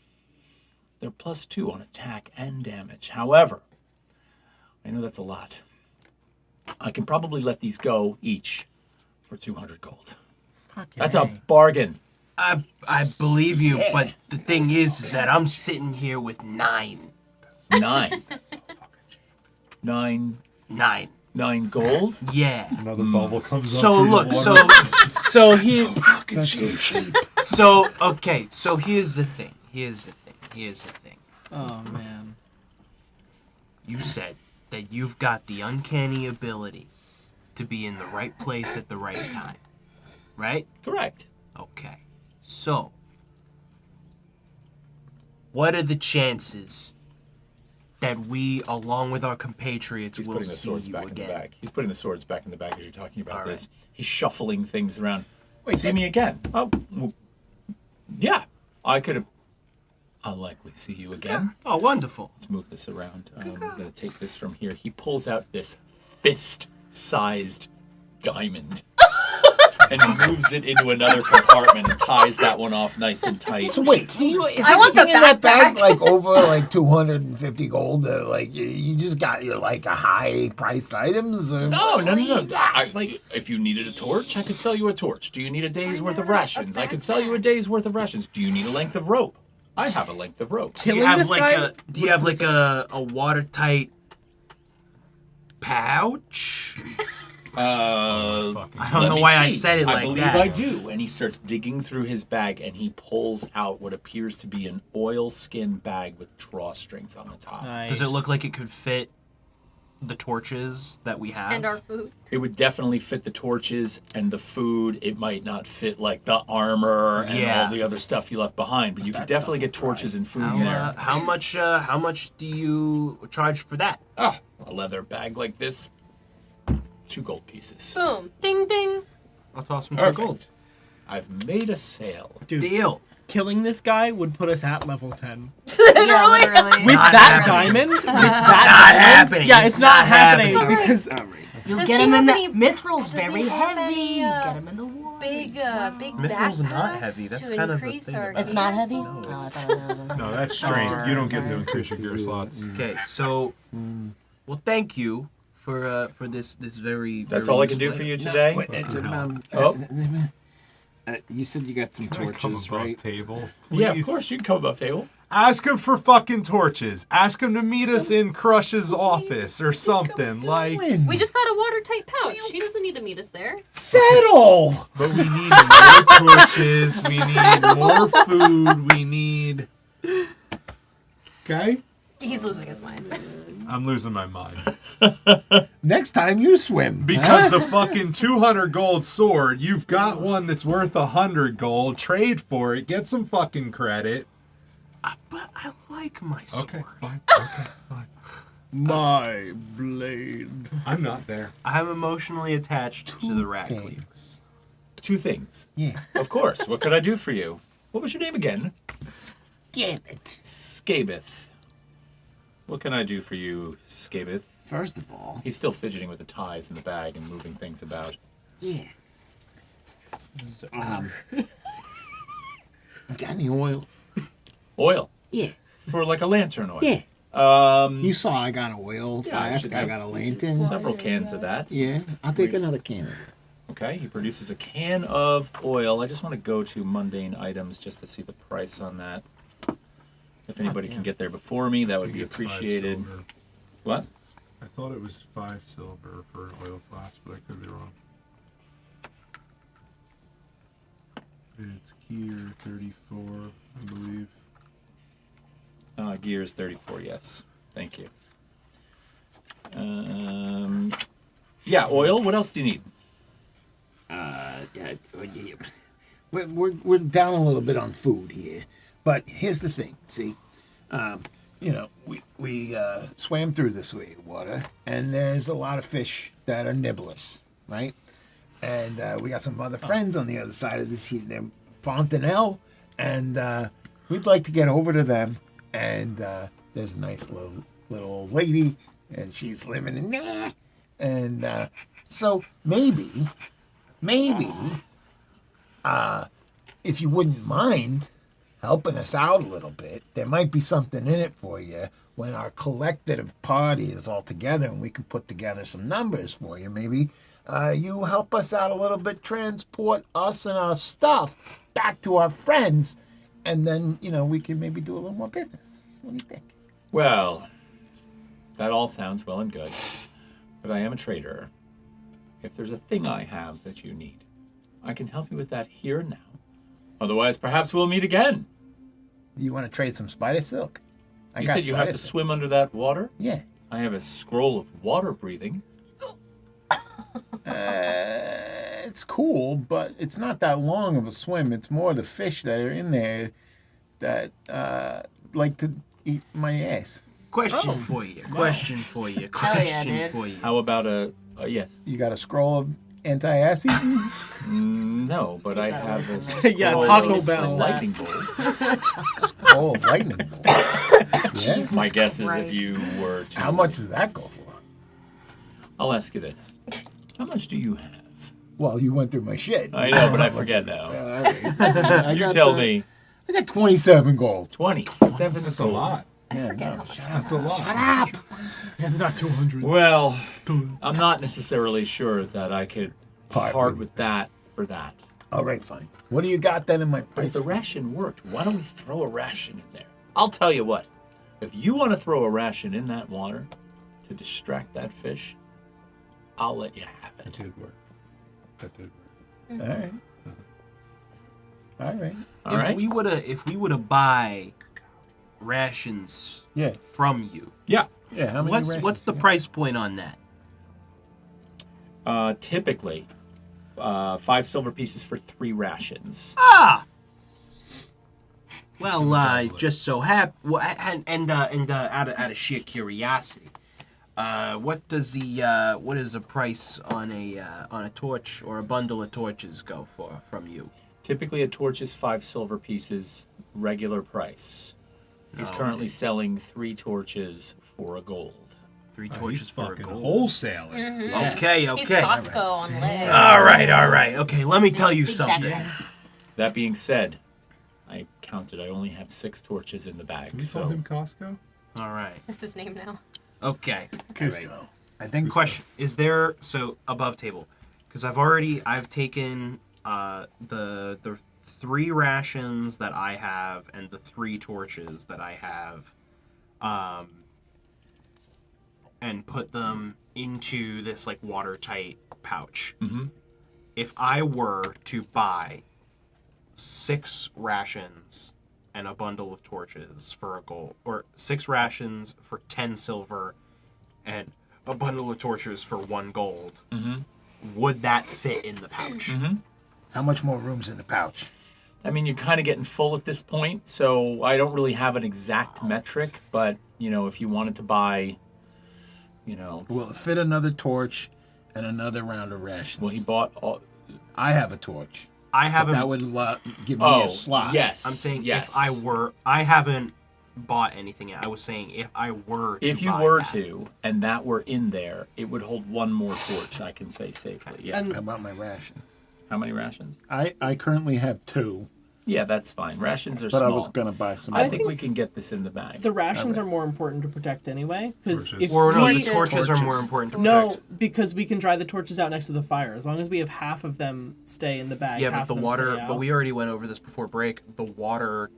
They're +2 on attack and damage. However, I know that's a lot. I can probably let these go each for 200 gold. That's a bargain. I believe you, but the thing is that I'm sitting here with 9. 9. 9 gold? Yeah. Another bubble comes up. So through the look, water. so here's That's so cheap. so okay, so here's the thing. Oh man. You said that you've got the uncanny ability to be in the right place at the right time. Right? Correct. Okay. So, what are the chances that we, along with our compatriots, He's will putting the see swords you back in the again? bag. He's putting the swords back in the bag as you're talking about All this. right. He's shuffling things around. Wait, See me again? Oh, well, yeah. I could have. I'll likely see you again. Oh, wonderful. Let's move this around. I'm going to take this from here. He pulls out this fist-sized diamond and moves it into another compartment and ties that one off nice and tight. So wait, is I want the everything in that bag backpack. like over like 250 gold? Like you just got your like a high priced items? Or... No. Like, if you needed a torch, I could sell you a torch. Do you need a day's worth of rations? I could sell you a day's worth of rations. Do you need a length of rope? I have a length of rope. Do you Killing have this like guy? do you have like a watertight pouch? I don't know why I said it like I believe that. I do. And he starts digging through his bag and he pulls out what appears to be an oilskin bag with drawstrings on the top. Nice. Does it look like it could fit the torches that we have? And our food. It would definitely fit the torches and the food. It might not fit like the armor and all the other stuff you left behind, but you could definitely get torches and food in there. How much do you charge for that? Oh, a leather bag like this, 2 gold pieces. Boom. Ding ding. I'll toss some 2 Perfect. gold. I've made a sale. Dude, Deal. killing this guy would put us at level 10. Yeah, literally. With Not that happening. diamond? With Not that diamond? happening. Yeah, It's it's not not happening happening. because You'll Does get he him in have the any- Mithril's does he very have heavy. any, Get him in the water. Big Mithril's not backpacks heavy. That's to kind of the increase thing our about It's not gear heavy? slots? Oh, I thought it was. No, that's strange. sorry, You don't get to sorry. increase your gear slots. Okay, so well, thank you for this very. That's very all I can do useful for you item. today? You said you got some Can I come torches, above right? table? Yeah, of Please? course, you can come above table. Ask him for fucking torches. Ask him to meet us in Crush's office or something. Like, We just got a watertight pouch. He doesn't need to meet us there. Settle! but we need more torches. We need more food. We need. Okay? He's losing his mind. I'm losing my mind. Next time you swim. Because the fucking 200 gold sword, you've got one that's worth 100 gold. Trade for it. Get some fucking credit. But I like my sword. Okay, fine. Okay, fine. my blade. I'm not there. I'm emotionally attached to the rat queen. Things. 2 things. Yeah. Of course. What could I do for you? What was your name again? Damn it. Scabeth. What can I do for you, Scabeth? First of all, He's still fidgeting with the ties in the bag and moving things about. yeah. Got any oil? Oil. Yeah. For like a lantern oil. Yeah. Um, You saw I got a oil Yeah, I flask. should I have got a lantern. several cans of that. Yeah. I'll take another can of it. Okay, he produces a can of oil. I just want to go to mundane items just to see the price on that. If anybody can get there before me, that would be I think it's 5 appreciated. silver. What? I thought it was 5 silver for an oil flask, but I could be wrong. It's gear 34, I believe. Gears 34, yes. Thank you. Yeah, oil. What else do you need? We're down a little bit on food here, but here's the thing. See, we swam through this way water, and there's a lot of fish that are nibblers, right? And we got some other friends on the other side of this here. They're Fontanelle, and we'd like to get over to them. And there's a nice little old lady, and she's living in there. And so maybe, if you wouldn't mind helping us out a little bit, there might be something in it for you when our collective party is all together and we can put together some numbers for you. Maybe you help us out a little bit, transport us and our stuff back to our friends, and then, we can maybe do a little more business. What do you think? Well, that all sounds well and good, but I am a trader. If there's a thing I have that you need, I can help you with that here and now. Otherwise, perhaps we'll meet again. Do you want to trade some spider silk? You said you have to swim under that water? Yeah. I have a scroll of water breathing. It's cool, but it's not that long of a swim. It's more the fish that are in there that like to eat my ass. Question for you. Question for you. Hell yeah, Question dude. for you. How about a yes? You got a scroll of anti-ass eating? No, but I that have away a from Yeah, scroll Taco of Bell. lightning bolt. Scroll of lightning bolt. Yes. My guess is if Christ. you were to... How much does that go for? I'll ask you this. How much do you have? Well, you went through my shit. I know, but I forget now. All right. You tell me. I got 27 gold. 27 That's a lot. Yeah, forget no, how much. shut That's a lot. up. It's not 200. Well, I'm not necessarily sure that I could Part part with- with that for that. All right, fine. What do you got then in my But if price? the ration worked, why don't we throw a ration in there? I'll tell you what. If you want to throw a ration in that water to distract that fish, I'll let you have That it. did work. That did work. All right. All right. All right? If we would have buy rations Yeah. from you. Yeah. Yeah. How many What's rations? the price point on that? Typically, 5 silver pieces for 3 rations. Ah. Well, just so and out of sheer curiosity, what is the price on a torch or a bundle of torches go for from you? Typically, a torch is 5 silver pieces, regular price. He's currently selling 3 torches for a gold. 3 Oh, torches he's for a fucking gold. wholesaler. Mm-hmm. Okay. He's Costco on legs. All right. Okay, let me tell you Big something. backpack. That being said, I counted. I only have 6 torches in the bag. Can you call him Costco? All right. That's his name now. Okay. Cusco. I think question is there above table because I've taken the 3 rations that I have and the 3 torches that I have and put them into this like watertight pouch. Mm-hmm. If I were to buy 6 rations and a bundle of torches for a gold, or 6 rations for 10 silver and a bundle of torches for 1 gold, would that fit in the pouch? Mm-hmm. How much more room's in the pouch? I mean, you're kind of getting full at this point, so I don't really have an exact metric, but, if you wanted to buy, Will it fit another torch and another round of rations? Well, he bought all... I have a torch. I haven't. That would give me a slot. Yes. I'm saying yes. if I haven't bought anything yet. I was saying if I were to If you buy were that. to, and that were in there, it would hold 1 more torch, I can say safely. Yeah. How about my rations? How many rations? I currently have 2. Yeah, that's fine. Rations are But small. I was going to buy some I more. think we can get this in the bag. The rations are more important to protect anyway, because if Or no, we, the torches are more important to no, protect. because we can dry the torches out next to the fire. As long as we have half of them stay in the bag. Yeah, but half the of them water. stay out. But we already went over this before break. The water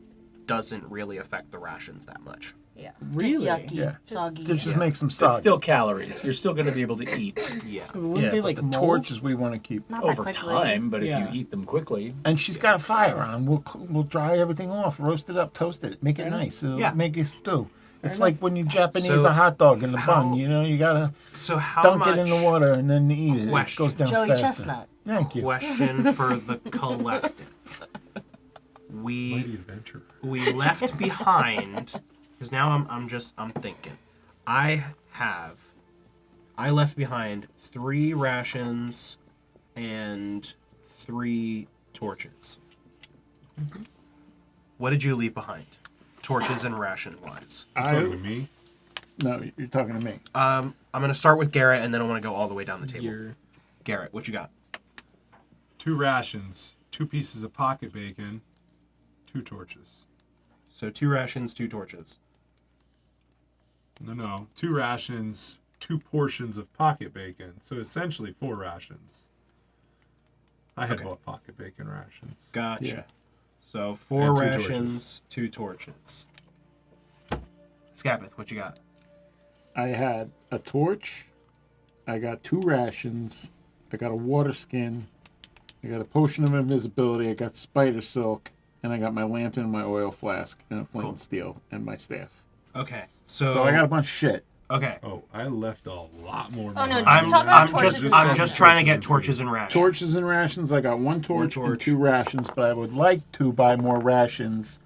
doesn't really affect the rations that much. Yeah. Really? Just yucky, Yeah. soggy. Just make some It's soggy. still calories. You're still going to be able to eat Yeah. Wouldn't yeah, they but like the mold? torches we want to keep. Not that over quickly. time, but Yeah. if you eat them quickly, And she's got a fire on. We'll dry everything off, roast it up, toast it, make it nice. It'll Yeah. make a stew. It's like when you Japanese So a hot dog in the how- bun. You gotta So how dunk much? it in the water and then eat it. It Question. goes down Joey faster. Chestnut. Thank you. Question for the collective. Mighty adventure. We left behind because now I'm thinking. I left behind 3 rations and 3 torches. What did you leave behind? Torches and ration wise. Talking to me? No, you're talking to me. I'm gonna start with Garrett and then I want to go all the way down the table. You're- Garrett, what you got? 2 rations, 2 pieces of pocket bacon, 2 torches. So 2 rations, 2 torches. No. 2 rations, 2 portions of pocket bacon. So essentially 4 rations. I had bought pocket bacon rations. Gotcha. Yeah. So 4 And 2 rations, 2 torches. Scabeth, what you got? I had a torch. I got 2 rations. I got a water skin. I got a potion of invisibility. I got spider silk. And I got my lantern and my oil flask and a flint and steel and my staff. Okay. So I got a bunch of shit. Okay. Oh, I left a lot more. Oh, no, behind. just talk about I'm torches just and I'm rations. just trying to get torches and rations. Torches and rations. I got 1 torch, and 2 rations, but I would like to buy more rations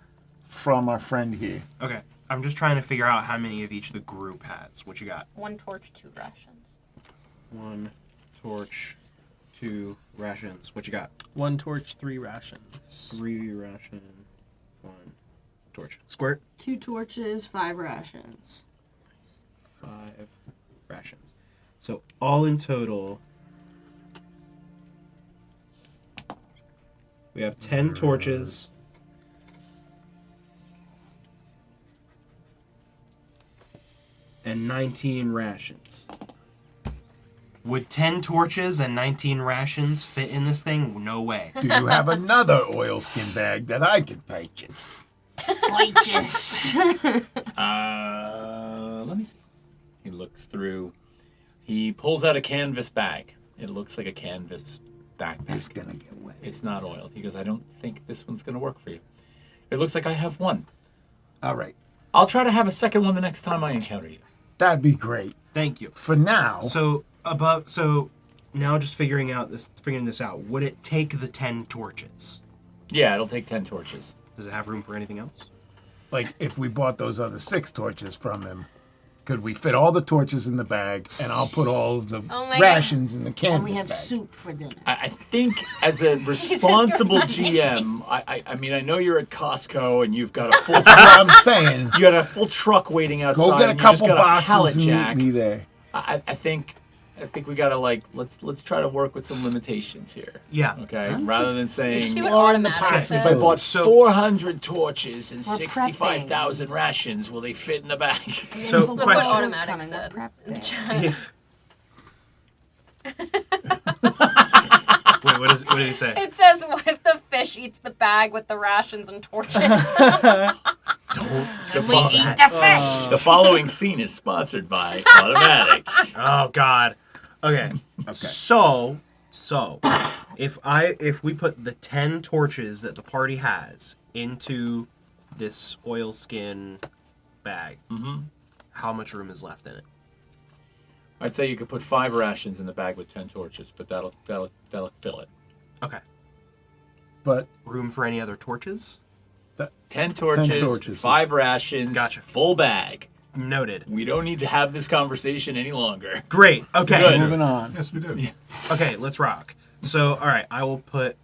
from our friend here. Okay. I'm just trying to figure out how many of each the group has. What you got? 1 torch, 2 rations. 1 torch, 2 rations. What you got? 1 torch, 3 rations. 3 ration, 1 torch. Squirt. 2 torches, 5 rations. 5 rations. So all in total, we have 10 torches. And 19 rations. Would 10 torches and 19 rations fit in this thing? No way. Do you have another oilskin bag that I could purchase? Righteous. let me see. He looks through. He pulls out a canvas bag. It looks like a canvas backpack. It's gonna get wet. It's not oiled. He goes, I don't think this one's going to work for you. It looks like I have one. All right. I'll try to have a second one the next time I encounter you. That'd be great. Thank you. For now. So now just figuring this out. Would it take the 10 torches? Yeah, it'll take 10 torches. Does it have room for anything else? Like, if we bought those other 6 torches from him, could we fit all the torches in the bag, and I'll put all of the rations in the canvas And we have bag? soup for dinner. I think as a responsible GM, I mean, I know you're at Costco and you've got a full That's what I'm saying. you got a full truck waiting outside. Go get a and you just couple got a pallet boxes and jack. meet me there. I think we gotta let's try to work with some limitations here. Yeah. Okay. Rather than saying See what Or in the automatic past, says. if I bought So- 400 torches and We're 65,000 rations, will they fit in the bag? So, Look what question. automatic coming, said. we're in the prepped. chat. If... Wait, what did he say? It says, what if the fish eats the bag with the rations and torches? The following scene is sponsored by Automatic. Oh God. Okay. So if we put the 10 torches that the party has into this oilskin bag, how much room is left in it? I'd say you could put 5 rations in the bag with 10 torches, but that'll fill it. Okay. But Room for any other torches? 10 torches, 5 rations, Gotcha. full bag. Noted. We don't need to have this conversation any longer. Great. Okay. Good. moving on. Yes, we do. Okay, let's rock. So, all right, I will put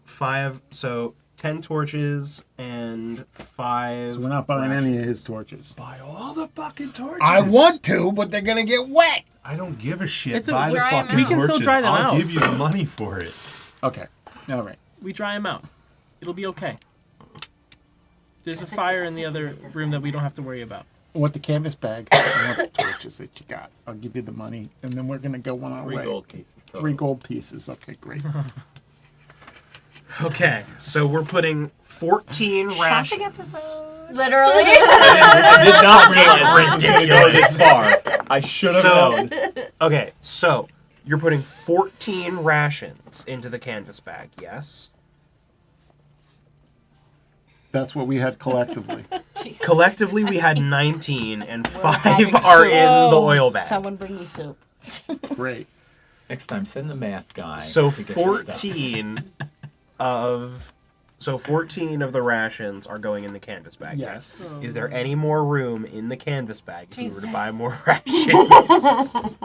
5. So 10 torches and 5. So we're not buying any of his torches. Buy all the fucking torches. I want to, but they're gonna get wet. I don't give a shit. It's a- Buy the dry 'em fucking out. We can still torches. dry them I'll out. give you the money for it. Okay. All right. We dry them out. It'll be okay. There's a fire in the other room that we don't have to worry about. I want the canvas bag. I want the torches that you got. I'll give you the money, and then we're gonna go on our 3 way. gold pieces. Total. 3 gold pieces. Okay, great. Okay, so we're putting 14 Shopping rations. episode. Literally. I did not realize this was going to go this far. I should have known. Okay, so you're putting 14 rations into the canvas bag, yes? That's what we had collectively. Jesus. Collectively, we had 19, and We're 5 having are soup. in the oil bag. Someone bring me soup. Great. Next time, send the math guy. So to get your stuff. 14 of the rations are going in the canvas bag. Yes. Is there any more room in the canvas bag if we were Jesus. to buy more rations?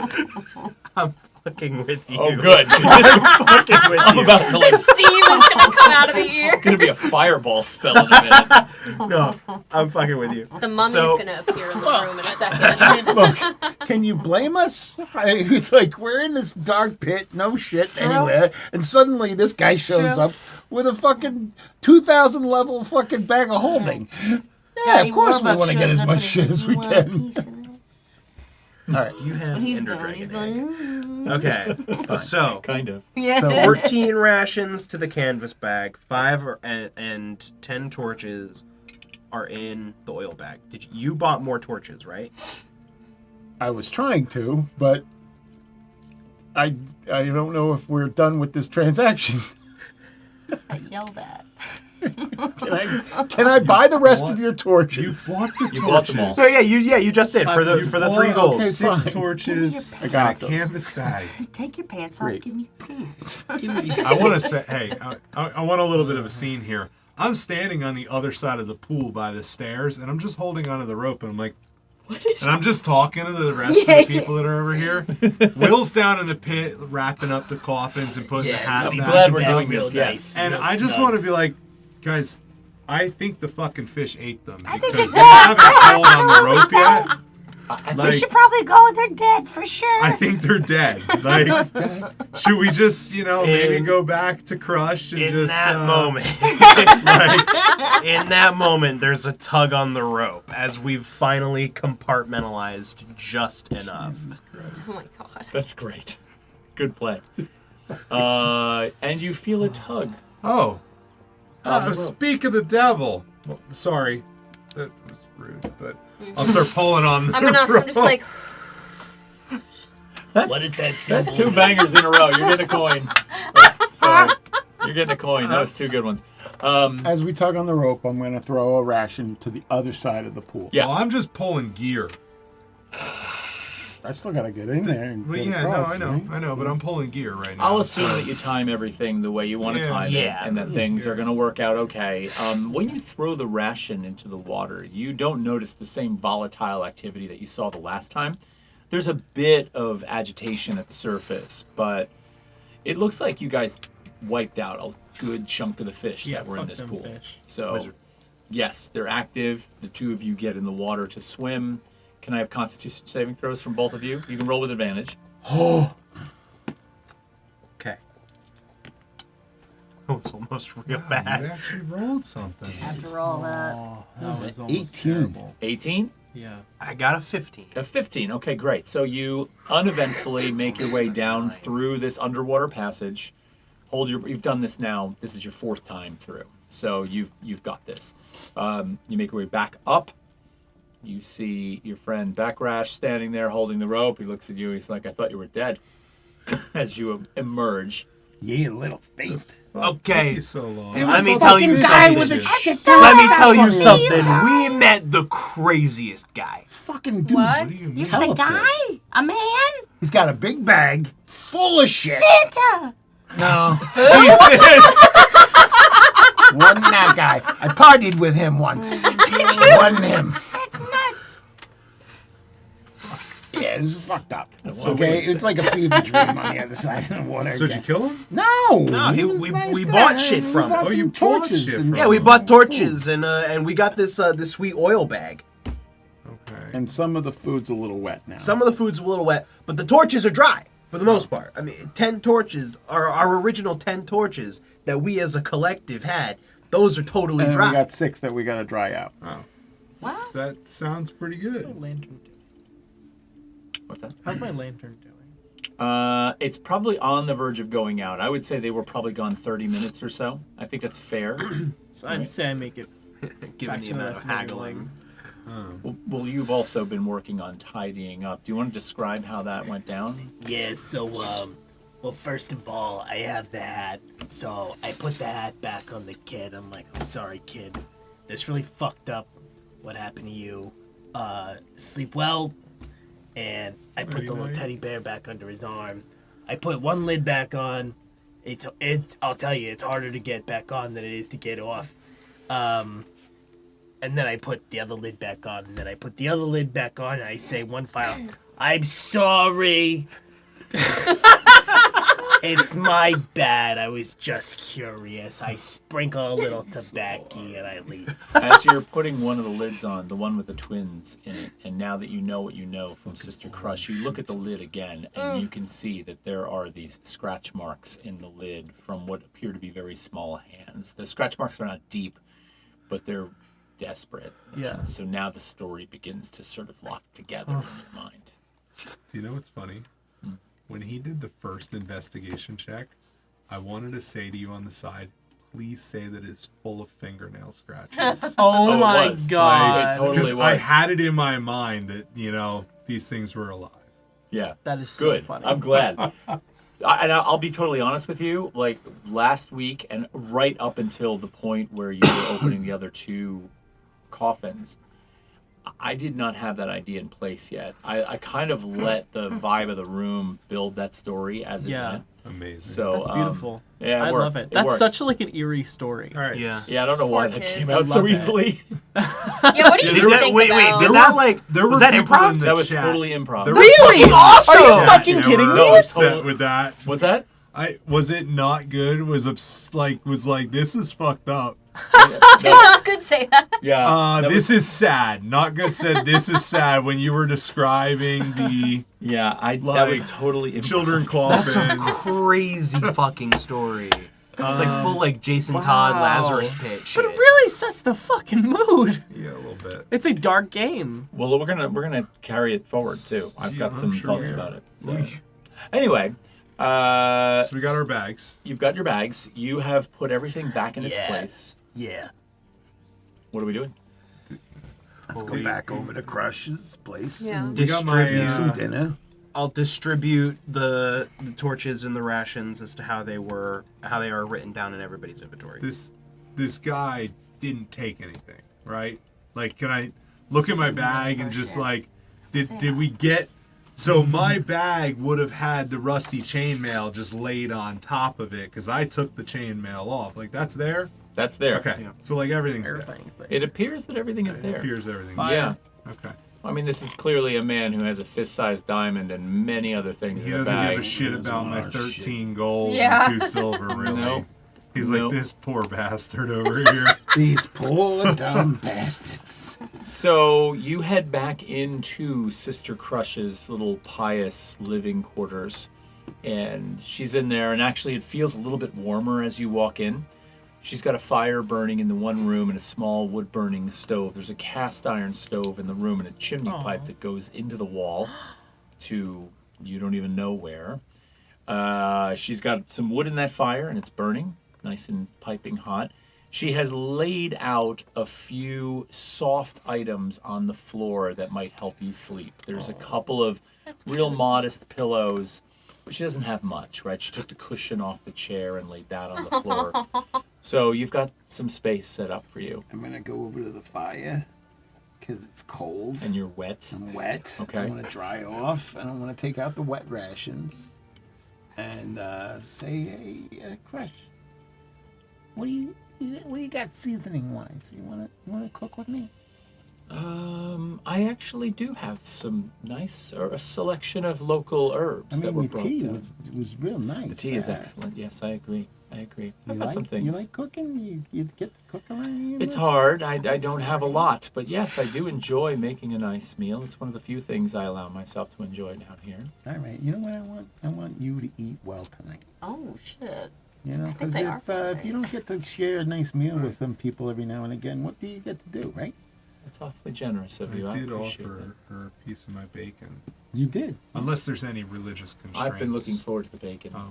I'm fucking with you. Oh, good. I'm fucking with I'm you. about to like. Steam is gonna come out of the ear. Gonna be a fireball spell in a minute. No, I'm fucking with you. The mummy's So- gonna appear in the room in a second. Look, can you blame us? Like, we're in this dark pit, no shit anywhere, and suddenly this guy shows up with a fucking 2,000 level fucking bag of holding. Yeah, Daddy of course we Warbucks want to get shows as up much and shit as we "You want a can. piece of this?" All right. You have What he's Ender doing, he's Dragon going, egg. Okay, so Kind of. yeah. So 14 rations to the canvas bag, 5 and 10 torches are in the oil bag. You bought more torches, right? I was trying to, but I don't know if we're done with this transaction. I yelled at. Can I buy the rest of your You torches? bought the You bought torches. them all. So you just did for You the bought 3 goals. okay, 6 fine. torches I got and a those. canvas bag. Take your pants Great. off. Give me your pants. I want to say, hey, I want a little bit of a scene here. I'm standing on the other side of the pool by the stairs, and I'm just holding onto the rope, and I'm like, and I'm just talking to the rest of the people that are over here. Will's down in the pit, wrapping up the coffins and putting the hat I'm back glad and we're stuff. doing this. Yes. And I just want to be like, guys, I think the fucking fish ate them think because they they haven't pulled on the rope yet. We Like, should probably go. They're dead for sure. I think they're dead. Like, should we just, maybe In- go back to Crush and In just that moment, like, in that moment, there's a tug on the rope as we've finally compartmentalized just enough. Oh my god. That's great. Good play. And you feel a tug. oh, On the rope. speak of the devil. Well, sorry, that was rude, but I'll start pulling on the I'm rope. just like, That's, What is that? That's 2 bangers in a row. You're getting a coin. So, You're getting a coin. That was 2 good ones. As we tug on the rope, I'm going to throw a ration to the other side of the pool. Yeah. Well, I'm just pulling gear. I still got to get in there and Well, get yeah, across, no, right? I know, but I'm pulling gear right now. I'll assume that you time everything the way you want to Yeah. time Yeah. it, and that things are going to work out okay. When you throw the ration into the water, you don't notice the same volatile activity that you saw the last time. There's a bit of agitation at the surface, but it looks like you guys wiped out a good chunk of the fish Yeah, that were in fuck this them pool. fish. So, yes, they're active. The 2 of you get in the water to swim. Can I have Constitution saving throws from both of you? You can roll with advantage. Okay. Oh, it's almost real You bad. actually rolled something. After all that. That was almost 18. terrible. 18? Yeah. I got a 15. A 15. Okay, great. So you uneventfully make your way down through this underwater passage. You've done this now. This is your 4th time through. So you've got this. You make your way back up. You see your friend Backrash standing there holding the rope. He looks at you. He's like, I thought you were dead. As you emerge. Yeah, little faith. Okay. Took you so long. Let me tell you guy something. with a shit Let me ton tell of you stuff something. on me. We met the craziest guy. Fucking dude. What? What do you You mean? got a Teleport. guy? A man? He's got a big bag full of shit. Santa! No, Jesus. wasn't that guy. I partied with him once. Wasn't him. That's nuts. Yeah, this is fucked up. was. Okay, it's like a fever dream on the other side of the water. So did you kill him? No, No, he we- was nice we there. bought shit from We him. bought Oh, you some bought torches shit and- from Yeah, we him. bought torches and we got this sweet oil bag. Okay. And some of the food's a little wet now. Some of the food's a little wet, but the torches are dry for the most part. I mean, 10 torches are our original 10 torches that we as a collective had. Those are totally and then dry. we got 6 that we got to dry out. What? That sounds pretty How's my good. lantern doing? What's that? How's my lantern doing? It's probably on the verge of going out. I would say they were probably gone 30 minutes or so. I think that's fair. So I'd say I make it Given back the to amount that of haggling. Well, you've also been working on tidying up. Do you want to describe how that went down? Yeah, so, well, first of all, I have the hat. So I put the hat back on the kid. I'm like, I'm sorry, kid. This really fucked up what happened to you. Sleep well. And I put the little Nighty-night. teddy bear back under his arm. I put one lid back on. It's I'll tell you, it's harder to get back on than it is to get off. And then I put the other lid back on, and then I put the other lid back on, and I say one final, I'm sorry. It's my bad. I was just curious. I sprinkle a little tobacco and I leave. As you're putting one of the lids on, the one with the twins in it, and now that you know what you know from Sister Crush, you look at the lid again, and you can see that there are these scratch marks in the lid from what appear to be very small hands. The scratch marks are not deep, but they're desperate. Yeah. And so now the story begins to sort of lock together in your mind. Do you know what's funny? When he did the first investigation check, I wanted to say to you on the side, please say that it's full of fingernail scratches. Oh, it my was. god. It totally Because was. I had it in my mind that, these things were alive. Yeah. That is so Good. funny. I'm glad. And I'll be totally honest with you. Like last week, and right up until the point where you were opening the other 2 coffins, I did not have that idea in place yet. I kind of let the vibe of the room build that story as it went. Amazing. So That's beautiful. yeah, I worked. love it. That's worked. such like an eerie story. All right. Yeah. Yeah, I don't know why Poor that kids. came out so Love it. easily. Yeah, what do you Did that, think wait, about? did that like There were was that people improv? in the That was chat. totally improv. There were Really? people- Awesome! Are you Yeah, fucking you know, kidding we're me? No, it's upset totally- with that. What's that? Was it not good? Was like this is fucked up. Did not good say that. Yeah. that This is sad. Not good said this is sad when you were describing the Yeah, that like, was totally improv. children That's a coffins. crazy fucking story. It's like full like Jason Todd Wow. Lazarus pit shit. But it really sets the fucking mood. Yeah, a little bit. It's a dark game. Well, we're gonna carry it forward too. I've Yeah, got I'm some sure thoughts we are. about it. So. Anyway, So we got our bags. you've got your bags. You have put everything back in its Yeah. place. Yeah. What are we doing? Let's go back over to Crush's place Yeah. and We got my, distribute some dinner. I'll distribute the torches and the rations as to how they are written down in everybody's inventory. This guy didn't take anything, right? Like, can I look at my bag and just like, did we get? So my bag would have had the rusty chainmail just laid on top of it because I took the chainmail off. Like, that's there. That's there. Okay. Yeah. So like everything's there. It appears that everything is there. It appears everything. Yeah. Okay. I mean, this is clearly a man who has a fist-sized diamond and many other things He in the doesn't bag. give a shit about my 13 gold Yeah. and 2 silver, really. Nope. He's Nope. like, this poor bastard over here. These poor dumb bastards. So you head back into Sister Crush's little pious living quarters, and she's in there, and actually it feels a little bit warmer as you walk in. She's got a fire burning in the one room and a small wood-burning stove. There's a cast iron stove in the room and a chimney pipe that goes into the wall to you don't even know where. She's got some wood in that fire, and it's burning, nice and piping hot. She has laid out a few soft items on the floor that might help you sleep. There's a couple of real modest pillows, but she doesn't have much, right? She took the cushion off the chair and laid that on the floor. So you've got some space set up for you. I'm gonna go over to the fire because it's cold. And you're wet. I'm wet. Okay. I want to dry off. I don't want to take out the wet rations. And say, hey, Crush, what do you got seasoning wise? You wanna cook with me? I actually do have some nice a selection of local herbs that were the brought tea down. was real nice. The tea is excellent. Yes, I agree. I've got some things. You like cooking? You get to cook around here? It's hard. I don't have a lot, but yes, I do enjoy making a nice meal. It's one of the few things I allow myself to enjoy down here. All right. You know what I want? I want you to eat well tonight. Oh, shit. You know, because they are if you don't get to share a nice meal with some people every now and again, what do you get to do, right? That's awfully generous of you. I I did appreciate offer that. her a piece of my bacon. You did. Unless there's any religious constraints. I've been looking forward to the bacon, Oh.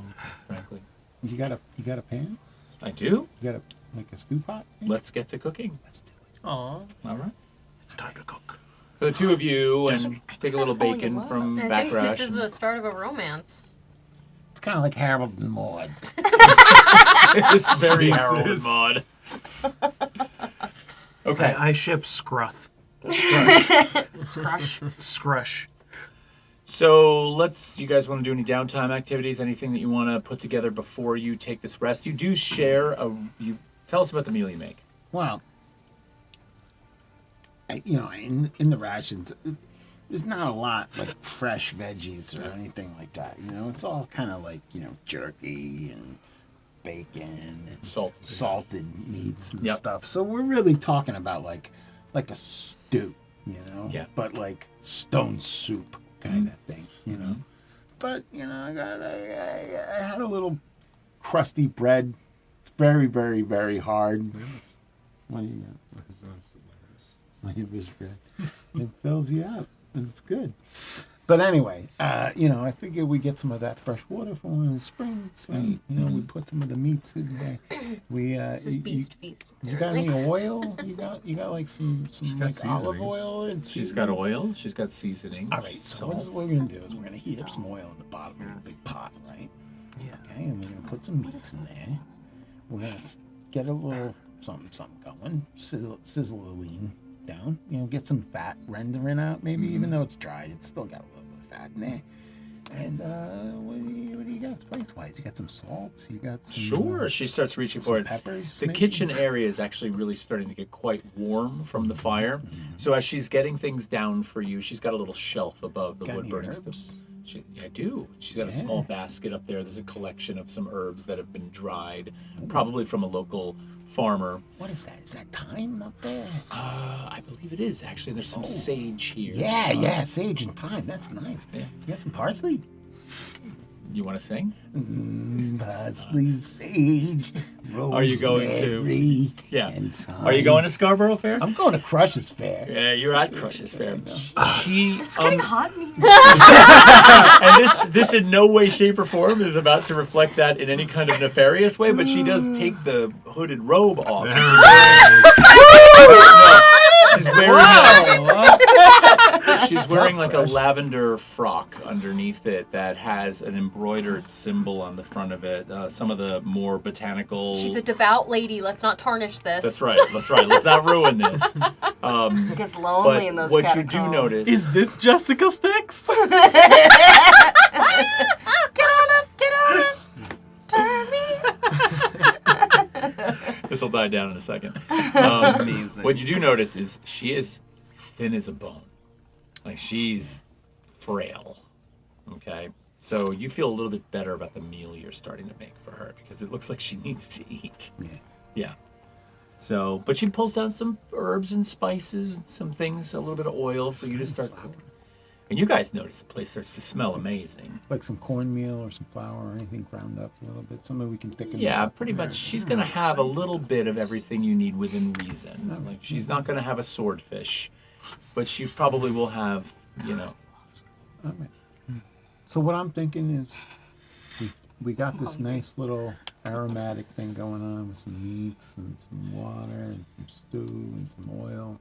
frankly. You got a pan? I do. You got a stew pot? Let's get to cooking. Let's do it. Aw. All right. It's time to cook. So the two of you and take a little falling in bacon love. from I think Backrash. this is the start of a romance. It's kind of like Harold and Maude. It's very Jesus. Harold and Maude. Okay. I ship Scruth. Scrush. Scrush. So do you guys want to do any downtime activities? Anything that you want to put together before you take this rest? You do share tell us about the meal you make. Well, in the rations, there's not a lot like fresh veggies or anything like that. You know, it's all kind of like jerky and bacon and salted meats and stuff. So we're really talking about like a stew, Yeah. but like stone soup kind of thing, But I had a little crusty bread. It's very, very, very hard. What do you got? Layers bread. It fills you up. It's good. But anyway, I figured we get some of that fresh water from one of the springs, right? We put some of the meats in there. This is beast feast. You got any oil? You got like some like olive seasonings. oil and She's got seasonings? oil. She's got seasoning. All right, so what we're going to do is we're going to heat up some oil in the bottom of the big pot, right? Yeah. Okay, and we're going to put some meats in there. We're going to get a little something going, sizzle the lean down, get some fat rendering out, maybe, even though it's dried, it's still got a little bit of fat in there. And what do you got spice-wise? You got some salts? You got some... Sure. She starts reaching for it. Peppers, The maybe? kitchen area is actually really starting to get quite warm from the fire. So as she's getting things down for you, she's got a little shelf above the Got wood any burning herbs? stove. I do. She's got a small basket up there. There's a collection of some herbs that have been dried, probably from a local farmer. What is that? Is that thyme up there? I believe it is, actually. There's some sage here. Yeah, sage and thyme. That's nice. Yeah. You got some parsley? You want to sing? Parsley, sage, rosemary, Are you going to? Yeah. and thyme. Are you going to Scarborough Fair? I'm going to Crush's Fair. Yeah, you're at Crush's Fair. It's getting hot in here. And this in no way, shape, or form is about to reflect that in any kind of nefarious way, but she does take the hooded robe off. She's wearing She's wearing like a lavender frock underneath it that has an embroidered symbol on the front of it. Some of the more botanical. She's a devout lady. Let's not tarnish this. That's right. Let's not ruin this. It gets lonely in those what catacombs. you do notice Is this Jessica Thixe? Get on up! Turn me. this will die down in a second. Amazing. What you do notice is she is thin as a bone. Like she's frail. Okay? So you feel a little bit better about the meal you're starting to make for her because it looks like she needs to eat. Yeah. So, but she pulls down some herbs and spices and some things, a little bit of oil for you to start cooking. And you guys notice the place starts to smell amazing. Like some cornmeal or some flour or anything ground up a little bit. Something we can thicken Yeah, this up. pretty much. She's going to have a little bit of everything you need within reason. Like she's not going to have a swordfish, but she probably will have, All right. So what I'm thinking is we got this nice little aromatic thing going on with some meats and some water and some stew and some oil.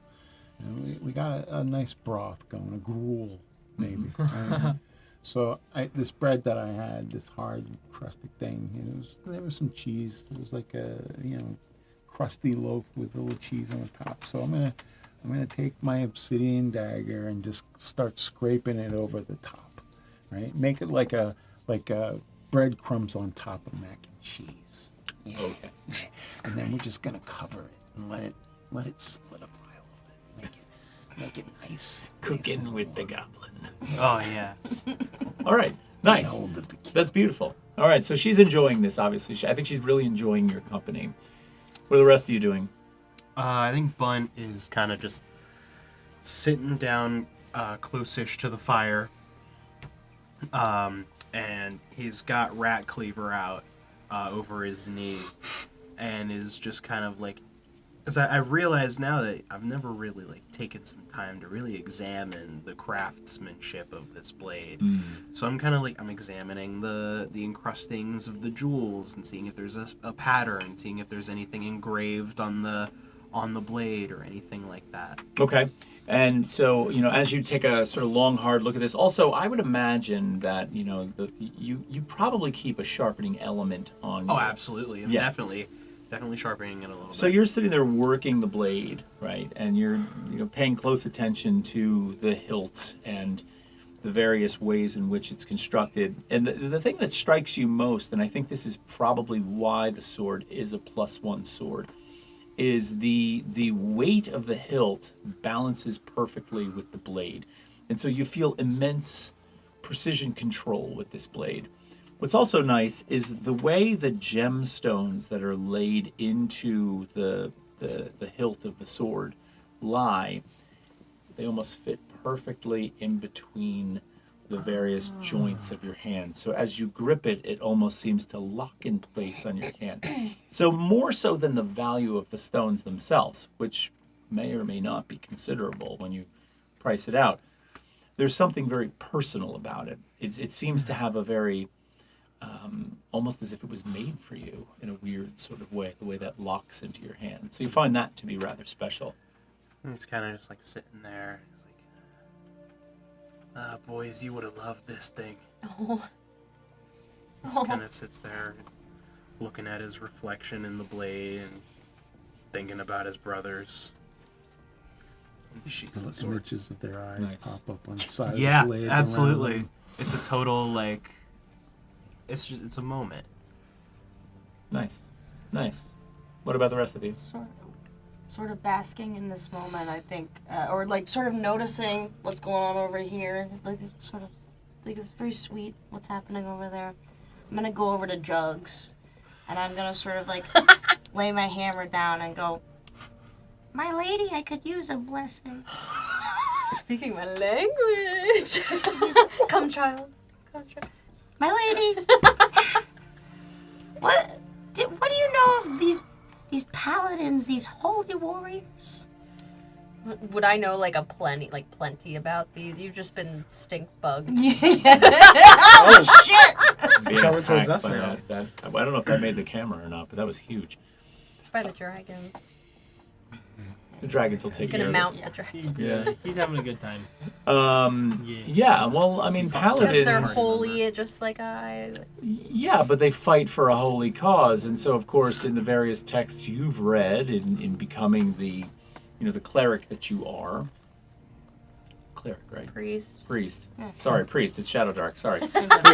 And we got a nice broth going, a gruel maybe. Right? So this bread that I had, this hard crusty thing, there was some cheese. It was like a crusty loaf with a little cheese on the top. So I'm gonna take my obsidian dagger and just start scraping it over the top, right? Make it like a breadcrumbs on top of mac and cheese. Yeah. Okay. And then we're just gonna cover it and let it solidify a little bit. Make it nice. Cooking with the goblin. Oh yeah. All right. Nice. Hold the bikini. That's beautiful. All right. So she's enjoying this, obviously. I think she's really enjoying your company. What are the rest of you doing? I think Bunt is kind of just sitting down close-ish to the fire. And he's got Rat Cleaver out over his knee and is just kind of like... Because I realize now that I've never really taken some time to really examine the craftsmanship of this blade. So I'm kind of I'm examining the encrustings of the jewels and seeing if there's a pattern, seeing if there's anything engraved on the blade or anything like that. Okay. And so, as you take a sort of long, hard look at this, also, I would imagine that, you probably keep a sharpening element on you. Oh, absolutely. I'm definitely sharpening it a little bit. So you're sitting there working the blade, right? And you're paying close attention to the hilt and the various ways in which it's constructed. And the thing that strikes you most, and I think this is probably why the sword is a +1 sword, is the weight of the hilt balances perfectly with the blade. And so you feel immense precision control with this blade. What's also nice is the way the gemstones that are laid into the hilt of the sword lie. They almost fit perfectly in between the various joints of your hand. So as you grip it, it almost seems to lock in place on your hand. So more so than the value of the stones themselves, which may or may not be considerable when you price it out, there's something very personal about it. It seems to have a very... almost as if it was made for you in a weird sort of way, the way that locks into your hand. So you find that to be rather special. And he's kind of just sitting there. He's boys, you would have loved this thing. Oh. Just kind of sits there, just looking at his reflection in the blade and thinking about his brothers. And she's the The sword. images of their eyes Nice. pop up on the side of the Yeah, blade. absolutely. around them. It's a total it's a moment. Nice. What about the rest of you? Sort of basking in this moment, I think, or sort of noticing what's going on over here. It's very sweet what's happening over there. I'm gonna go over to Jugs, and I'm gonna sort of lay my hammer down and go, "My lady, I could use a blessing." Speaking my language. Come, child. My lady, what do you know of these paladins, these holy warriors? Would I know plenty about these? You've just been stink bugged. Oh shit! Being coming towards attacked us by now. that. I don't know if that made the camera or not, but that was huge. It's by the dragons. The dragons will He's take gonna care mount of the it. dragon. Yeah. He's having a good time. Yeah, well, I mean, Because paladins... they're holy, just like I. Yeah, but they fight for a holy cause, and so, of course, in the various texts you've read, in becoming the, the cleric that you are... Cleric, right? Priest. Sorry, priest. It's Shadowdark. Sorry.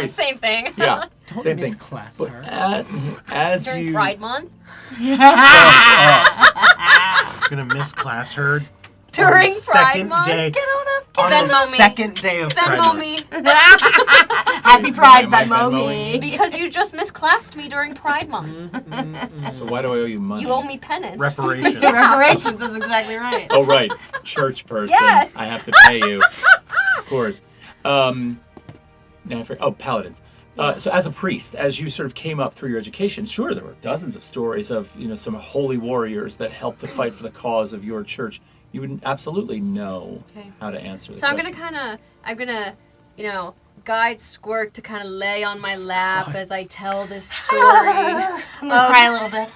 Same thing. Yeah, Don't same thing. misclass But her. as During you... Pride Month? You're gonna misclass her. During on the Pride second Month? day. Get on up. On the Venmo me. second day of Pride Venmo Month. me. Happy Pride, Am I Venmo Venmoing? me. Because you just misclassed me during Pride Month. So why do I owe you money? You owe me penance. Reparations. Reparations is exactly right. Oh, right. Church person. Yes. I have to pay you. Of course. Now paladins. So as a priest, as you sort of came up through your education, sure, there were dozens of stories of, some holy warriors that helped to fight for the cause of your church. You would absolutely know how to answer the So question. I'm gonna, guide Squirt to kind of lay on my lap as I tell this story I'm gonna cry a little bit.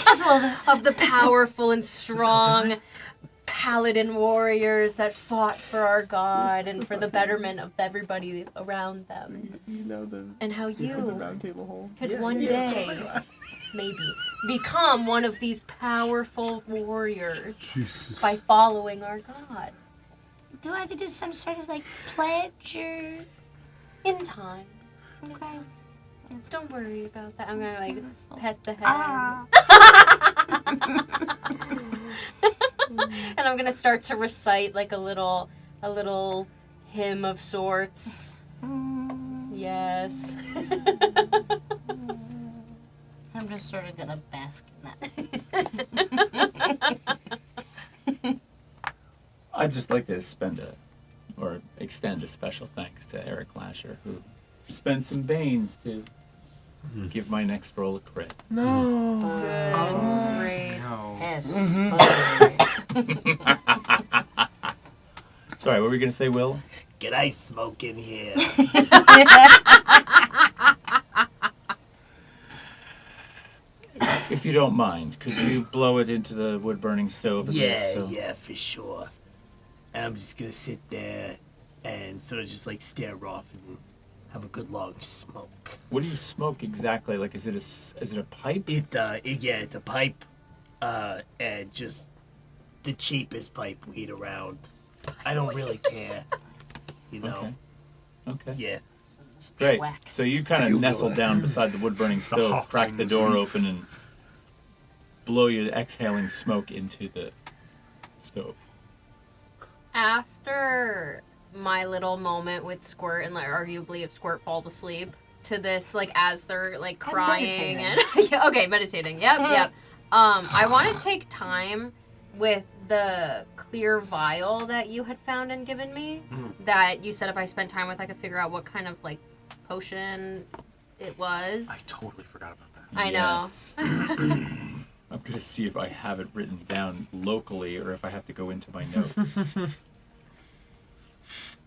Just a little bit. of the powerful and strong paladin warriors that fought for our god and for the betterment of everybody around them. And how you could one day maybe become one of these powerful warriors by following our god Do I have to do some sort of like pledge or? in time. Okay. Don't worry about that. I'm gonna beautiful. pet the head. Ah. And I'm gonna start to recite like a little hymn of sorts. Yes. I'm just sort of gonna bask in that. I'd just like to extend a special thanks to Eric Lasher, who spent some banes to give my next roll a crit. No. Good. Great. Yes. Sorry, what were we going to say, Will? Get ice smoke in here. If you don't mind, could you blow it into the wood-burning stove? Yeah, for sure. I'm just gonna sit there and sort of just like stare off and have a good long smoke. What do you smoke exactly? Like, is it a pipe? It's a pipe, and just the cheapest pipe weed around. I don't really care, Okay. Yeah. Great. Schwack. So you kind of nestle down beside the wood-burning stove, crack the door open, and blow your exhaling smoke into the stove. After my little moment with Squirt, and like arguably if Squirt falls asleep to this, like as they're like crying and meditating. Yep. I want to take time with the clear vial that you had found and given me. That you said if I spent time with, I could figure out what kind of like potion it was. I totally forgot about that. I know. Yes. I'm going to see if I have it written down locally or if I have to go into my notes.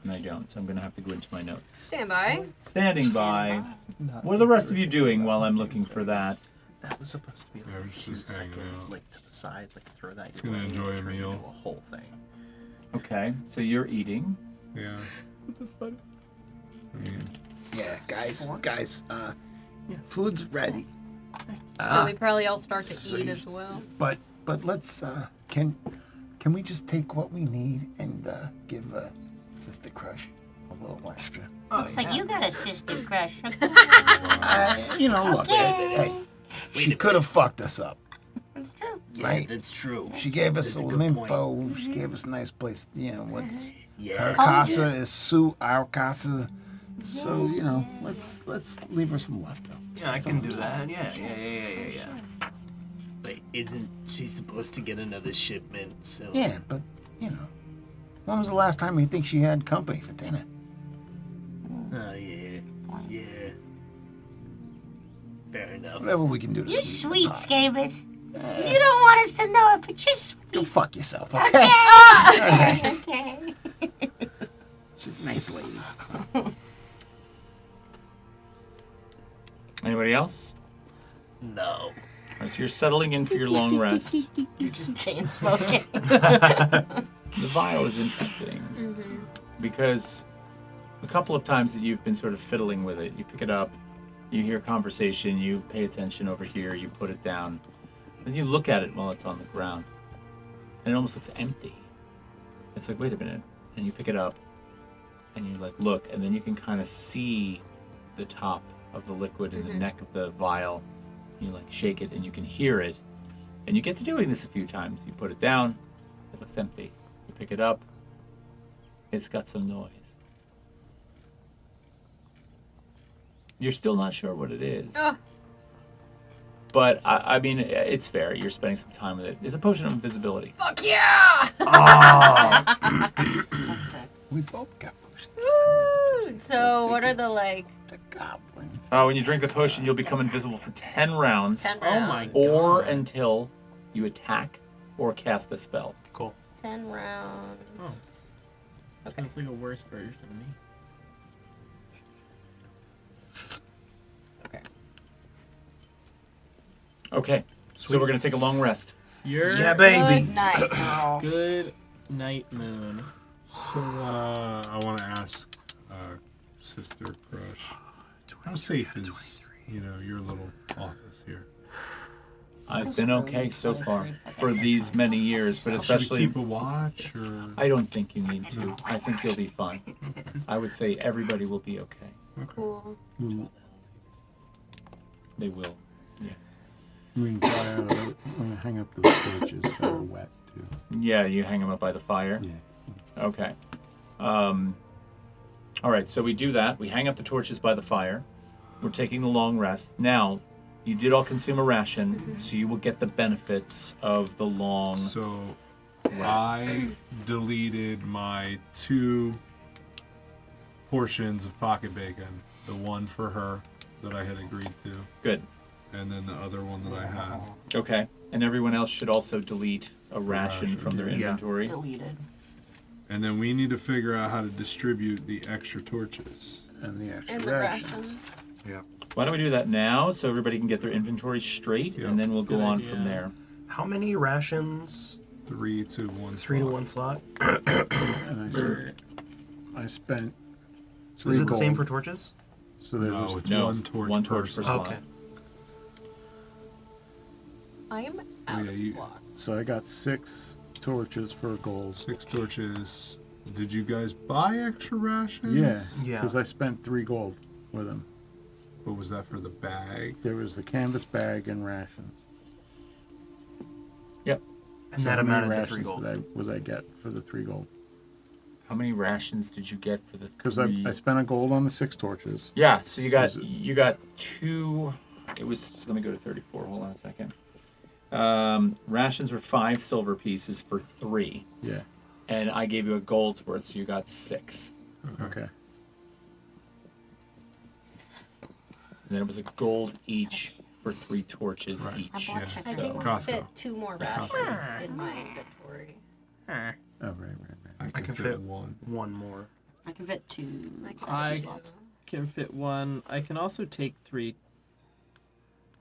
And I don't, so I'm going to have to go into my notes. Stand by. Standing by. What are the rest of you doing while I'm looking for that? That was supposed to be I was just hanging out. like to the side, like throw that. Gonna away and enjoy a turn it meal. into a whole thing. Okay, so you're eating. Yeah. I mean, Yeah, guys, food's ready. So we probably all start to so eat you- as well. But let's can we just take what we need and give Sister Crush a little extra? Looks like you got a sister crush. Look, hey, she a could have fucked us up. That's true. Yeah, Right. that's true. She gave us That's a some good info. She gave us a nice place. What's Yeah. her casa is Sue, our casa. So let's leave her some leftovers. Yeah, I can do that. Yeah. But isn't she supposed to get another shipment? So Yeah, but when was the last time you think she had company for dinner? Oh yeah. Yeah. Fair enough. Whatever we can do to You're sweeten sweet, the pot. Skabrith. You don't want us to know it, but you're sweet. Go fuck yourself, okay? Okay. She's a nice lady. Anybody else? No. Right, so you're settling in for your long rest. You're just chain smoking. The vial is interesting because a couple of times that you've been sort of fiddling with it, you pick it up, you hear conversation, you pay attention over here, you put it down, then you look at it while it's on the ground, and it almost looks empty. It's like, wait a minute, and you pick it up, and you like look, and then you can kind of see the top of the liquid in the neck of the vial. You like shake it, and you can hear it, and you get to doing this a few times. You put it down, it looks empty. You pick it up, it's got some noise. You're still not sure what it is. But, I mean, it's fair. You're spending some time with it. It's a potion of invisibility. Fuck yeah! That's it. We both got potions. So what are the like? The goblins. When you drink the potion, you'll become invisible for 10 rounds. 10 Oh rounds. my god. Or until you attack or cast a spell. Cool. 10 rounds. Oh. Sounds like a worse version of me. Okay, so we're going to take a long rest. You're Yeah, baby. Good night, girl. good night, Moon. So, I want to ask Sister Crush, how safe is, your little office here? I've been okay so far for these many years, but Should we especially... keep a watch, or... I don't think you need to. I think you'll be fine. I would say everybody will be okay. Cool. They will, yes. We can dry out. I'm gonna hang up those torches that are wet too. Yeah, you hang them up by the fire? Yeah. Okay. All right, so we do that. We hang up the torches by the fire. We're taking the long rest. Now, you did all consume a ration, so you will get the benefits of the long So, rest. I deleted my 2 portions of pocket bacon. The one for her that I had agreed to, Good. and then the other one that I had. Okay. And everyone else should also delete a ration ration, from their yeah. inventory. Deleted. And then we need to figure out how to distribute the extra torches. And the extra And the rations. Yeah. Why don't we do that now so everybody can get their inventory straight, Yep. and then we'll go Good on idea. from there. How many rations? 3 to 1. 3 to 1 slot. And I spent. So is it the gold. same for torches? So there No, was it's No, 1 torch. one torch person. per slot. Okay. I am out Yeah, of you- slots. So I got 6 torches for gold. 6 torches. Did you guys buy extra rations? Yeah. Yeah. Because I spent 3 gold with them. What was that for the bag? There was the canvas bag and rations. Yep. And So that how many amounted to 3 rations gold. did I get for the 3 gold? How many rations did you get for the Because three? I spent a gold on the 6 torches. Yeah, so you got Was it- 2. It was. Let me go to 34. Hold on a second. Rations were 5 silver pieces for 3, Yeah. and I gave you a gold's worth, so you got 6. Okay. And then it was a gold each for 3 torches Right. each. I bought chicken. I can Costco. fit 2 more rations in my inventory. Oh, right. I can fit fit 1. One more. I can fit 2. I- 2 slots. Can fit 1. I can also take 3.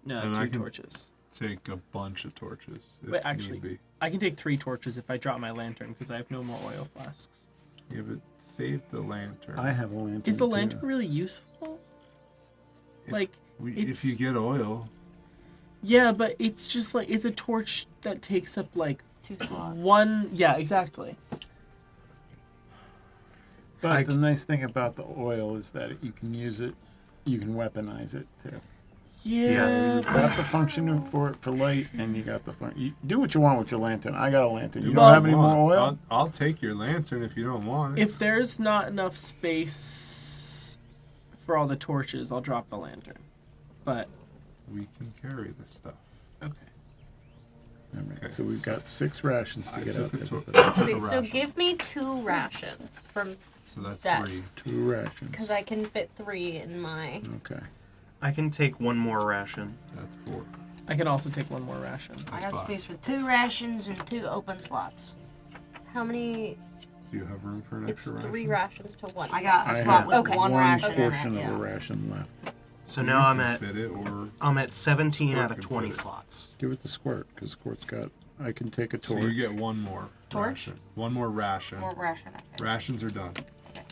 No, And 2 I can- torches. Take a bunch of torches. if Wait, actually- need be. I can take 3 torches if I drop my lantern because I have no more oil flasks. Yeah, but save the lantern. I have a lantern. Is the too. lantern really useful? Like, If it's- you get oil, yeah, but it's just like it's a torch that takes up like 2 slots. 1. Yeah, exactly. But the nice thing about the oil is that you can use it, you can weaponize it too. Yeah. You got the function for light, and you got the fun. You do what you want with your lantern. I got a lantern. You do don't what have you any more want. oil? I'll take your lantern if you don't want it. If there's not enough space for all the torches, I'll drop the lantern. But We can carry this stuff. okay. All right, Okay. so we've got 6 rations to I get took out a there. tor- But I took Okay, a so ration. give me 2 rations from So that's that. 3. 2 rations. because I can fit 3 in my. Okay. I can take 1 more ration. That's 4. I can also take 1 more ration. I got fine. space for 2 rations and 2 open slots. How many? Do you have room for an It's extra 3 ration? rations to 1. I got a I slot have with Okay. one ration in portion it. of Yeah. a ration left. So now I'm can at fit it, or I'm at 17 Squirt out of can 20 fit it. slots. Give it to Squirt, because Squirt's got. I can take a so torch. you get one more Torch? ration. One more ration. More ration. Okay. Rations are done. Okay.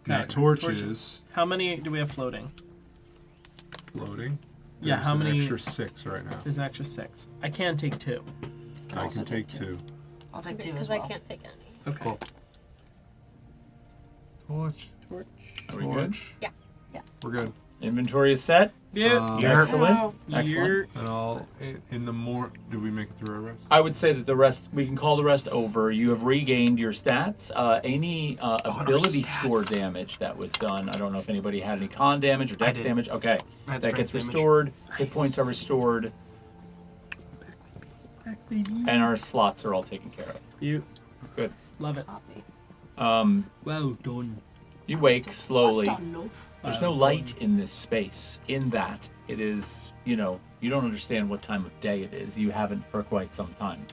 Now Okay. torches How many do we have floating? floating. Yeah, There's how an many? extra 6 right now. There's an extra 6. I can take 2. I can take 2. I'll take 2 Because as well. I can't take any. Okay. Cool. Torch. Are we good? Yeah. We're good. Inventory is set. Yeah. Excellent. You're- Excellent. And all in the more. Do we make it through our rest? I would say that the rest, we can call the rest over. You have regained your stats. Any ability stats. score damage that was done. I don't know if anybody had any con damage or dex did. damage. Okay. I had That strength gets damage. restored. Hit points are restored. And our slots are all taken care of. You Good. love it. Copy. Well done. You wake slowly. Done, love. There's no light in this space, in that it is, you don't understand what time of day it is. You haven't for quite some time.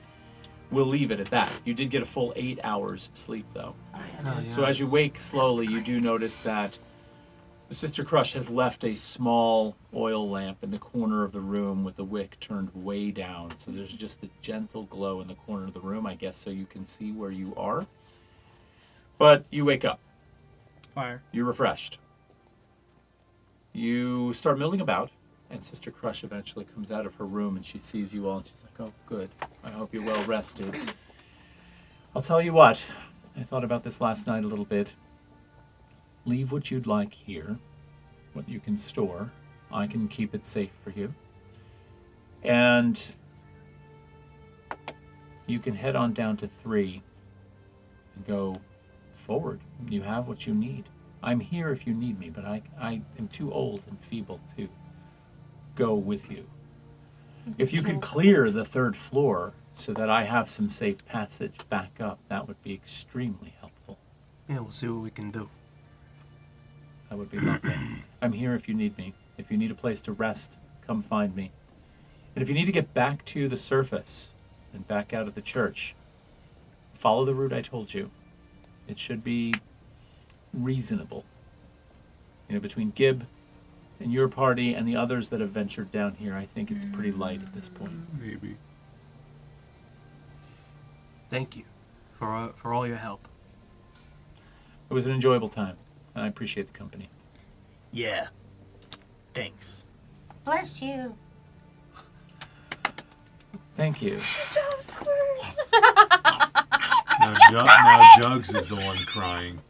We'll leave it at that. You did get a full 8 hours sleep, though. So as you wake slowly, you do notice that the Sister Crush has left a small oil lamp in the corner of the room with the wick turned way down. So there's just a gentle glow in the corner of the room, I guess, so you can see where you are. But you wake up. Fire. You're refreshed. You start milling about, and Sister Crush eventually comes out of her room and she sees you all and she's like, oh, good. I hope you're well rested. I'll tell you what. I thought about this last night a little bit. Leave what you'd like here, what you can store. I can keep it safe for you. And you can head on down to 3 and go forward. You have what you need. I'm here if you need me, but I am too old and feeble to go with you. If you could clear the 3rd floor so that I have some safe passage back up, that would be extremely helpful. Yeah, we'll see what we can do. That would be lovely. I'm here if you need me. If you need a place to rest, come find me. And if you need to get back to the surface and back out of the church, follow the route I told you. It should be reasonable. Between Gib and your party and the others that have ventured down here, I think it's pretty light at this point. Maybe. Thank you for all your help. It was an enjoyable time. I appreciate the company. Yeah. Thanks. Bless you. Thank you. Now Jugs is the one crying.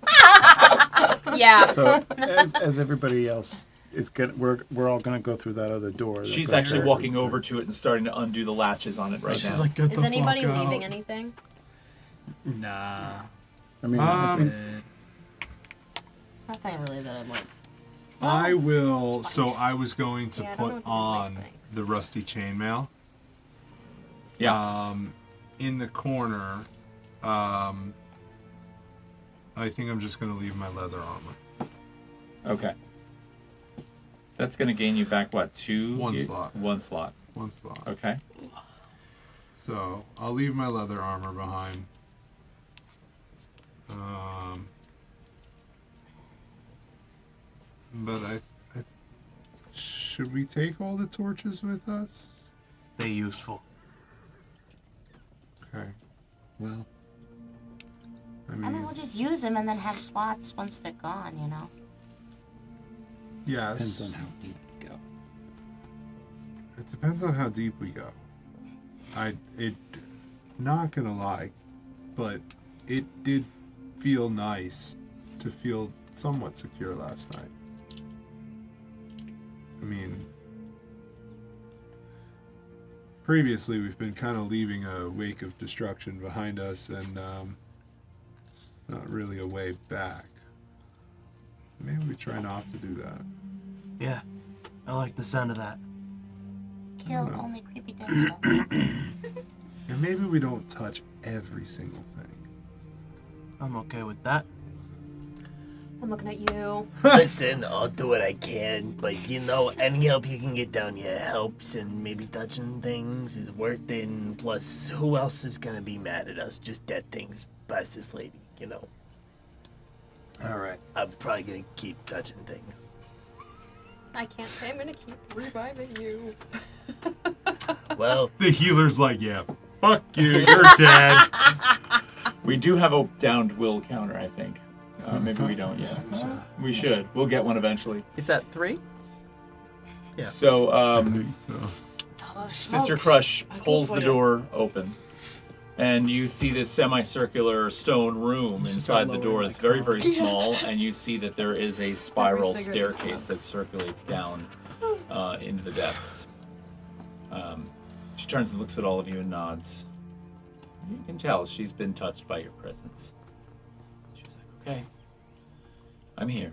Yeah. So as everybody else is we're all gonna go through that other door. She's actually walking over to it and starting to undo the latches on it right She's now. like, get Is the anybody fuck leaving out. anything? Nah. I mean, It's nothing really that I'm like. I will. So I was going to Yeah, I don't know put if you on like spikes. the rusty chainmail. Yeah. In the corner. I think I'm just going to leave my leather armor. Okay. That's going to gain you back, what, 2? One slot. 1 slot. One slot. Okay. So I'll leave my leather armor behind. But I should we take all the torches with us? They're useful. Okay. well, I I mean, mean, we'll just use them and then have slots once they're gone, you know? yes. depends on how deep we go. It depends on how deep we go. Not gonna lie, but it did feel nice to feel somewhat secure last night. I mean, previously we've been kind of leaving a wake of destruction behind us and not really a way back. Maybe we try not to do that. Yeah, I like the sound of that. Kill only creepy dead stuff. And maybe we don't touch every single thing. I'm okay with that. I'm looking at you. Listen, I'll do what I can, but any help you can get down here helps, and maybe touching things is worth it. And plus, who else is gonna be mad at us? Just dead things past this lady, All right. I'm probably gonna keep touching things. I can't say I'm gonna keep reviving you. Well, The healer's like, yeah, fuck you, you're dead. We do have a downed will counter, I think. Maybe we don't yet. We should. We'll get one eventually. It's at 3? Yeah. So, I think so. It's all those Sister smokes. Crush I go pulls for the you. door open, and you see this semicircular stone room inside the door. It's very, very small, and you see that there is a spiral Every cigarette staircase that circulates down into the depths. She turns and looks at all of you and nods. You can tell she's been touched by your presence. She's like, okay, I'm here.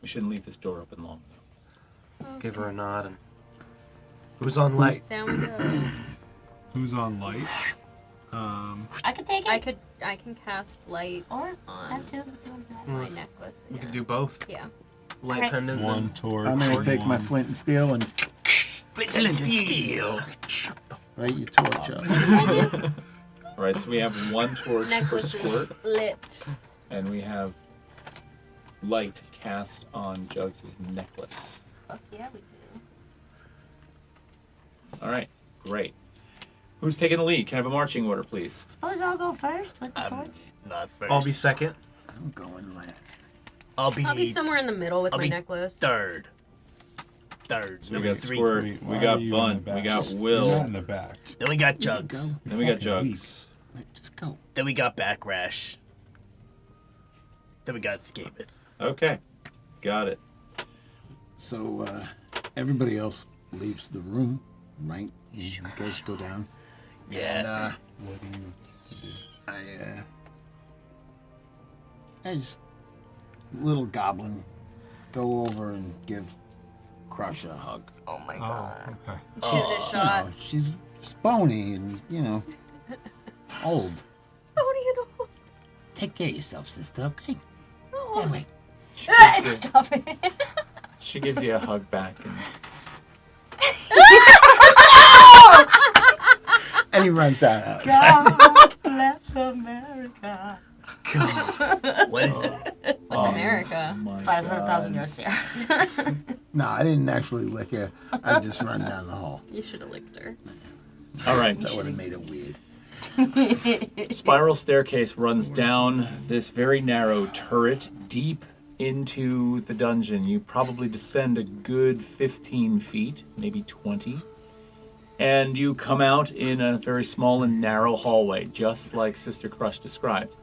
We shouldn't leave this door open long. Give her a nod and. Who's on light? Down we go. Who's on light? I could take it. I can cast light Or on that too. my necklace. We Yeah. can do both. Yeah. Light Alright. pendant. One torch. I'm gonna take my one- flint and steel and flint and steel. light your torch up. All right, so we have one torch per Necklace squirt, is lit. and we have light cast on Jugs' necklace. Fuck yeah, we do. All right, great. Who's taking the lead? Can I have a marching order, please? Suppose I'll go first with the torch. Not first. I'll be second. I'm going last. I'll be I'll be somewhere in the middle with I'll my be necklace. third. Third. So we Number got 3. Squirt, Wait, we why got are you in Bun, the back? we got Just- Will, Just in the back. Then we got Jugs. then we got Fucking Jugs. Just go. Then we got Backrash. Then we got Scapeth. Okay, got it. So, everybody else leaves the room, right? You guys go down. Yeah. And, What do you I just, little goblin, go over and give Crush a hug. Oh my Oh, god. okay. Shoot a shot. She's bony and, old. Bony and old. Take care of yourself, sister, okay? Oh. Anyway. Stop it. She gives you a hug back, and And he runs down out. God bless America. What is that? What's America? my 500,000 God. years here. No, I didn't actually lick her. I just run down the hall. You should have licked her. All right, That would have made it weird. spiral staircase runs down this very narrow turret deep into the dungeon. You probably descend a good 15 feet, maybe 20. And you come out in a very small and narrow hallway, just like Sister Crush described.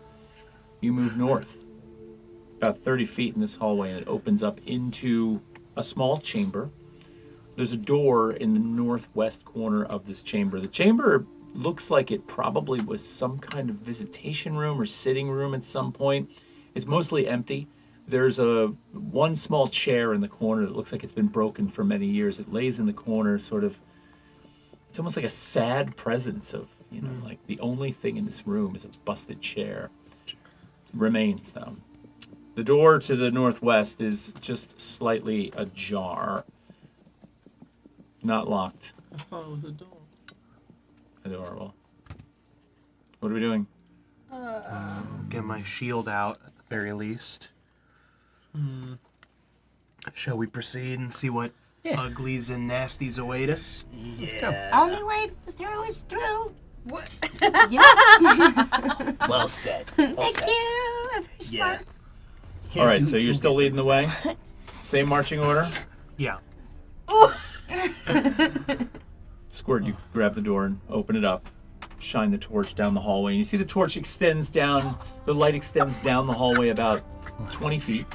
You move north, about 30 feet in this hallway, and it opens up into a small chamber. There's a door in the northwest corner of this chamber. The chamber looks like it probably was some kind of visitation room or sitting room at some point. It's mostly empty. There's one small chair in the corner that looks like it's been broken for many years. It lays in the corner, sort of. It's almost like a sad presence of, like the only thing in this room is a busted chair. Remains, though. The door to the northwest is just slightly ajar. Not locked. I thought it was a door. Adorable. What are we doing? Get my shield out at the very least. Shall we proceed and see what uglies and nasties await us? Yeah. Only way through is through. What? Well said. Well Thank said. you. I'm very Yeah. smart. All right, so you're still leading the way? Same marching order? Yeah. Squirt, you grab the door and open it up. Shine the torch down the hallway. And you see the torch extends down, the light extends down the hallway about 20 feet.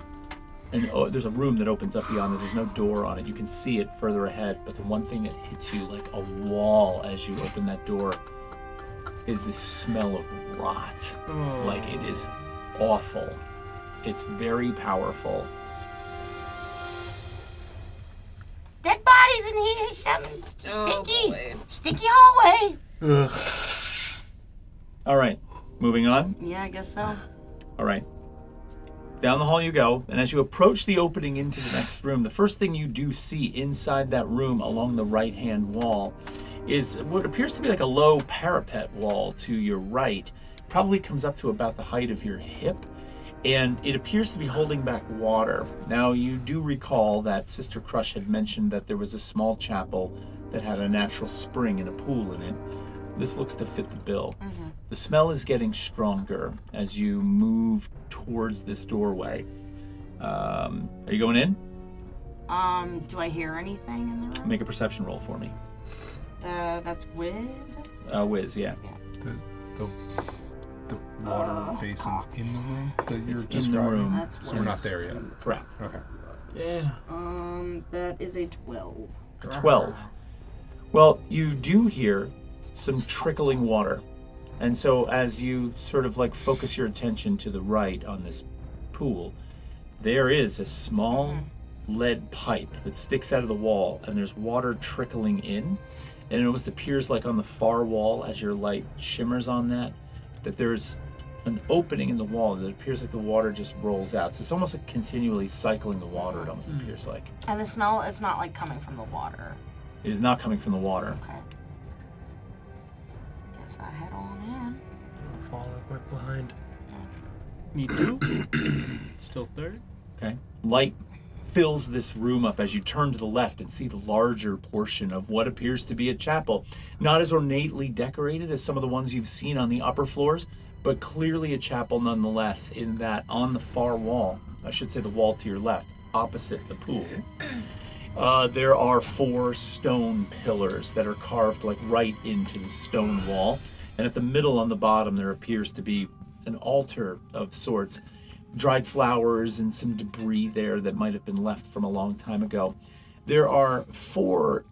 And there's a room that opens up beyond it. There's no door on it. You can see it further ahead. But the one thing that hits you like a wall as you open that door is this smell of rot. Like it is awful. It's very powerful. Dead bodies in here. Some sticky, boy. sticky hallway. All right, moving on. Yeah, I guess so. All right. Down the hall you go, and as you approach the opening into the next room, the first thing you do see inside that room along the right-hand wall is what appears to be like a low parapet wall to your right. Probably comes up to about the height of your hip. and it appears to be holding back water. Now, you do recall that Sister Crush had mentioned that there was a small chapel that had a natural spring and a pool in it. This looks to fit the bill. The smell is getting stronger as you move towards this doorway. Are you going in? Do I hear anything in the room? Make a perception roll for me. That's Wid? Wiz, yeah. The water basins in the room that you're It's in describing? the room. That's So we're not there yet. Correct. Okay. Yeah. That is a 12. A 12. Well, you do hear some trickling water. And so as you sort of like focus your attention to the right on this pool, there is a small lead pipe that sticks out of the wall, and there's water trickling in. And it almost appears like on the far wall, as your light shimmers on that there's an opening in the wall that appears like the water just rolls out. So it's almost like continually cycling the water, it almost appears like. And the smell is not like coming from the water. It is not coming from the water. Okay. Guess I head on in. I'll follow quick behind. Me too. Still third. Okay. Light fills this room up as you turn to the left and see the larger portion of what appears to be a chapel. Not as ornately decorated as some of the ones you've seen on the upper floors, but clearly a chapel nonetheless, in that on the far wall, I should say the wall to your left, opposite the pool, there are 4 stone pillars that are carved like right into the stone wall. And at the middle on the bottom, there appears to be an altar of sorts. Dried flowers and some debris there that might have been left from a long time ago. There are 4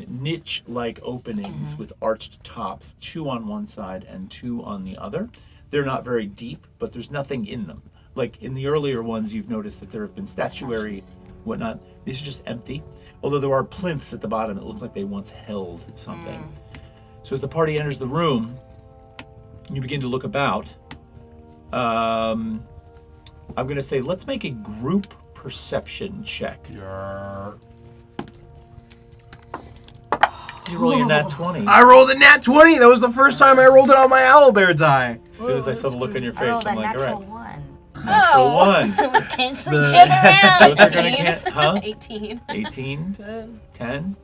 niche-like openings with arched tops, 2 on one side and 2 on the other. They're not very deep, but there's nothing in them. Like in the earlier ones, you've noticed that there have been statuary, whatnot. These are just empty, although there are plinths at the bottom that look like they once held something. So as the party enters the room, you begin to look about. I'm going to say, let's make a group perception check. Did you roll your nat 20? I rolled a nat 20. That was the first time I rolled it on my owlbear die. As soon as I saw the look on your I face, rolled a I'm like, all natural right. 1. Natural 1. So we cancel The- each other out. Those are gonna huh? 18. 18? 10?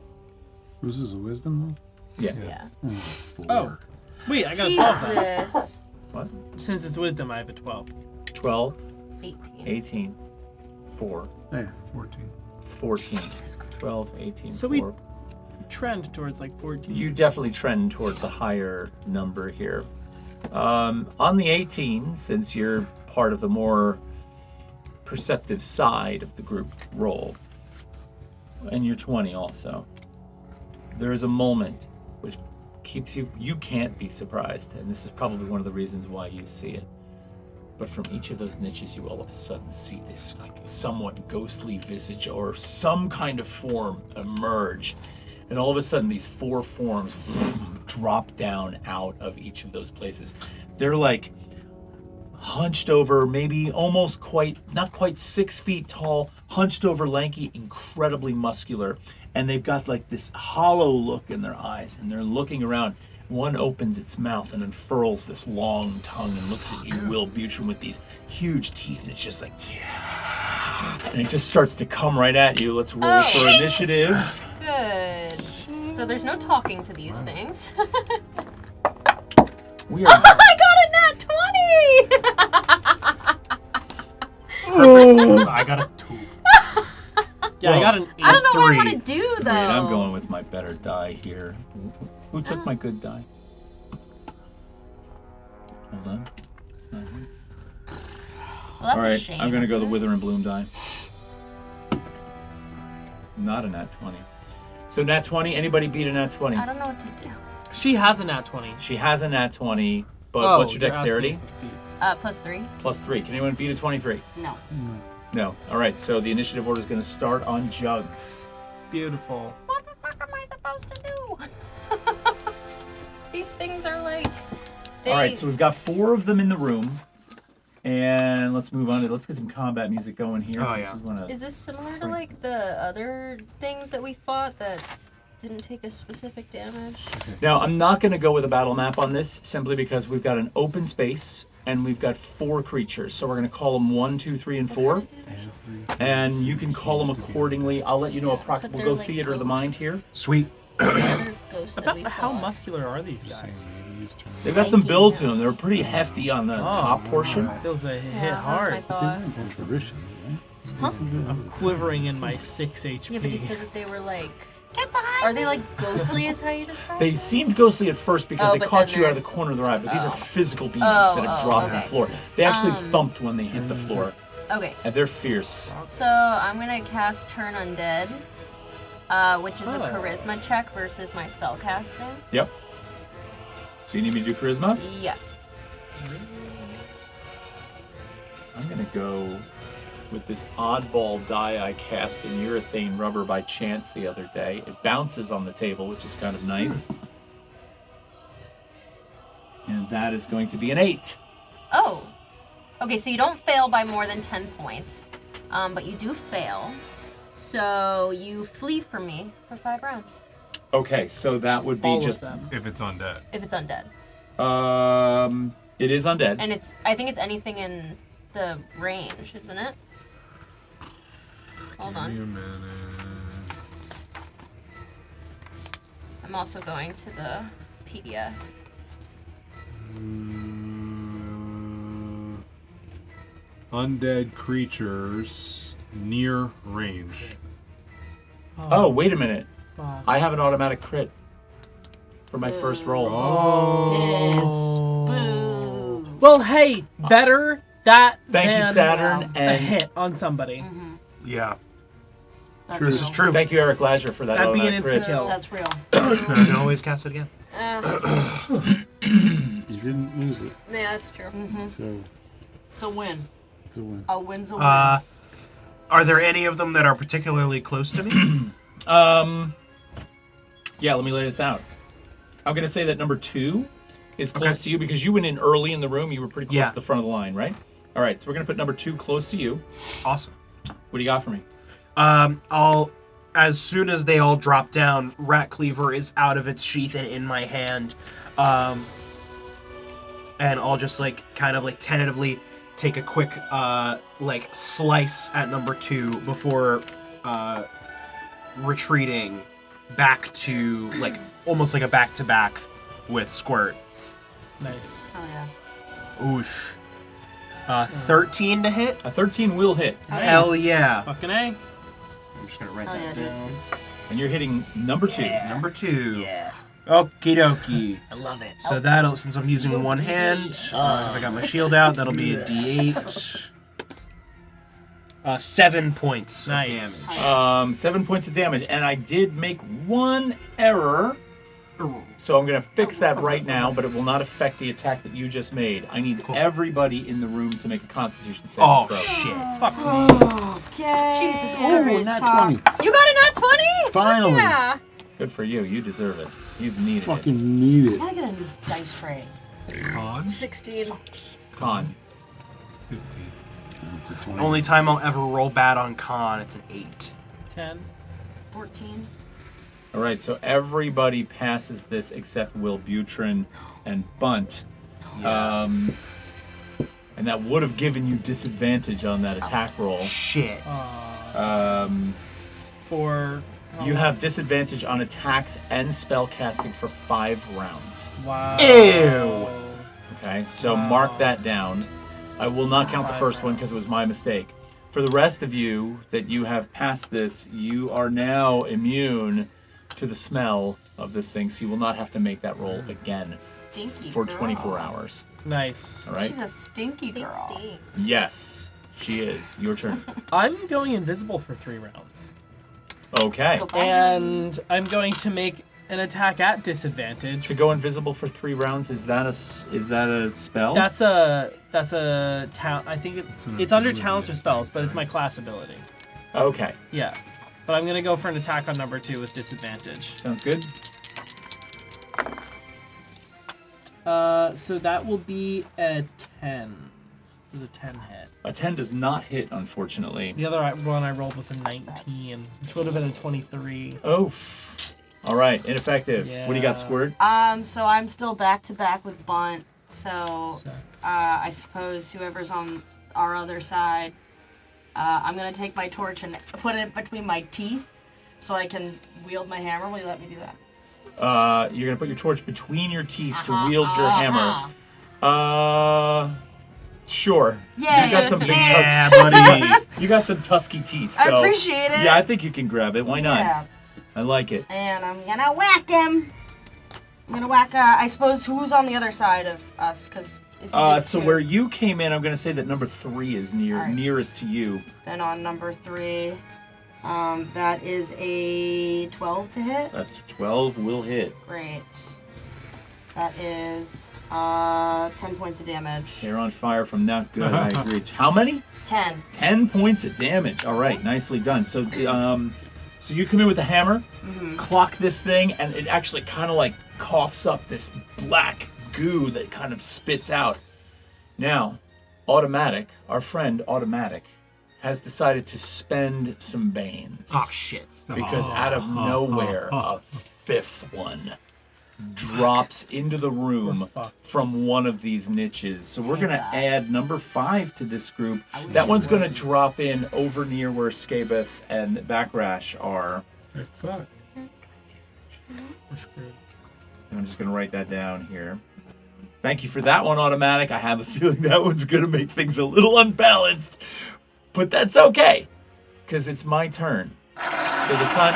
This is a wisdom Yeah. Yeah. though? 4. Oh. Wait, I got a 12 now. Jesus. What? Since it's wisdom, I have a 12. 12, 18. 18, 4, Yeah, 14. 14. 12, 18, So 4. we trend towards like 14. You definitely trend towards a higher number here. On the 18, since you're part of the more perceptive side of the group roll, and you're 20 also, there is a moment which keeps you can't be surprised, and this is probably one of the reasons why you see it. But from each of those niches, you all of a sudden see this like somewhat ghostly visage or some kind of form emerge. And all of a sudden, these 4 forms drop down out of each of those places. They're like hunched over, maybe almost not quite 6 feet tall, hunched over, lanky, incredibly muscular. And they've got like this hollow look in their eyes, and they're looking around. One opens its mouth and unfurls this long tongue and looks at you, Will Butrin, with these huge teeth, and it's just like, yeah. And it just starts to come right at you. Let's roll for initiative. Good. So there's no talking to these things. We are I got a nat 20! I got a 2. Yeah, I got an 8. I don't know what I 3. want to do, though. Wait, I'm going with my better die here. Who took my good die? Hold on. It's not here. Well, that's All right, a shame. I'm going to go isn't the it? Wither and Bloom die. Not a nat 20. So nat 20, anybody beat a nat 20? I don't know what to do. She has a nat 20. She has a nat 20, but Oh, what's your you're asking dexterity? if it beats. +3. Plus 3. Can anyone beat a 23? No. No. All right, so the initiative order is going to start on Jugs. Beautiful. What the fuck am I supposed to do? These things are like... All right, so we've got 4 of them in the room. And let's move on to, let's get some combat music going here. Oh, yeah. We wanna- Is this similar to like the other things that we fought that didn't take a specific damage? Now, I'm not going to go with a battle map on this simply because we've got an open space and we've got 4 creatures. So we're going to call them 1, 2, 3, and 4. And you can call them accordingly. I'll let you know approximately. We'll go like theater of the mind here. Sweet. About how muscular are these guys? They've got some build to them. They're pretty hefty on the top portion. I feel they hit Yeah, hard. that was my thought. Contributions, right? I'm quivering in my 6 HP. Yeah, but he said that they were like. Are they like ghostly? Is how you describe? They seemed ghostly at first because Oh, they but caught then you out of they're- the corner of their eye, but these are physical beings Oh, that have dropped to the okay. floor. They actually thumped when they hit the floor, Okay, and they're fierce. so I'm gonna cast Turn Undead, which is a Oh. charisma check versus my spell casting. Yep. So you need me to do charisma? Yeah. I'm gonna go with this oddball die I cast in urethane rubber by chance the other day. It bounces on the table, which is kind of nice. And that is going to be an 8. Oh. Okay, so you don't fail by more than 10 points, but you do fail. So you flee from me for 5 rounds Okay, so that would be All just. of them. If it's undead. if it's undead, It is undead. and I think it's anything in the range, isn't it? Hold Give me a on. minute. I'm also going to the PDF. Undead creatures near range. Oh, wait a minute. Fuck. I have an automatic crit for my first roll. Oh. Boo. Well, hey, better that Thank you, than Saturn, a and hit on somebody. Yeah. That's This real. is true. thank you, Eric Lazar, for that That'd be an automatic instant crit. kill. That's real. I can always cast it again. You didn't lose it, Yeah, that's true. so It's a win. it's a win. A win's a win. Are there any of them that are particularly close to me? Yeah, let me lay this out. I'm going to say that number 2 is close to you because you went in early in the room. You were pretty close Yeah. to the front of the line, right? All right, so we're going to put number 2 close to you. Awesome. What do you got for me? I'll, as soon as they all drop down, Rat Cleaver is out of its sheath and in my hand. And I'll just kind of tentatively take a quick slice at number 2 before retreating back to almost like a back-to-back with Squirt. Nice. Oh yeah. Oof. 13 to hit? A 13 will hit, Hell yeah. Fucking A. I'm just gonna write Hell that yeah, dude. down. and you're hitting number 2. Number 2. Yeah, Okie dokie. I love it. So that'll, since I'm using one hand, because I got my shield out, that'll be a D8. 7 points Nice. of damage. 7 points of damage, and I did make one error. So I'm going to fix that right now, but it will not affect the attack that you just made. I need everybody in the room to make a Constitution saving Oh, throw. shit. Fuck me. Okay. Jesus Oh, Christ. nat 20. You got a nat 20? Finally. Yeah. Good for you. You deserve it. You've needed Fucking need I it. gotta get a new dice tray. Con? 16. it. Con. 15. It's a 20. Only time I'll ever roll bad on con, it's an 8. 10. 14. All right, so everybody passes this except Will Butrin and Bunt. And that would have given you disadvantage on that attack roll. Shit. For. You have disadvantage on attacks and spell casting for 5 rounds. Wow. Ew. Okay, so mark that down. I will not count the first one because it was my mistake. For the rest of you that you have passed this, you are now immune to the smell of this thing, so you will not have to make that roll again Stinky for girl. 24 hours. Nice. All right? She's a stinky girl. Tasty. Yes, she is. Your turn. I'm going invisible for 3 rounds. Okay. Goodbye. And I'm going to make an attack at disadvantage. To go invisible for 3 rounds, is that a spell? That's a talent. I think it's under talents or spells, but it's my class ability. Okay. Yeah. But I'm gonna go for an attack on number 2 with disadvantage. Sounds good. So that will be a 10. Is a 10 hit. A 10 does not hit, unfortunately. The other one I rolled was a 19, which would have been a 23. Oof. All right, ineffective. What do you got, Yeah. Squirt? So I'm still back to back with Bunt. So, Sucks. I suppose whoever's on our other side, I'm gonna take my torch and put it between my teeth so I can wield my hammer. Will you let me do that? You're gonna put your torch between your teeth to wield your hammer. Sure. Yeah, You got some big Yeah, tusks. buddy. You got some tusky teeth. I So appreciate it. yeah, I think you can grab it. Why not? Yeah. I like it. And I'm gonna whack him. I'm gonna whack, I suppose, who's on the other side of us? Because So where you came in, I'm gonna say that number 3 is nearest to you. Then on number 3, that is a 12 to hit. That's 12 will hit. Great. That is 10 points of damage. Hair on fire from not good. I agree. How many? 10. 10 points of damage. All right, nicely done. So, so you come in with the hammer, clock this thing, and it actually kind of like coughs up this black goo that kind of spits out. Now, Automatic, our friend Automatic, has decided to spend some banes. Oh, shit. Because out of nowhere, a 5th one drops into the room from one of these niches. So we're going to add number 5 to this group. That one's going to drop in over near where Scabeth and Backrash are. Fuck. I'm just going to write that down here. Thank you for that one, Automatic. I have a feeling that one's going to make things a little unbalanced. But that's okay, because it's my turn. So the time...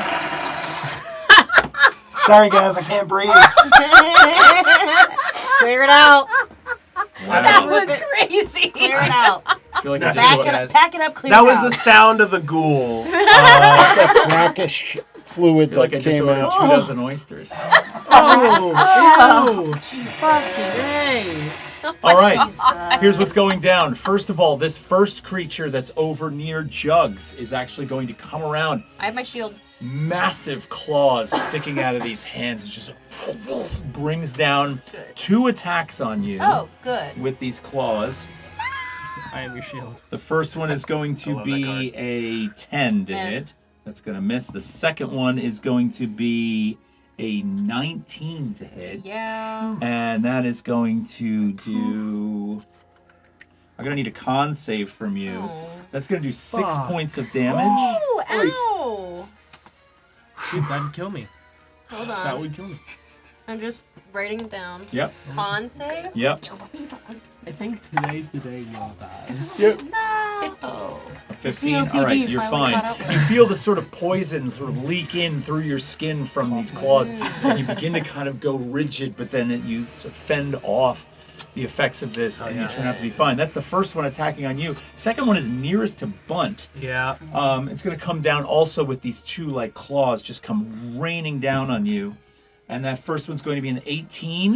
Sorry, guys, I can't breathe. Clear it out. That was crazy. Clear it out. I feel like I just Pack it up, clear That it was out. the sound of a ghoul. Brackish fluid I feel like that I just came ordered out. 2 dozen oysters. Oh, fucking hey. All right, here's what's going down. First of all, this first creature that's over near Jugs is actually going to come around. I have my shield. Massive claws sticking out of these hands. It just brings down Good. 2 attacks on you Oh, good. with these claws. I am your shield. The first one is going to love that be a 10 to hit. Miss. That's going to miss. The second one is going to be a 19 to hit. Yeah. And that is going to do... I'm going to need a con save from you. Oh. That's going to do 6 Fuck. points of damage. Ooh, ow. Dude, that'd kill me. Hold That on. would kill me. I'm just writing it down. Yep. Con save? Yep. I think today's the day y'all die. 15. A 15. COPD All right, you're finally fine. caught up with You feel the sort of poison sort of leak in through your skin from these claws, and you begin to kind of go rigid, but then you sort of fend off the effects of this, and you turn out to be fine. That's the first one attacking on you. Second one is nearest to Bunt. Yeah. It's going to come down also with these 2 like claws just come raining down on you. And that first one's going to be an 18.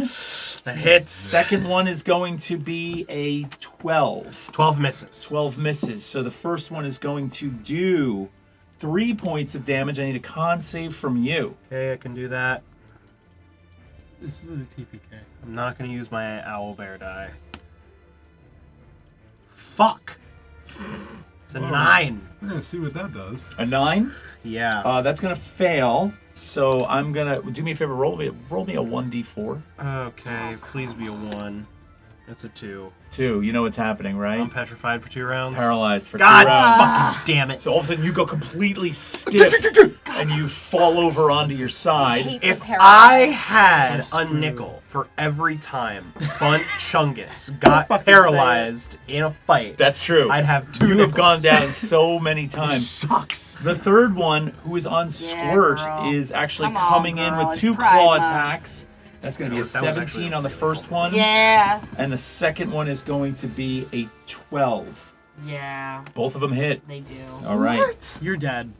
That hits. Second one is going to be a 12. 12 misses. 12 misses. So the first one is going to do 3 points of damage. I need a con save from you. Okay, I can do that. This is a TPK. I'm not going to use my owlbear die. Fuck. It's a 9. We're gonna see what that does. A 9? Yeah. That's going to fail. So I'm going to... Do me a favor. Roll me a 1d4. Okay, please be a 1. That's a 2. 2. You know what's happening, right? I'm petrified for 2 rounds. Paralyzed for God 2 rounds. fucking damn it. So all of a sudden you go completely stiff and you fall over onto your side. hate the If paralyzed. I had a nickel for every time Bunt Chungus got paralyzed in a fight, That's true. I'd have 2 You have gone nickels. down so many It times. sucks. The third one, who is on Squirt, girl. is actually Come on, coming in girl. with It's 2 Pride claw Month. attacks. That's going to be a That was actually 17 on the first one. Yeah. And the second one is going to be a 12. Yeah, Both of them hit. they do. All right. You're dead.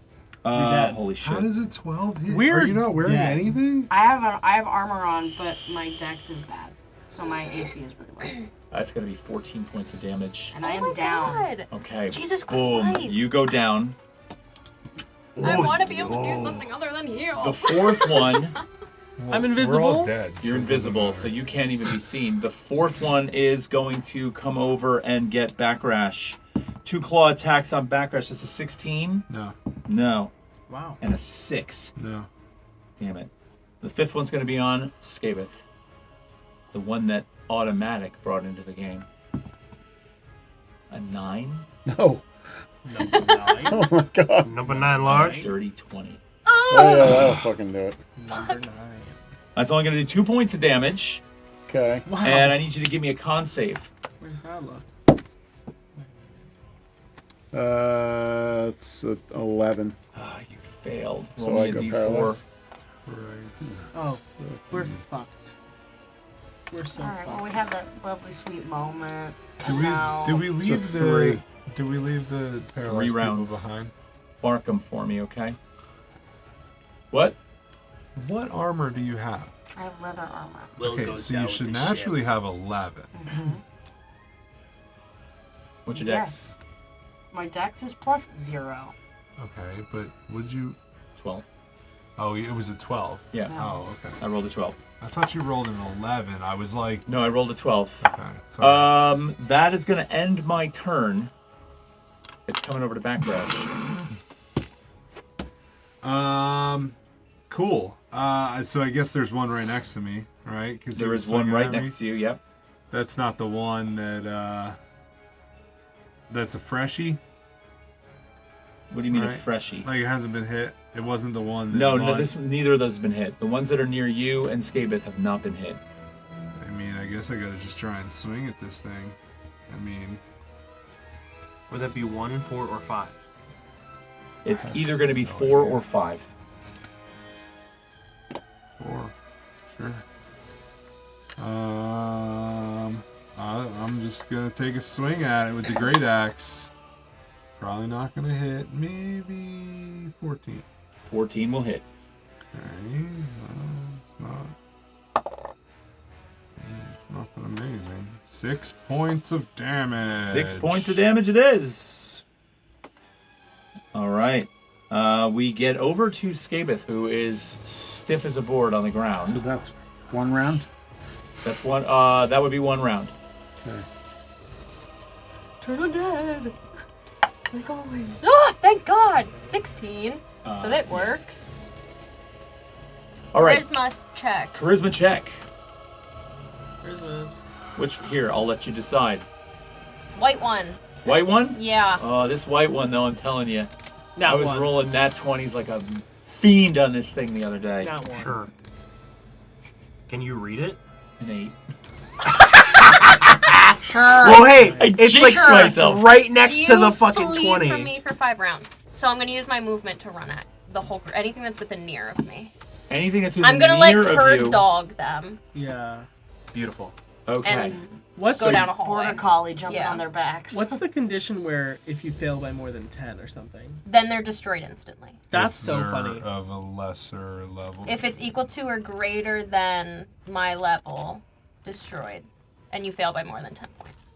dead. Holy shit. How does a 12 hit? We're Are you not wearing dead. anything? I have armor on, but my dex is bad. So my AC is really low. That's going to be 14 points of damage. And I Oh my am down. God. Okay. Jesus Boom. Christ. You go down. I want to be able to do something other than heal. The fourth one, I'm We're invisible. all dead. so you're it doesn't invisible, matter. so you can't even be seen. The fourth one is going to come over and get Backrash. 2 claw attacks on Backrash. That's a 16? No, No. Wow. And a 6. no. Damn it. The fifth one's going to be on Scabeth. The one that automatic brought into the game. A 9. No. Number 9. Oh my god. Number 9 large. Dirty 20. Oh yeah, that'll fucking do it. Number 9. That's only going to do 2 points of damage. Okay. Wow. And I need you to give me a con save. Where's that look? It's 11. Ah, you failed. So Roll I me a go d4. paralyzed. Oh, we're fucked. We're so All right. fucked. Well, we have that lovely, sweet moment. Do and now... we leave the 3. Do we leave the paralyzed 3 people rounds. behind? Mark them for me, okay? What? What armor do you have? I have leather armor. Will Okay, goes so down you with should the naturally ship. have 11. What's your dex? Yes. My dex is +0. Okay, but would you? 12. Oh, it was a 12. Yeah. Oh, okay. I rolled a 12. I thought you rolled an 11. I was like, No, I rolled a 12. okay. Sorry. That is going to end my turn. It's coming over to Backrash. Cool. So I guess there's one right next to me, right? Because There is one right next to you, yep. That's not the one that. That's a freshie. What do you mean a Right. freshie? Like it hasn't been hit. It wasn't the one that. No, launched- neither of those has been hit. The ones that are near you and Skabith have not been hit. I mean, I guess I gotta just try and swing at this thing. I mean, Would that be 1, 4, or 5? It's either going to be 4 or 5. 4. Sure. I'm just gonna take a swing at it with the great axe. Probably not gonna hit. Maybe 14. 14 will hit. Okay. It's not. Nothing amazing. 6 points of damage. 6 points of damage it is. All right. We get over to Skabith, who is stiff as a board on the ground. So that's 1 round? That's one. That would be 1 round. Okay. Turtle dead. Like always. Oh, thank God. 16. So that works. All right. Charisma check. Charisma check. Charisma. Which, here, I'll let you decide. White one. White one? Yeah. Oh, this white one, though, I'm telling you. Not I was one. rolling nat 20s like a fiend on this thing the other day. Not one. Sure. Can you read it? An 8. Sure. Well, hey, I it's like jinxed myself. right next You to the fucking flee 20. from me for 5 rounds. So I'm going to use my movement to run at the whole anything that's within near of me. Anything that's I'm within going to like near of herd you. dog them Yeah. Beautiful. Okay. and What's go down a hallway. Border collie jumping Yeah. on their backs. What's the condition where if you fail by more than 10 or something? Then they're destroyed instantly. That's If so they're funny. Of a lesser level. If it's equal to or greater than my level, destroyed. And you fail by more than 10 points.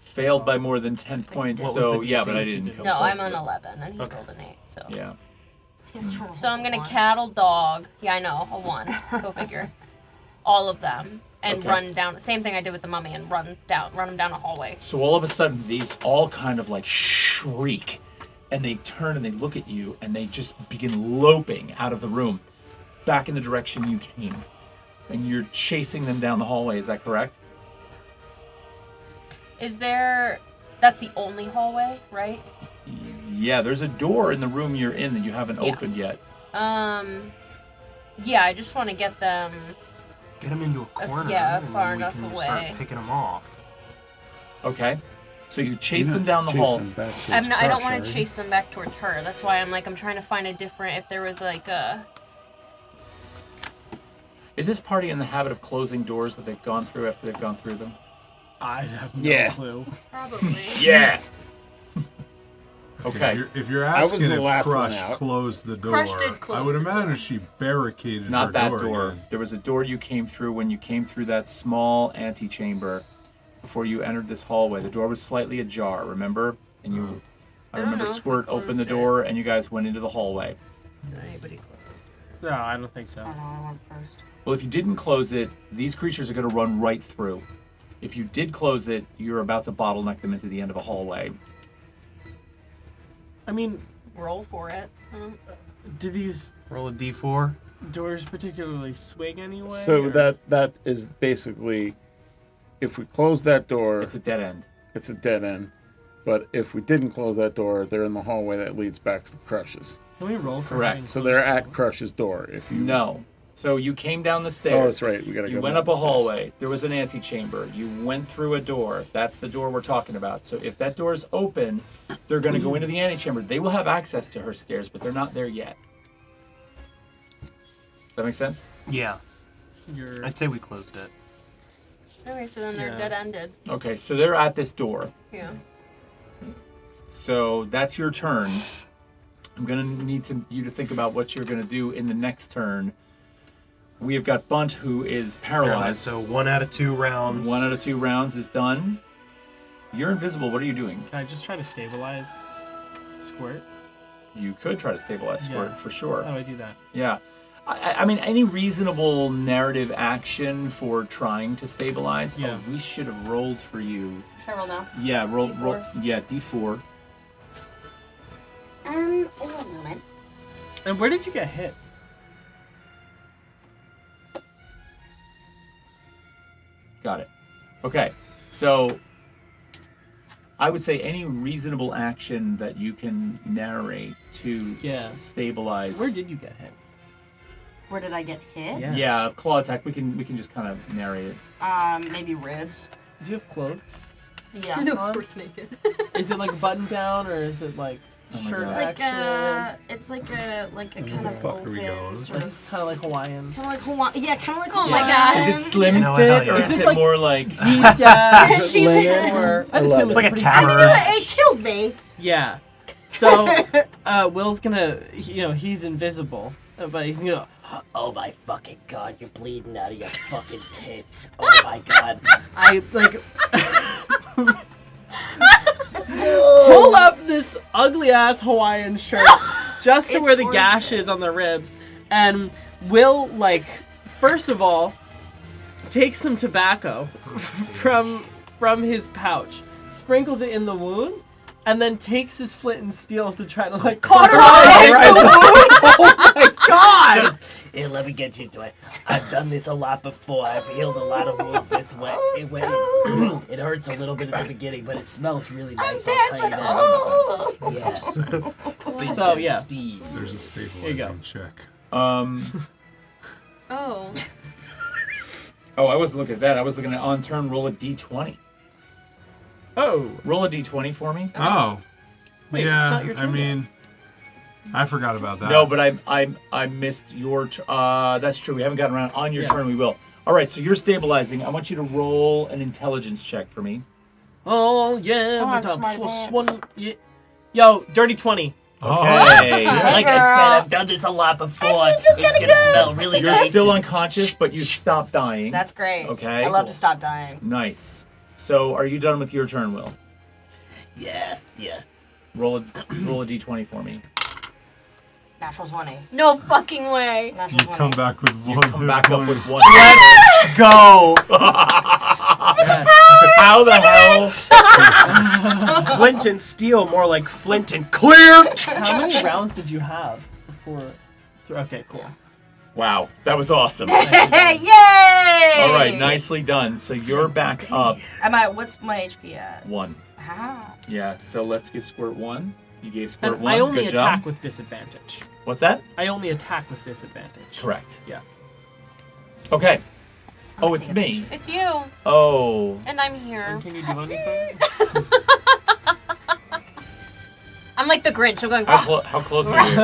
Failed by more than 10 points, What was so the yeah, DC but I that you didn't did? come No, close I'm to on it. 11 and he Okay. rolled an 8. So Yeah. So I'm going to cattle dog. Yeah, I know. A 1. Go figure. All of them. And Okay. run down. Same thing I did with the mummy and run them down a hallway. So all of a sudden, these all kind of like shriek, and they turn and they look at you, and they just begin loping out of the room, back in the direction you came. And you're chasing them down the hallway, is that correct? Is there... That's the only hallway, right? Yeah, there's a door in the room you're in that you haven't Yeah. opened yet. Yeah, I just want to get them... Get them into a corner. yeah, and far then we enough can away. start picking them off. Okay. So you chase You're them not down the chasing hall. them back towards I don't Crush, want are to you? chase them back towards her. That's why I'm trying to find a different... If there was like a... Is this party in the habit of closing doors that they've gone through after they've gone through them? I have no Yeah. clue. Probably. Yeah! Okay. If you're I was asking the if last one Crush out. closed the door, Crush did close I would the imagine door. she barricaded Not her that door. door. again. There was a door you came through when you came through that small antechamber before you entered this hallway. The door was slightly ajar, remember? And you, I I don't remember know if we Squirt opened the closed door and you guys went into the hallway. Did anybody close? No, I don't think so. I don't know, I went first. Well, if you didn't close it, these creatures are going to run right through. If you did close it, you're about to bottleneck them into the end of a hallway. I mean, Roll for it. do these Roll a d4. doors particularly swing anyway? So or- that is basically if we close that door, It's a dead end. it's a dead end. But if we didn't close that door, they're in the hallway that leads back to Crush's. Can we roll for Correct. having So closed they're the at door? Crush's door. If you No. So you came down the Oh, stairs. that's right. We gotta You go. went down up a the stairs. hallway. There was an antechamber. You went through a door. That's the door we're talking about. So if that door is open, they're going to go into the antechamber. They will have access to her stairs, but they're not there yet. Does that make sense? Yeah. You're... I'd say we closed it. Okay, so then they're Yeah. dead-ended. Okay, so they're at this door. Yeah. So that's your turn. I'm going to need you to think about what you're going to do in the next turn. We have got Bunt, who is paralyzed. So 1 out of 2 rounds. 1 out of 2 rounds is done. You're invisible. What are you doing? Can I just try to stabilize Squirt? You could try to stabilize Squirt, Yeah. for sure. How do I do that? Yeah. I mean, any reasonable narrative action for trying to stabilize. Yeah. Oh, we should have rolled for you. Should I roll now? Yeah, roll. D4? Yeah, D4. One moment. And where did you get hit? Got it. Okay, so I would say any reasonable action that you can narrate to Yeah. stabilize. Where did you get hit? Where did I get hit? Yeah. Yeah, claw attack. We can just kind of narrate it. Maybe ribs. Do you have clothes? Yeah. No, on. Squirt's naked. Is it like button down or is it like Oh my shirt God. It's like a kind of fuck are we open going? sort Like, of kind of like Hawaiian? kind of like Hawaii. Yeah, kind of like Oh my Hawaiian. God. Is it slim You know what, fit hell yeah. or Is is this it like- more like? Deep gas Deep linen or I'd assume It's like a pretty- I mean, tower. it killed me. Yeah. So Will's gonna, he's invisible, but he's gonna. Oh my fucking god, you're bleeding out of your fucking tits. Oh my god. I like pull up this ugly ass Hawaiian shirt just to It's where the gorgeous. gash is on the ribs, and Will first of all take some tobacco from his pouch, sprinkles it in the wound, and then takes his flint and steel to try to Cauterize the wound. Oh my god! Here, let me get you to it. I've done this a lot before. I've healed a lot of wounds this way. It hurts a little bit at the beginning, but it smells really nice. I'll tell you that. Yes. So yeah. Steve. There's a Here you go. stabilizing check. Oh. Oh, I wasn't looking at that. I was looking at on turn. Roll a D20. Oh. Roll a D20 for me. Oh. Wait, yeah, it's not your turn I yet. mean, I forgot about that. No, but I missed your. That's true. We haven't gotten around. On your Yeah. turn, we will. All right. So you're stabilizing. I want you to roll an intelligence check for me. Oh yeah, Come on, with a smarty plus pants. one. Yeah. Yo, dirty 20. Oh. Okay. Like I girl. said, I've done this a lot before. Actually, it feels it's kinda gonna good. smell really You're nice. still unconscious, but you stopped dying. That's great. Okay, I love cool. to stop dying. Nice. So are you done with your turn, Will? Yeah. Roll a D20 for me. Natural 20. No fucking way. Natural You 20. come back with You one. come back up with one. Go! How the hell? Flint and steel, more like flint and clear! How many rounds did you have before? Okay, cool. Wow, that was awesome. Hey, yay! All right, nicely done. So you're back up What's my HP at? 1. Ah. Yeah. So let's give Squirt 1. You gave Squirt And 1. I only Good attack job. with disadvantage. What's that? I only attack with disadvantage. Correct. Yeah. Okay. Oh, it's me. It's you, Oh. and I'm here. And can you do anything? I'm like the Grinch. I'm going. How close are you?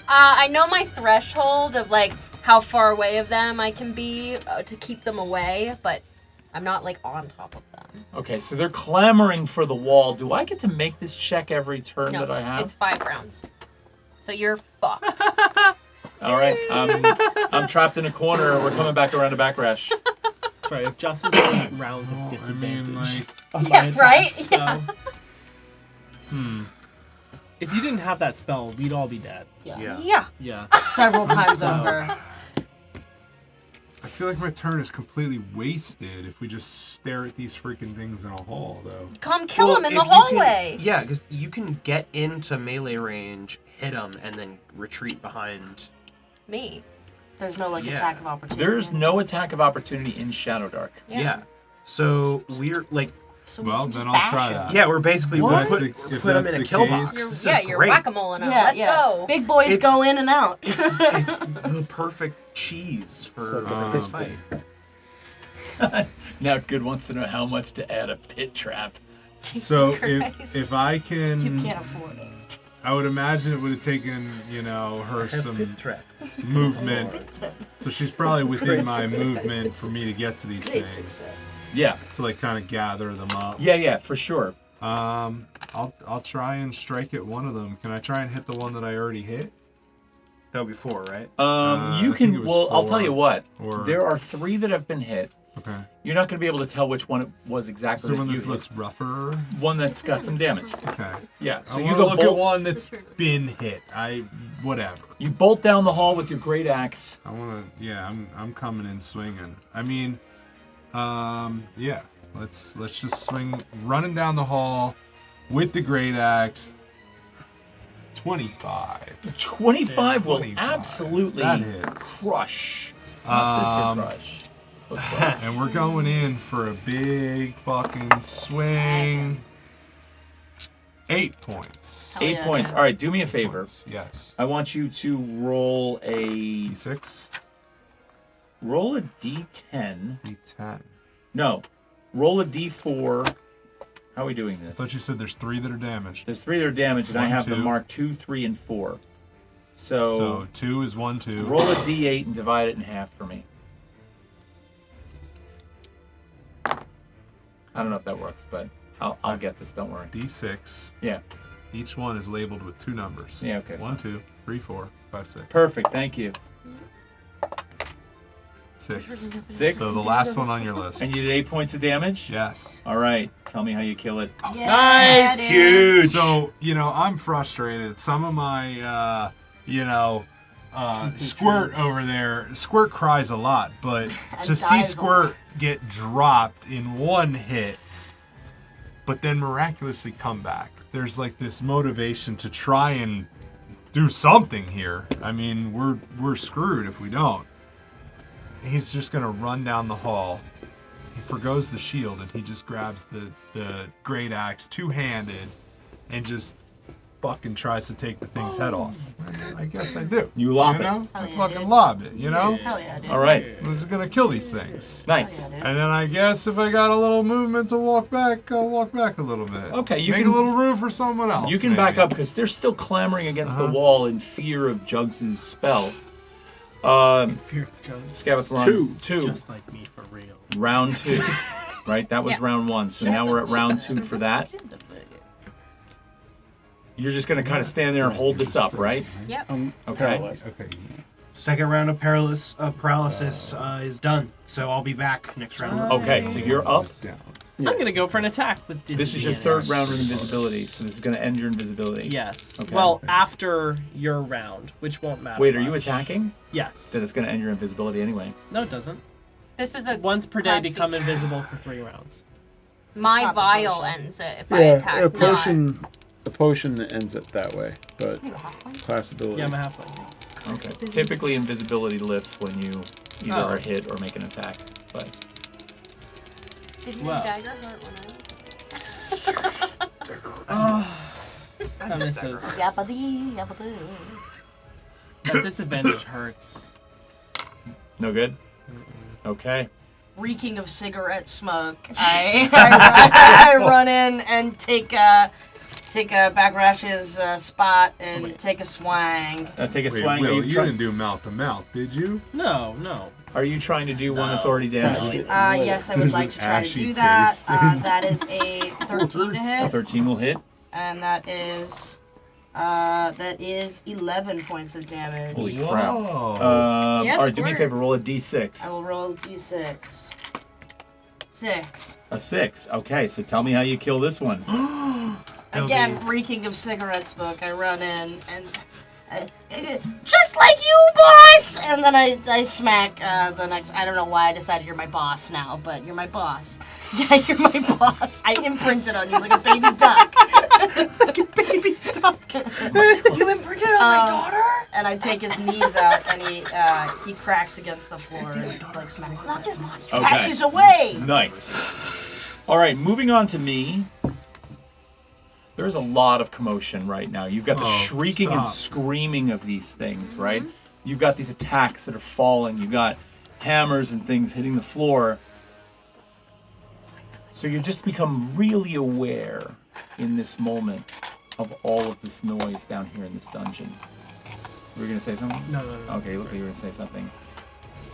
I know my threshold of how far away of them I can be to keep them away, but I'm not on top of them. Okay, so they're clamoring for the wall. Do I get to make this check every turn No, that I have? it's 5 rounds. So you're fucked. All right, I'm trapped in a corner. We're coming back around to backrash. That's right. If Just is 8 rounds of I disadvantage. mean, like, on my Yeah, attack, right? So. If you didn't have that spell, we'd all be dead. Yeah. Yeah. Several times So- over. I feel like my turn is completely wasted if we just stare at these freaking things in a hall, though. Come kill Well, him in if the you can- hallway. Yeah, because you can get into melee range, hit them, and then retreat behind. Me. There's no like Yeah. attack of opportunity. There's no attack of opportunity in Shadowdark. Yeah. So we're like, So we Well, can then just I'll bash try him. that. yeah, we're basically What? we'll If put that's them the in a kill case- box. You're, This yeah, is you're great. whack-a-mole enough. Yeah, Let's yeah. go. Big boys It's- go in and out. It's the perfect cheese for So a this fight. Now, Good wants to know how much to add a pit trap. So Christ. if I You can, can't afford it. I would imagine it would have taken her some Pit trap. movement. So she's probably within Great my success. movement for me to get to these Great things. success. Yeah, To like kind of gather them up. yeah, for sure. I'll try and strike at one of them. Can I try and hit the one that I already hit? That would be 4, right? You I think it can. was Well, I'll tell 4, you what. or- There are 3 that have been hit. Okay. You're not going to be able to tell which one it was Is exactly there that one you that hit. looks rougher? One that's got some damage. Okay. Yeah. So I you want go to look at bolt. one that's been hit. Whatever. You bolt down the hall with your great axe. I want to. Yeah, I'm coming in swinging. I mean, yeah. Let's just swing, running down the hall with the great axe. 25. 25 will 25. absolutely That hits. crush. Not sister crush. But crush. And we're going in for a big fucking swing. 8 points. 8 yeah, points. yeah. All right, do me a favor. Yes. I want you to roll a D6. roll a d10. D10. No, roll a d4. How are we doing I this? thought you said there's 3 that are damaged. There's 3 that are damaged, and I 1, have them 2. marked 2, 3, and 4. So 2 is 1, 2. roll a d8 and divide it in half for me. I don't know if that works, but I'll get this. Don't worry. D6. Yeah. Each one is labeled with 2 numbers. Yeah, okay, 1, 2, 3, 4, 5, 6. Perfect. Thank you. 6. 6. So the last one on your list. And you did 8 points of damage? Yes. All right. Tell me how you kill it. Nice! dude. Huge. So, I'm frustrated. Some of my, Squirt over there, Squirt cries a lot, but to see dies a Squirt get dropped in one hit, but then miraculously come back, there's like this motivation to try and do something here. I mean, we're screwed if we don't. He's just gonna run down the hall. He forgoes the shield and he just grabs the great axe two-handed and just fucking tries to take the thing's head off. I guess I do. You lob it. Hell I yeah, fucking dude. lob it, you know? Hell yeah, dude. All right. I'm just gonna kill these things. Nice. Hell yeah, And then I guess if I got a little movement to walk back, I'll walk back a little bit. Okay, you Make can- a little room for someone else. You can back maybe. up because they're still clamoring against the wall in fear of Jugs' spell. Fear of Jones. Scaveth, we're on 2. Just like me for real. Round 2. Right? That was Yeah. round 1. So now we're at round 2 for that. You're just going to kind of stand there and hold this up, right? Yep. Okay. Paralyzed. Okay. Second round of paralysis is done, so I'll be back next round. Okay, so you're up. Down. I'm gonna go for an attack with This is your disadvantage. 3rd round of invisibility, so this is going to end your invisibility. Yes. Okay. Well, after your round, which won't matter. Wait, are you much. attacking? Yes. Then it's going to end your invisibility anyway. No, it doesn't. This is a Once per day, class become feat. invisible for 3 rounds. My It's not the vial potion. ends it if I Yeah, attack. a potion. A potion ends it that way, but You a halfling? class ability. Yeah, I'm a halfling. Okay. Typically, invisibility lifts when you either Oh. are hit or make an attack. But Didn't Wow. the dagger hurt when I miss those. Yabbity, yabbity. That disadvantage hurts. no good? Okay. Reeking of cigarette smoke, I run in and take Backrash's spot and take a swang. Take a Wait, swing. Will, Are you you, didn't do mouth to mouth, did you? No, no. are you trying to do one that's already damaged? Yes, I would There's like an to try to ashy do that. taste in That is a 13 to A hit, 13 will hit. and that is 11 points of damage. Holy crap. Whoa. Yes, All right, do me a word. favor. Roll a d6. I will roll d6. 6. A 6. Okay, so tell me how you kill this one. Again, reeking of cigarette smoke, I run in and just like you, boss, and And then I smack the next. I don't know why I decided you're my boss now, but you're my boss. Yeah, you're my boss. I imprinted on you like a baby duck. Like a baby duck. You imprinted on my daughter? And I take his knees out, and he cracks against the floor and like smacks his head. Okay. Ashes away. Nice. All right, moving on to me. There's a lot of commotion right now. You've got the shrieking and screaming of these things, right? You've got these attacks that are falling. You've got hammers and things hitting the floor. So you just become really aware in this moment of all of this noise down here in this dungeon. You were going to say something? No. Okay, look, you were going to say something.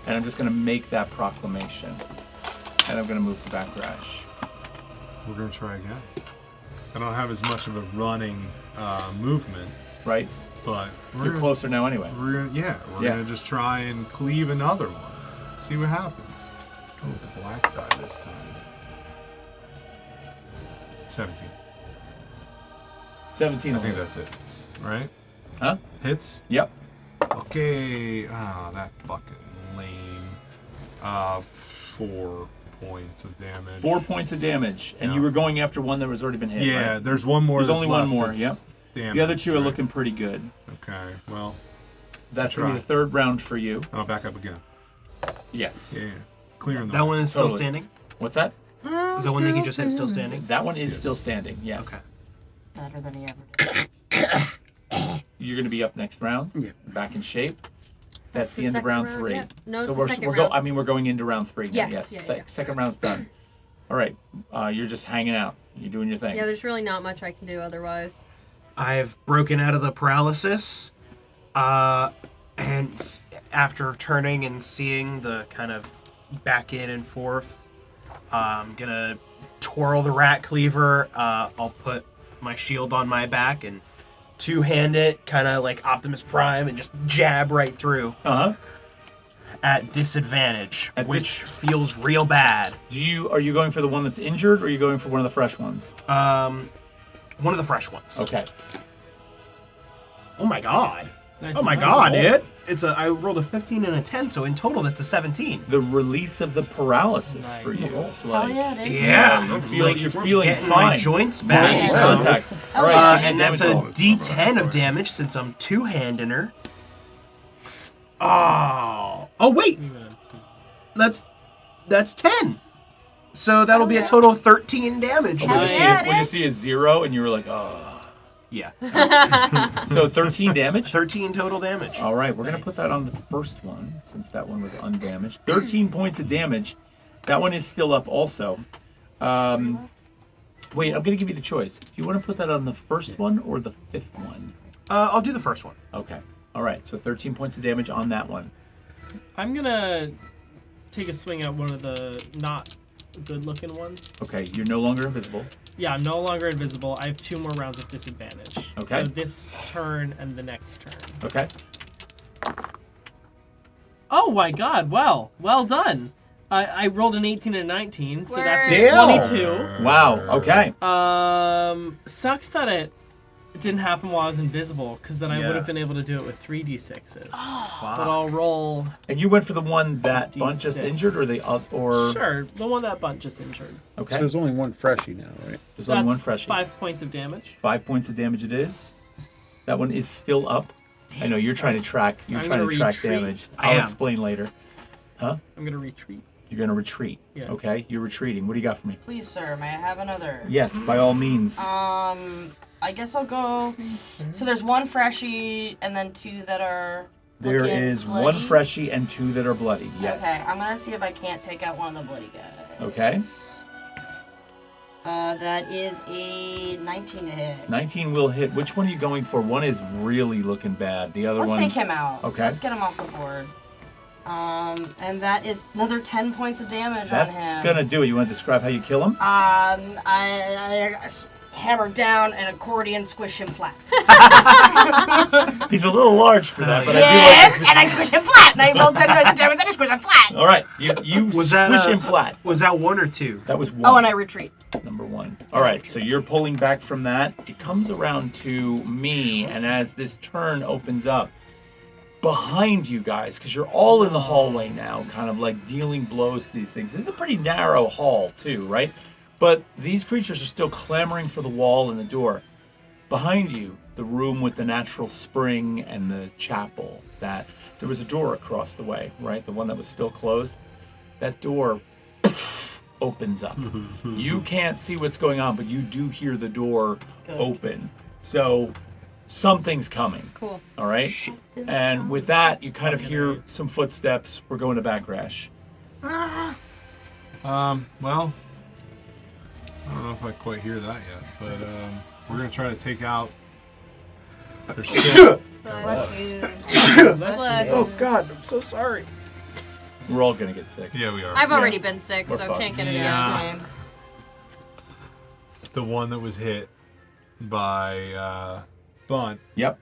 And I'm just going to make that proclamation. And I'm going to move to Backrash. We're going to try again. I don't have as much of a running movement. Right? But you're closer now anyway. We're gonna just try and cleave another one. See what happens. Oh, the black die this time. 17. 17. I think that's it. Right? Huh? Hits? Yep. Okay. That fucking lame. 4 points of damage. 4 points of damage, and you were going after one that was already been hit. Yeah, right? there's one more. There's only one more. That's Yep. Damaged, the other two are looking pretty good. Okay. Well, that's gonna be the third round for you. I'll back up again. Yes. Yeah. Clearing the That one is still standing? What's that? Is the one that he just hit still standing? That one is still standing. Yes. Okay. Better than he ever did. You're gonna be up next round. Yeah. Back in shape. That's the end of second round round, 3. yeah. No, so it's the second we're round. I mean, we're going into round 3 now. Yes, Yes. yeah. Second round's done. All right. You're just hanging out. You're doing your thing. Yeah, there's really not much I can do otherwise. I've broken out of the paralysis, and after turning and seeing the kind of back in and forth, I'm gonna twirl the rat cleaver. I'll put my shield on my back and two-hand it, kind of like Optimus Prime, and just jab right through. At disadvantage, which feels real bad. Are you going for the one that's injured, or are you going for one of the fresh ones? One of the fresh ones. Okay. Oh my god. Nice Oh my and god, light. dude. I rolled a 15 and a 10, so in total that's a 17. The release of the paralysis for you. It's like, yeah, you're like feeling getting fine. my joints back. Nice So, contact. All right, and that's a D10 of damage since I'm two-handing her. Oh wait, that's 10. So that'll be a total of 13 damage. When you see a 0 and you were like, oh. Yeah. So 13 damage? 13 total damage. All right, we're going to put that on the first one since that one was undamaged. 13 points of damage. That one is still up also. Wait, I'm going to give you the choice. Do you want to put that on the first one or the fifth one? I'll do the first one. Okay. All right, so 13 points of damage on that one. I'm gonna take a swing at one of the not good-looking ones. Okay, you're no longer invisible. Yeah, I'm no longer invisible. I have 2 more rounds of disadvantage. Okay. So this turn and the next turn. Okay. Oh my god, well done. I rolled an 18 and a 19, so that's a Damn. 22. Wow, okay. Sucks that it didn't happen while I was invisible, because then I Yeah. would have been able to do it with 3d6s. Fuck. But I'll roll. And you went for the one that Bunt just injured, or the or Sure, the one that Bunt just injured. Okay. So there's only one freshie now, right? There's only That's one freshie. 5 points of damage. 5 points of damage it is. That one is still up. I know you're trying to track. You're I'm trying to gonna track retreat. damage. I I'll am. explain later. Huh? I'm gonna retreat. You're gonna retreat. Yeah. Okay. You're retreating. What do you got for me? Please, sir, may I have another? Yes, by all means. I guess I'll go. So there's one freshie and then 2 that are. There looking is bloody? 1 freshie and 2 that are bloodied. Yes. Okay, I'm gonna see if I can't take out one of the bloody guys. Okay. That is a 19 to hit. 19 will hit. Which one are you going for? One is really looking bad. The other Let's one. take him out. Okay. Let's get him off the board. And that is another 10 points of damage on him. That's gonna do it. You want to describe how you kill him? I hammer down and accordion squish him flat. He's a little large for that, but yes, I do like. and I squish him flat. And I rolled 10 points of damage and I squish him flat. All right, you Was squish that, him flat. Was that 1 or 2? That was 1. Oh, and I retreat. Number 1. All right, so you're pulling back from that. It comes around to me, and as this turn opens up, behind you guys, because you're all in the hallway now, kind of like dealing blows to these things. It's a pretty narrow hall too, right? But these creatures are still clamoring for the wall and the door. Behind you, the room with the natural spring and the chapel, that there was a door across the way, right? The one that was still closed. That door opens up. You can't see what's going on, but you do hear the door open. So something's coming. Cool. All right? And with that, you kind of hear some footsteps. We're going to backrash. Well, I don't know if I quite hear that yet, but we're gonna try to take out their shit. Bless you. Oh God, I'm so sorry. We're all going to get sick. Yeah, we are. I've already been sick, We're so fucked. can't get it Yeah. again. The one that was hit by Bunt Yep.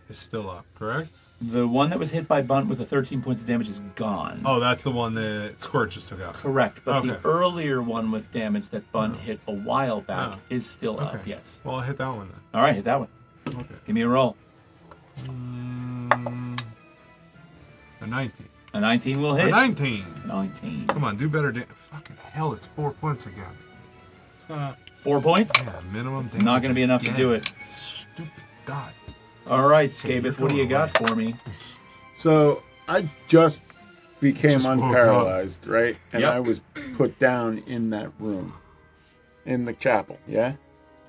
is still up, correct? The one that was hit by Bunt with the 13 points of damage is gone. Oh, that's the one that Squirt just took out. Correct, but the Okay. earlier one with damage that Bunt hit a while back is still up, Okay. yes. Well, I'll hit that one then. All right, hit that one. Okay. Give me a roll. A 19. A 19 will hit. A 19. 19. Come on, do better. Fucking hell, it's 4 points again. 4 points? Yeah, minimum. It's not going to be enough to do it. Stupid dot. All right, Okay, Scabeth, what do you got for me? So I just became Just woke unparalyzed, right? And Yep. I was put down in that room, in the chapel. Yeah.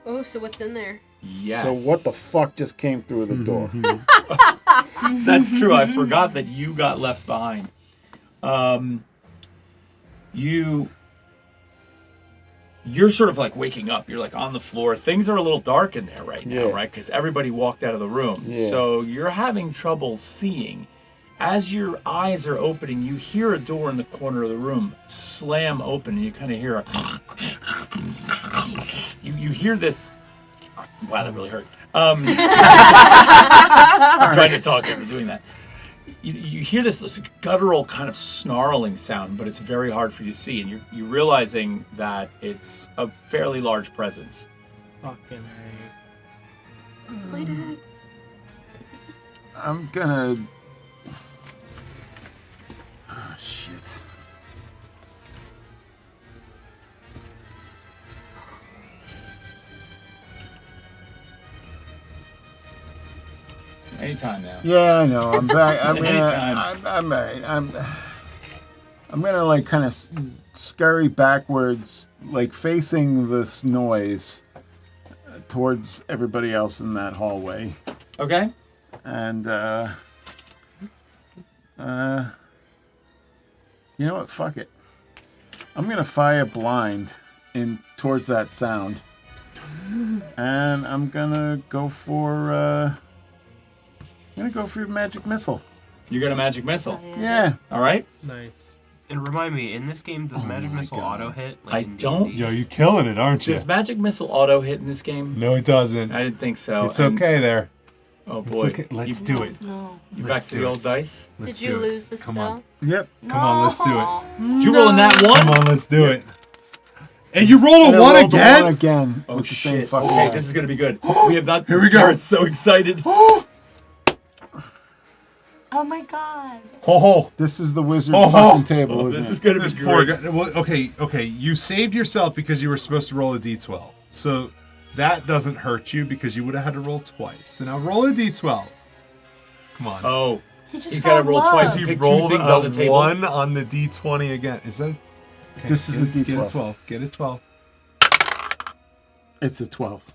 Oh, so what's in there? Yes. So what the fuck just came through the door? That's true. I forgot that you got left behind. You're sort of like waking up. You're like on the floor. Things are a little dark in there right now, Yeah. right? Because everybody walked out of the room. Yeah. So you're having trouble seeing. As your eyes are opening, you hear a door in the corner of the room slam open, and you kind of hear a. You hear this. Wow, that really hurt. I'm trying to talk after doing that. You hear this guttural kind of snarling sound, but it's very hard for you to see, and you're realizing that it's a fairly large presence. Fucking A. Play dead. I'm gonna. Oh shit. Anytime now. Yeah, I know. I'm back. I'm Anytime. I'm all right. I'm gonna like kind of scurry backwards, like facing this noise towards everybody else in that hallway, Okay. and you know what? Fuck it. I'm gonna fire blind in towards that sound, and I'm gonna go for magic missile. You got a magic missile. Yeah. All right. Nice. And remind me, in this game, does Magic Missile auto hit? Like I in don't- D&D? Yo, you killing it, aren't you? Does magic missile auto hit in this game? No, it doesn't. I didn't think so. It's And- okay there. Oh It's boy. okay. Let's do it. No. You Let's back to do the it. old dice? Let's Did you do it. lose the Come spell? on. Yep. Come on, let's do it. Did you roll in that one? Come on, let's do it. And you rolled And a I one rolled the again? one again Oh with the same shit. fucking Okay, die. this is gonna be good. We have not. Here we go. Garrett's so excited. Oh my god. Ho ho. This is the wizard's Oh, fucking table, Oh, isn't this it? is gonna This be poor great. guy. Well, okay. You saved yourself because you were supposed to roll a d12. So that doesn't hurt you because you would have had to roll twice. So now roll a d12. Come on. Oh, He just he's got to found roll love. twice. he Pick rolled two things on the a table. 1 on the d20 again. Is that? Okay, This is get a it- Get a D12. 12. Get a 12. It's a 12.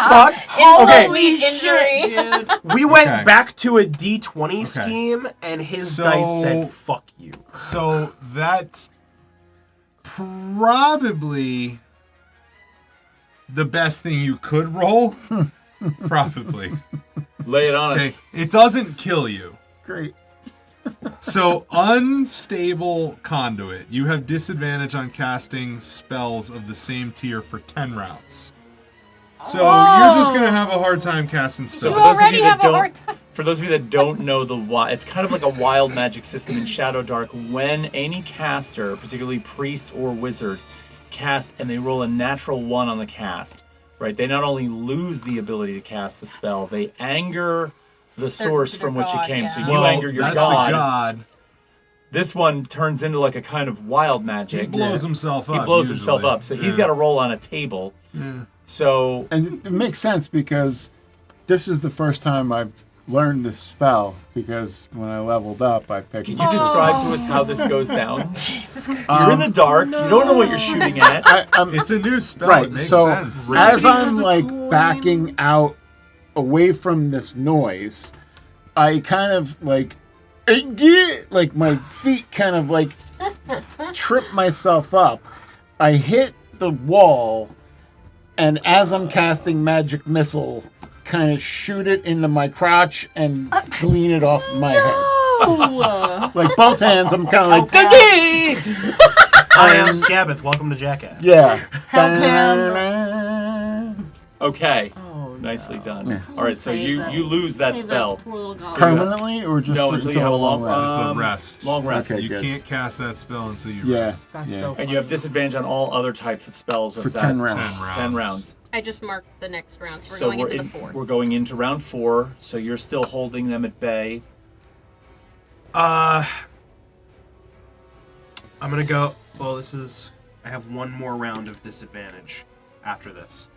Fuck. Okay, Holy injury. Dude. we went Okay. back to a D20 scheme, and his dice said, fuck you. So that's probably the best thing you could roll. Probably. Lay it on Okay. us. It doesn't kill you. Great. So, unstable conduit. You have disadvantage on casting spells of the same tier for 10 rounds. So, you're just going to have a hard time casting So spells. for those of already you have that a hard don't, for those of you that don't know it's kind of like a wild magic system in Shadowdark. When any caster, particularly priest or wizard, cast and they roll a natural 1 on the cast, right? They not only lose the ability to cast the spell, they anger the source their from which god, it came. yeah. So you Well, anger your that's god. the god. This one turns into like a kind of wild magic. He blows himself up. He blows himself usually. up. So he's Yeah. got to roll on a table. Yeah. So And it makes sense because this is the first time I've learned this spell because when I leveled up, I picked can it. you describe to us how this goes down? Jesus Christ. You're in the dark. You don't know what you're shooting at. It's a new spell. Right, It makes so sense. as He I'm has a like coin. backing out away from this noise, I kind of like my feet kind of like trip myself up. I hit the wall, and as I'm casting magic missile, kind of shoot it into my crotch and glean it off my head. Like both hands, I'm kind of like, I am Scabbeth. Welcome to Jackass. yeah. Okay. Oh, Nicely done. Yeah. All right, so Save you that- lose that save spell. poor little god. Permanently or just No, for, until you have a long rest? It's a rest. Long rest. Okay. You good. can't cast that spell until you Yeah. rest. That's Yeah. so funny. And you have disadvantage on all other types of spells of For that. 10 rounds. 10 rounds. I just marked the next round, so we're So going into the fourth. we're going into round 4, so you're still holding them at bay. I'm gonna go. Well, I have one more round of disadvantage after this.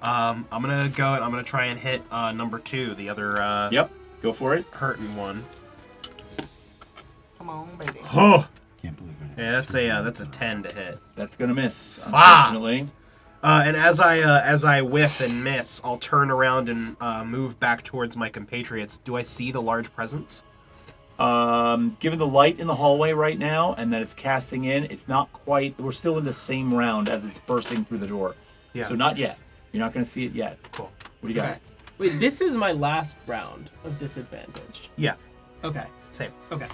I'm gonna go and I'm gonna try and hit number 2, the other Yep, go for it. hurting one. Come on, baby. Oh, Can't believe it. yeah, that's a 10 to hit. That's gonna miss, Fuck. unfortunately. And as I whiff and miss, I'll turn around and move back towards my compatriots. Do I see the large presence? Given the light in the hallway right now, and that it's casting in, it's not quite. We're still in the same round as it's bursting through the door. Yeah. So not yet. You're not going to see it yet. Cool. What do you got? Okay. Wait, this is my last round of disadvantage. Yeah. Okay. Same. Okay.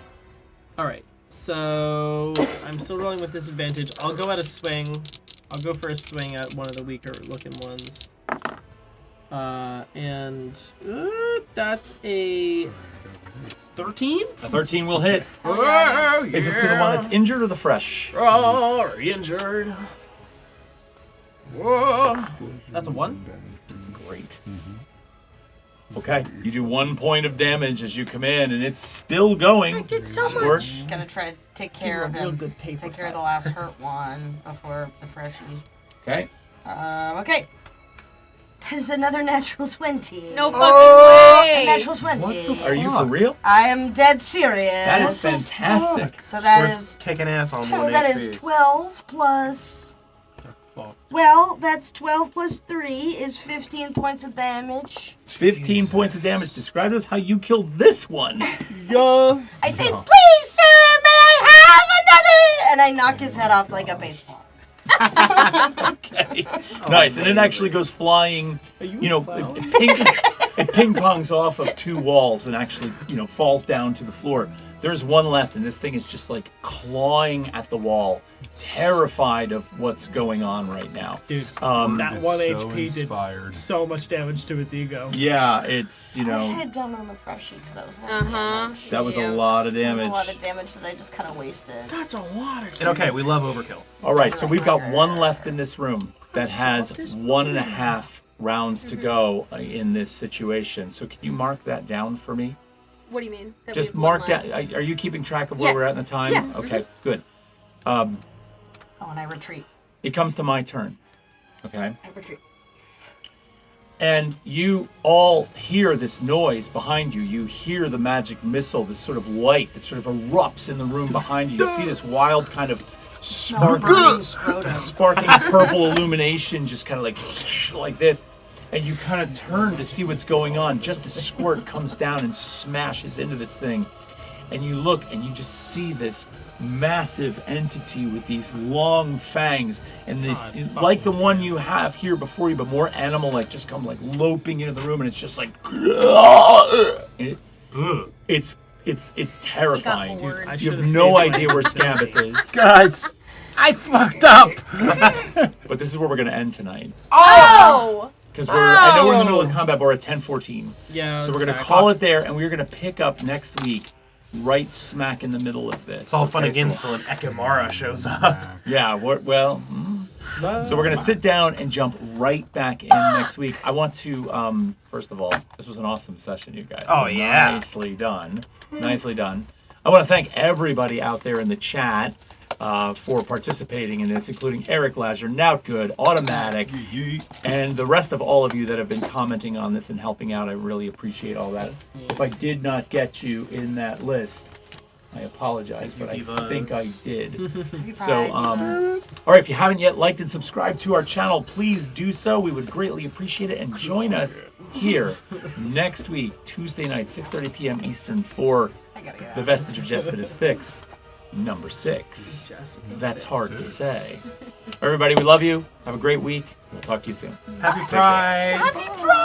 All right. So I'm still rolling with disadvantage. I'll go at a swing. I'll go for a swing at one of the weaker looking ones. And that's a 13. A 13 will hit. Oh, Is this to the one that's injured or the fresh? Oh, injured. Whoa. That's a 1. Great. Okay, you do 1 point of damage as you come in, and it's still going. I did so Squirt. much. Gonna try to take care of Real him. good paper Take care of cut. the last hurt one before the freshies. Okay. Okay. That is another natural 20. No fucking A way. natural 20. Are you for real? I am dead serious. That is fantastic. So that Squirt's is kicking ass on so 1 that HP. is 12 plus. Fuck. Well, that's 12 plus 3 is 15 points of damage. 15 points of damage. Describe to us how you killed this one. Yeah. I say, please, sir, may I have another? And I knock his head off like a baseball. Okay. Nice. And it actually goes flying, you know, it ping pongs off of 2 walls and actually, falls down to the floor. There's one left, and this thing is just like clawing at the wall, terrified of what's going on right now. Dude, that Is 1 so HP inspired. did so much damage to its ego. Yeah, it's, I wish I had done on the freshie because that was a lot of damage. that was Yeah. a lot of That was damage. a lot of damage that I just kind of wasted. That's a lot of And okay, we love overkill. All right, so we've got 1 left in this room that has 1.5 rounds to go in this situation. So can you mark that down for me? What do you mean? That we Just have one mark left? that. Are you keeping track of where we're at in the time? Yeah. Okay, good. Oh, and I retreat. It comes to my turn. Okay. I retreat. And you all hear this noise behind you. You hear the magic missile, this sort of light that sort of erupts in the room behind you. You see this wild kind of Burning scrotum. sparking purple illumination just kind of like this. And you kind of turn to see what's going on just as Squirt comes down and smashes into this thing. And you look and you just see this massive entity with these long fangs and this, like the one you have here before you, but more animal-like, just come like loping into the room, and it's just like, and it's terrifying. bored. I You should've have no saved my idea where disadvantage. Scabbeth is, Guys, I fucked up. but this is where we're gonna end tonight. Oh! Because I know we're in the middle of combat, but we're at 10:14. Yeah. So we're that's gonna facts. call it there, and we're gonna pick up next week, right smack in the middle of this. It's all fun and Okay, games so- until an Ekimara shows up. Yeah. Well. So we're gonna sit down and jump right back in next week. I want to, first of all, this was an awesome session, you guys. Oh, So yeah. nicely done, nicely done. I want to thank everybody out there in the chat for participating in this, including Eric Lazar, Noutgood, Automatic, and the rest of all of you that have been commenting on this and helping out. I really appreciate all that. If I did not get you in that list, I apologize, but I think I did. So, all right, if you haven't yet liked and subscribed to our channel, please do so. We would greatly appreciate it. And join us here next week, Tuesday night, 6:30 p.m. Eastern, for the Vestige of Jespodus Thixe, number 6. That's hard to say. Everybody, we love you. Have a great week. We'll talk to you soon. Happy Pride. Happy Pride!